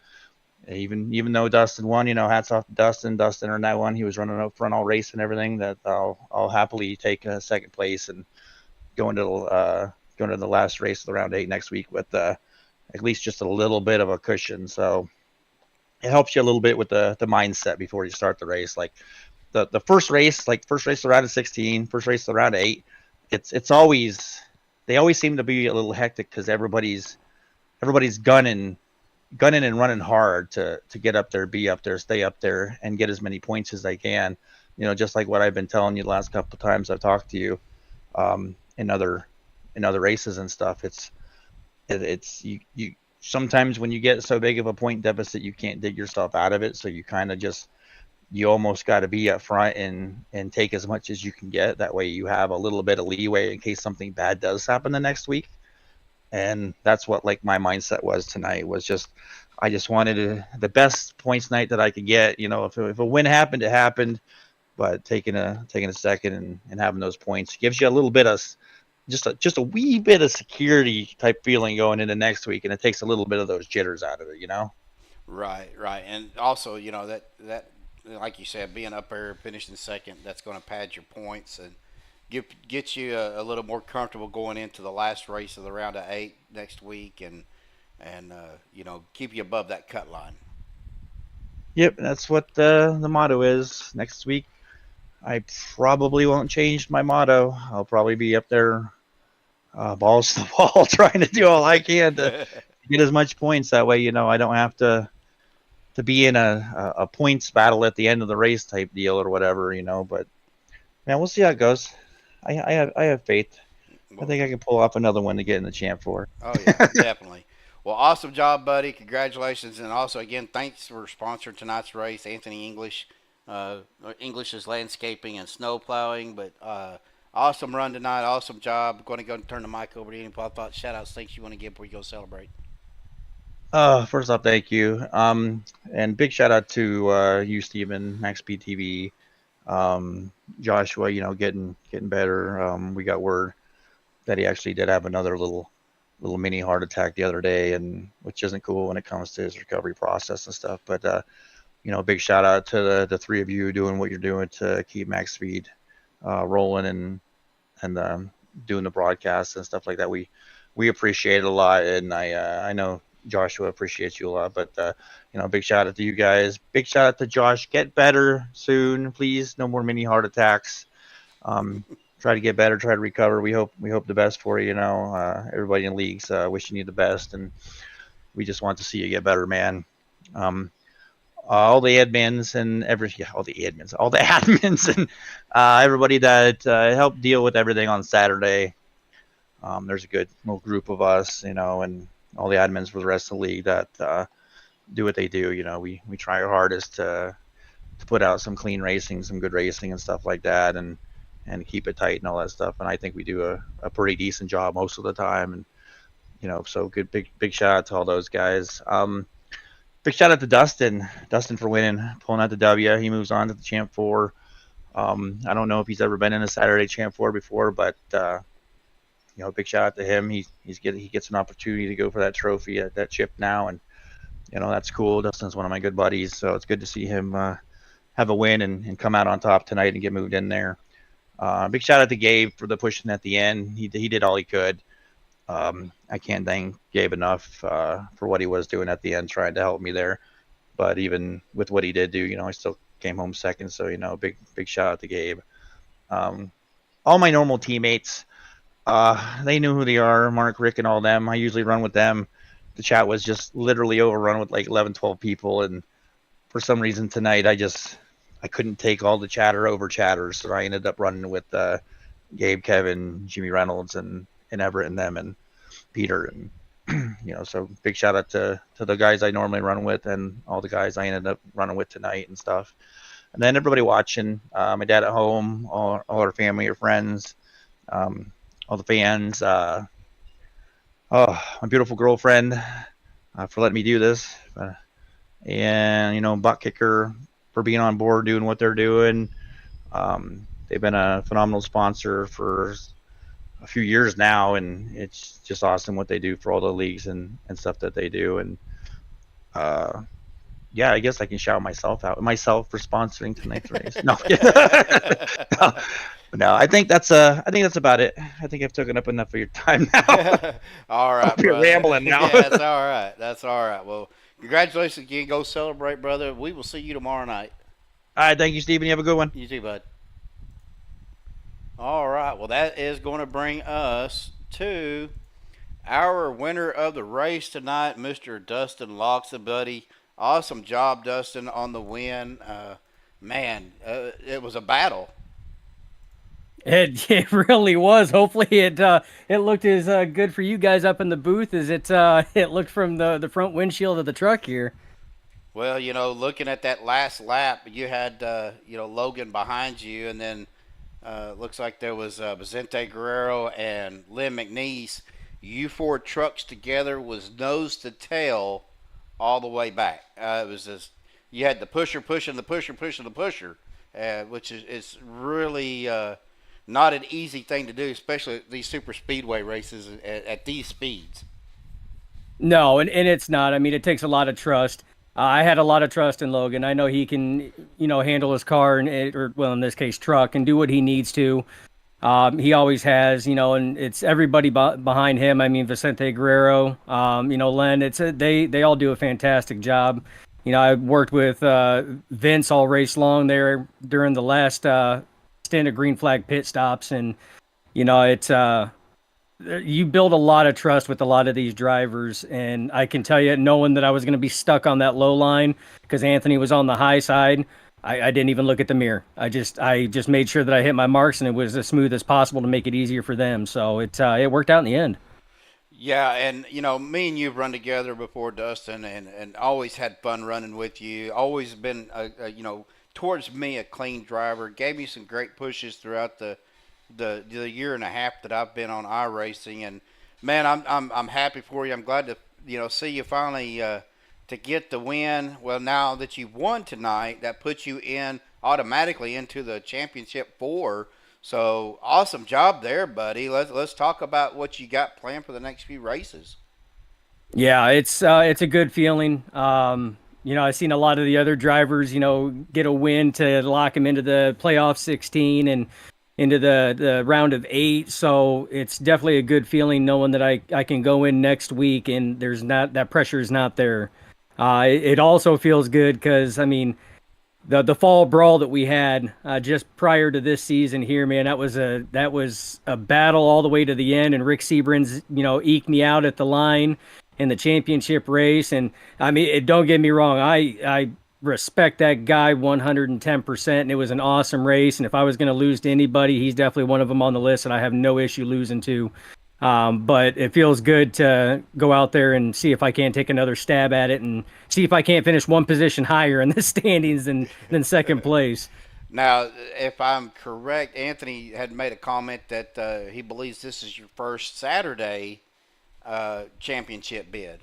S8: even though Dustin won, hats off to Dustin. Dustin earned that one. He was running up front all race and everything. That I'll happily take second place and go into the last race of the round 8 next week with at least just a little bit of a cushion. So it helps you a little bit with the mindset before you start the race. Like the first race, of the round of 16, first race of the round of 8, it's always, they always seem to be a little hectic because everybody's gunning and running hard to get up there, be up there, stay up there, and get as many points as they can. Just like what I've been telling you the last couple of times I've talked to you in other races and stuff. It's you sometimes when you get so big of a point deficit, you can't dig yourself out of it. So you kind of you almost got to be up front and take as much as you can get. That way you have a little bit of leeway in case something bad does happen the next week. And that's what like my mindset was tonight, was I just wanted the best points night that I could get. If a win happened, it happened, but taking a second and having those points gives you a little bit of just a wee bit of security type feeling going into next week, and it takes a little bit of those jitters out of it.
S2: Right, right, and also that like you said, being up there, finishing second, that's going to pad your points and get you a little more comfortable going into the last race of the round of 8 next week, and keep you above that cut line.
S8: Yep, that's what the motto is. Next week, I probably won't change my motto. I'll probably be up there, balls to the wall, trying to do all I can to get as much points. That way, I don't have to be in a points battle at the end of the race type deal or whatever. But man, we'll see how it goes. I have faith. I think I can pull off another one to get in the champ for.
S2: Oh yeah, definitely. Well, awesome job, buddy. Congratulations, and also again, thanks for sponsoring tonight's race, Anthony English. English's landscaping and snow plowing, but awesome run tonight. Awesome job. Going to go and turn the mic over to any thoughts, shout outs, things you want to give before you go celebrate.
S8: First off, thank you. And big shout out to you, Steven, MaxspeedTV, Joshua. Getting better. We got word that he actually did have another little mini heart attack the other day, and which isn't cool when it comes to his recovery process and stuff. But big shout out to the 3 of you doing what you're doing to keep Max Speed rolling and doing the broadcasts and stuff like that. We appreciate it a lot, and I know Joshua appreciates you a lot. But big shout out to you guys. Big shout out to Josh. Get better soon, please. No more mini heart attacks. Try to get better. Try to recover. We hope the best for you. Everybody in leagues wishing you the best, and we just want to see you get better, man. All the admins and all the admins and everybody that helped deal with everything on Saturday. There's a good little group of us, and all the admins for the rest of the league that do what they do. We try our hardest to put out some clean racing, some good racing and stuff like that, and keep it tight and all that stuff. And I think we do a pretty decent job most of the time. And so good, big shout out to all those guys. Big shout out to Dustin for winning, pulling out the W. He moves on to the Champ 4. I don't know if he's ever been in a Saturday Champ 4 before, but big shout out to him. He gets an opportunity to go for that trophy at that chip now, and that's cool. Dustin's one of my good buddies, so it's good to see him have a win and come out on top tonight and get moved in there. Big shout out to Gabe for the pushing at the end. He did all he could. I can't thank Gabe enough for what he was doing at the end, trying to help me there. But even with what he did do, I still came home second. So, big shout out to Gabe. All my normal teammates, they knew who they are, Mark, Rick, and all them. I usually run with them. The chat was just literally overrun with like 11, 12 people. And for some reason tonight, I couldn't take all the chatter over chatters. So I ended up running with Gabe, Kevin, Jimmy Reynolds, and Everett and them and Peter. And, so big shout out to the guys I normally run with and all the guys I ended up running with tonight and stuff. And then everybody watching, my dad at home, all our family or friends, all the fans, my beautiful girlfriend for letting me do this. And, Buttkicker for being on board, doing what they're doing. They've been a phenomenal sponsor for a few years now, and it's just awesome what they do for all the leagues and stuff that they do. And yeah, I guess I can shout myself out for sponsoring tonight's race. No, no, I think that's about it. I think I've taken up enough of your time now.
S2: All right,
S8: You're rambling now.
S2: Yeah, that's all right. That's all right. Well, congratulations again. Go celebrate, brother. We will see you tomorrow night.
S8: All right, thank you, Steven. You have a good one.
S2: You too, bud. All right. Well, that is going to bring us to our winner of the race tonight, Mr. Dustin Loxley, buddy. Awesome job, Dustin, on the win. Man, it was a battle.
S9: It really was. Hopefully it looked as good for you guys up in the booth as it looked from the front windshield of the truck here.
S2: Well, looking at that last lap, you had Logan behind you, and then looks like there was Vicente Guerrero and Lynn McNeese. You four trucks together was nose to tail all the way back. It was just, you had the pusher pushing the pusher pushing the pusher, which is really not an easy thing to do, especially at these super speedway races at these speeds.
S9: No, and it's not. I mean, it takes a lot of trust. I had a lot of trust in Logan. I know he can, handle his car or in this case, truck, and do what he needs to. He always has, and it's everybody behind him. I mean, Vicente Guerrero, Len. They all do a fantastic job. I worked with Vince all race long there during the last stint of green flag pit stops, and it's you build a lot of trust with a lot of these drivers, and I can tell you, knowing that I was going to be stuck on that low line because Anthony was on the high side, I didn't even look at the mirror. I just made sure that I hit my marks, and it was as smooth as possible to make it easier for them. So it worked out in the end.
S2: Yeah, and me and you've run together before, Dustin, and always had fun running with you. Always been towards me a clean driver. Gave me some great pushes throughout the year and a half that I've been on iRacing, and man, I'm happy for you. I'm glad to see you finally to get the win. Well, now that you've won tonight, that puts you in automatically into the championship 4. So awesome job there, buddy. Let's talk about what you got planned for the next few races.
S9: Yeah, it's a good feeling. I've seen a lot of the other drivers, get a win to lock them into the playoff 16 and into the round of 8. So it's definitely a good feeling knowing that I can go in next week and there's not that pressure is not there. It also feels good because, I mean, the fall brawl that we had just prior to this season here, man, that was a battle all the way to the end, and Rick Seabrins, eked me out at the line in the championship race. And I mean, don't get me wrong, I respect that guy 110%, and it was an awesome race. And if I was going to lose to anybody, he's definitely one of them on the list, and I have no issue losing to. But it feels good to go out there and see if I can take another stab at it and see if I can't finish one position higher in the standings than second place.
S2: Now, if I'm correct, Anthony had made a comment that he believes this is your first Saturday championship bid.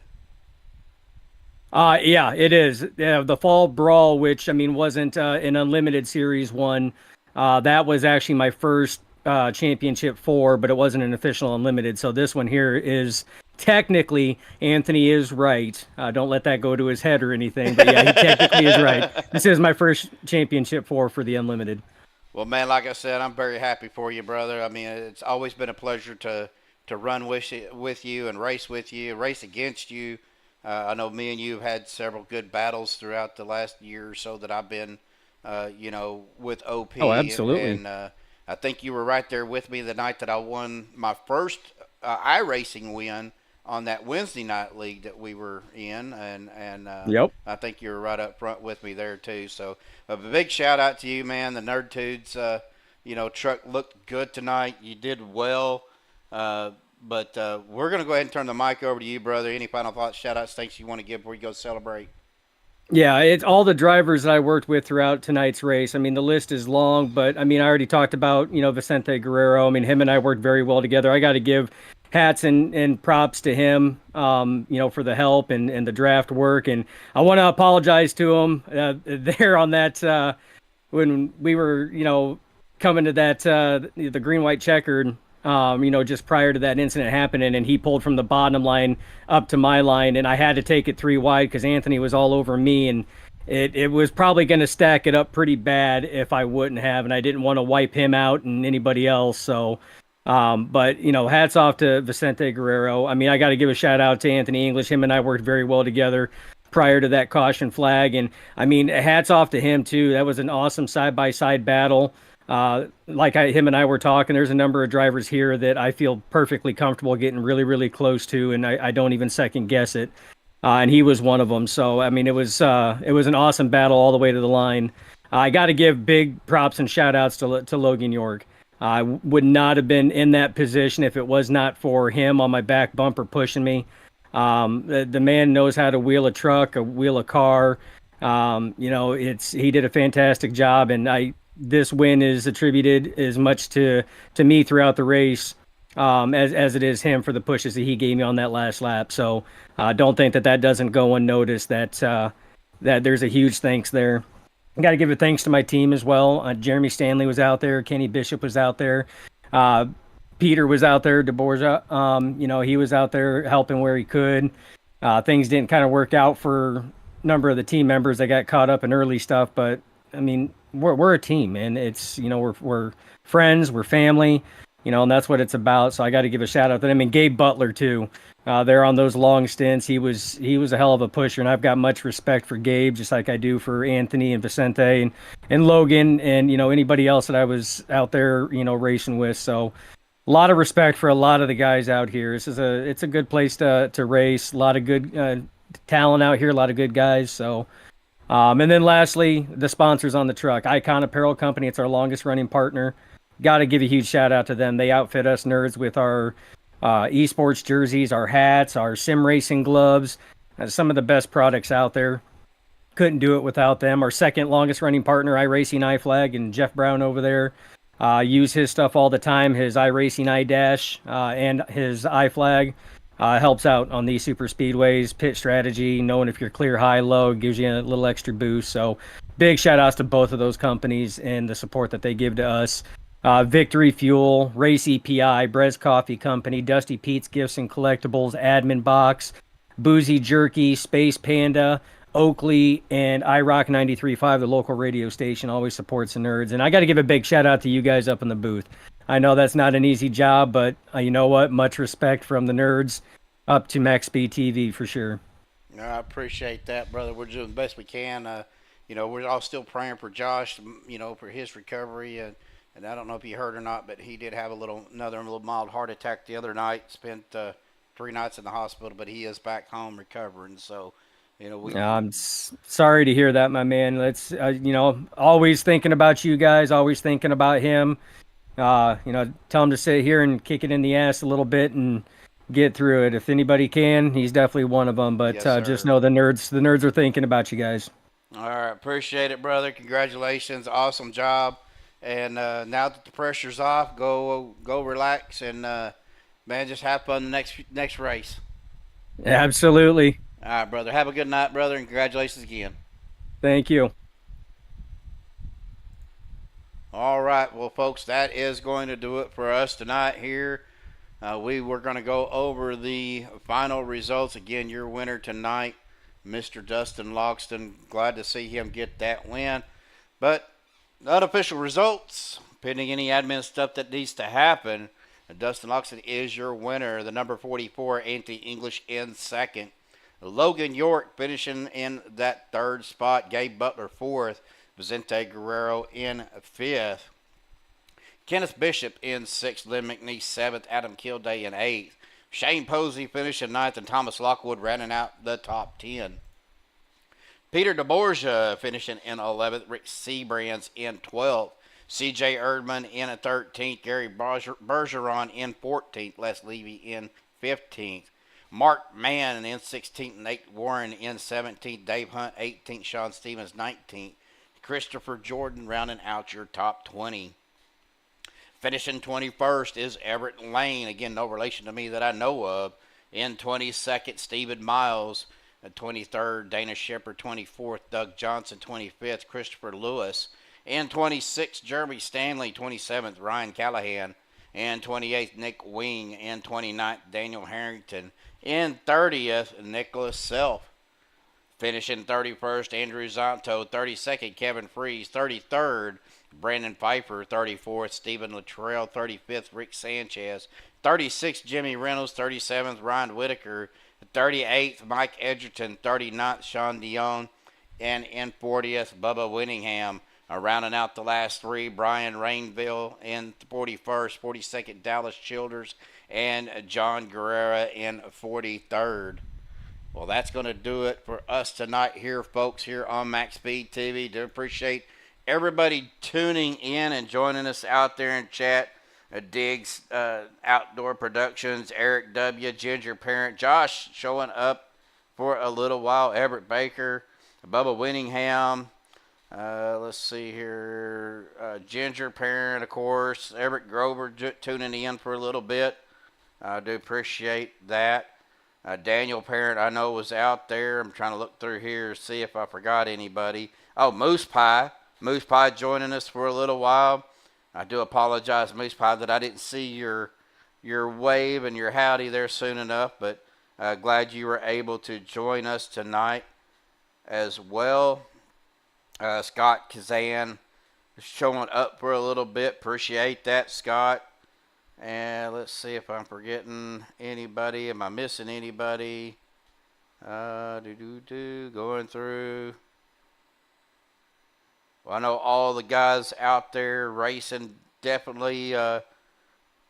S9: Yeah, it is. The fall brawl, which I mean wasn't an unlimited series one. That was actually my first championship 4, but it wasn't an official unlimited. So this one here is technically, Anthony is right. Don't let that go to his head or anything. But yeah, he technically is right. This is my first championship 4 for the unlimited.
S2: Well, man, like I said, I'm very happy for you, brother. I mean, it's always been a pleasure to run with you and race with you, race against you. I know me and you have had several good battles throughout the last year or so that I've been, with OP.
S9: Oh, absolutely.
S2: And I think you were right there with me the night that I won my first iRacing win on that Wednesday night league that we were in, and
S9: Yep.
S2: I think you were right up front with me there too. So a big shout out to you, man. The Nerd Tudes, truck looked good tonight. You did well, but we're gonna go ahead and turn the mic over to you, brother. Any final thoughts, shout outs, thanks you want to give before you go celebrate?
S9: Yeah, it's all the drivers that I worked with throughout tonight's race. I mean, the list is long, but I mean, I already talked about, Vicente Guerrero. I mean, him and I worked very well together. I got to give hats and props to him, for the help and the draft work. And I want to apologize to him there on that when we were, coming to that the green white checkered. Just prior to that incident happening, and he pulled from the bottom line up to my line, and I had to take it 3 wide because Anthony was all over me, and it was probably going to stack it up pretty bad if I wouldn't have, and I didn't want to wipe him out and anybody else. So, but hats off to Vicente Guerrero. I mean, I got to give a shout out to Anthony English. Him and I worked very well together prior to that caution flag, and I mean, hats off to him too. That was an awesome side-by-side battle. Him and I were talking, there's a number of drivers here that I feel perfectly comfortable getting really, really close to, and I don't even second guess it. And he was one of them. So, I mean, it was an awesome battle all the way to the line. I got to give big props and shout outs to Logan York. I would not have been in that position if it was not for him on my back bumper pushing me. The man knows how to wheel a truck, wheel a car. He did a fantastic job, and this win is attributed as much to me throughout the race as it is him for the pushes that he gave me on that last lap. So don't think that doesn't go unnoticed. That there's a huge thanks there. I got to give a thanks to my team as well. Jeremy Stanley was out there. Kenny Bishop was out there. Peter was out there. DeBorja, he was out there helping where he could. Things didn't kind of work out for a number of the team members that got caught up in early stuff, but I mean, we're a team, and it's, we're friends, we're family, and that's what it's about. So I got to give a shout out to them, and Gabe Butler too. There on those long stints, he was a hell of a pusher, and I've got much respect for Gabe, just like I do for Anthony and Vicente and Logan and anybody else that I was out there racing with. So a lot of respect for a lot of the guys out here. It's a good place to race. A lot of good talent out here, a lot of good guys. So. And then lastly, the sponsors on the truck. Icon Apparel Company, it's our longest running partner. Got to give a huge shout out to them. They outfit us nerds with our esports jerseys, our hats, our sim racing gloves. Some of the best products out there. Couldn't do it without them. Our second longest running partner, iRacing iFlag, and Jeff Brown over there. Use his stuff all the time, his iRacing iDash and his iFlag. Helps out on these super speedways, pit strategy, knowing if you're clear, high, low, gives you a little extra boost. So big shout outs to both of those companies and the support that they give to us. Victory Fuel, Race EPI, Brez Coffee Company, Dusty Pete's Gifts and Collectibles, Admin Box, Boozy Jerky, Space Panda, Oakley, and iRock 93.5, the local radio station, always supports the nerds. And I got to give a big shout out to you guys up in the booth. I know that's not an easy job, but you know what? Much respect from the nerds up to MaxspeedTV for sure.
S2: No, I appreciate that, brother. We're doing the best we can. We're all still praying for Josh, for his recovery. And I don't know if you heard or not, but he did have another little mild heart attack the other night. Spent 3 nights in the hospital, but he is back home recovering. So,
S9: I'm sorry to hear that, my man. Let's, always thinking about you guys, always thinking about him. Tell him to sit here and kick it in the ass a little bit and get through it. If anybody can, he's definitely one of them. But
S2: yes,
S9: just know the nerds are thinking about you guys.
S2: All right, appreciate it, brother. Congratulations, awesome job. And now that the pressure's off, go relax and man, just have fun the next race.
S9: Absolutely.
S2: All right, brother. Have a good night, brother, and congratulations again.
S9: Thank you.
S2: All right, well, folks, that is going to do it for us tonight here. We were going to go over the final results. Again, your winner tonight, Mr. Dustin Logston. Glad to see him get that win. But Unofficial results, pending any admin stuff that needs to happen. Dustin Loxton is your winner. The number 44, Anthony English, in second. Logan York finishing in that third spot. Gabe Butler, fourth. Vicente Guerrero in fifth. Kenneth Bishop in sixth. Lynn McNeese, seventh. Adam Kilday in eighth. Shane Posey finishing ninth, and Thomas Lockwood rounding out the top 10. Peter DeBorgia finishing in 11th. Rick Seabrands in 12th. C.J. Erdman in 13th. Gary Bergeron in 14th. Les Levy in 15th. Mark Mann in 16th. Nate Warren in 17th. Dave Hunt 18th. Sean Stevens 19th. Christopher Jordan rounding out your top 20. Finishing 21st is Everett Lane. Again, no relation to me that I know of. In 22nd, Stephen Miles. 23rd, Dana Shepard. 24th, Doug Johnson. 25th, Christopher Lewis. In 26th, Jeremy Stanley. 27th, Ryan Callahan. In 28th, Nick Wing. In 29th, Daniel Harrington. In 30th, Nicholas Self. Finishing 31st, Andrew Zonto. 32nd, Kevin Freeze. 33rd, Brandon Pfeiffer. 34th, Stephen Luttrell. 35th, Rick Sanchez. 36th, Jimmy Reynolds. 37th, Ryan Whitaker. 38th, Mike Edgerton. 39th, Sean Dion. And in 40th, Bubba Winningham. Rounding out the last three, Brian Rainville in 41st. 42nd, Dallas Childers. And John Guerrera in 43rd. Well, that's going to do it for us tonight here, folks, here on MaxspeedTV. Do appreciate everybody tuning in and joining us out there in chat. Diggs Outdoor Productions, Eric W., Ginger Parent, Josh showing up for a little while, Everett Baker, Bubba Winningham. Let's see here. Ginger Parent, of course. Everett Grover tuning in for a little bit. I do appreciate that. Daniel Parent, I know, was out there. I'm trying to look through here to see if I forgot anybody. Oh, Moose Pie. Moose Pie joining us for a little while. I do apologize, Moose Pie, that I didn't see your wave and your howdy there soon enough, but glad you were able to join us tonight as well. Scott Kazan showing up for a little bit. Appreciate that, Scott. And let's see if I'm forgetting anybody. Am I missing anybody? Going through. Well, I know all the guys out there racing definitely.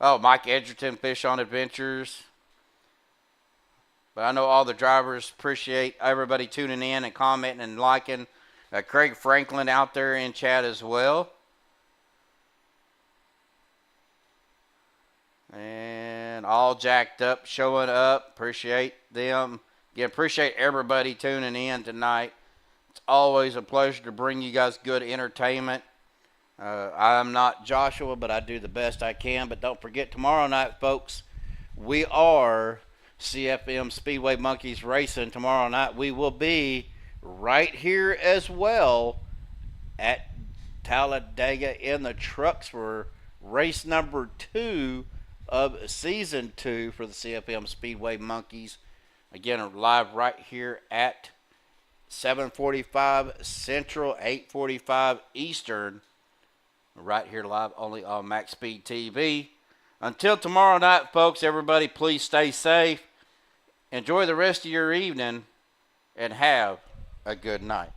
S2: Mike Edgerton, Fish on Adventures. But I know all the drivers appreciate everybody tuning in and commenting and liking. Craig Franklin out there in chat as well. And all jacked up, showing up. Appreciate them. Again, appreciate everybody tuning in tonight. It's always a pleasure to bring you guys good entertainment. I'm not Joshua, but I do the best I can. But don't forget, tomorrow night, folks, we are CFM Speedway Monkeys Racing. Tomorrow night, we will be right here as well at Talladega in the trucks for race number 2 of season 2 for the CFM Speedway Monkeys. Again, live right here at 7:45 Central, 8:45 Eastern. Right here live only on MaxspeedTV. Until tomorrow night, folks, everybody please stay safe. Enjoy the rest of your evening and have a good night.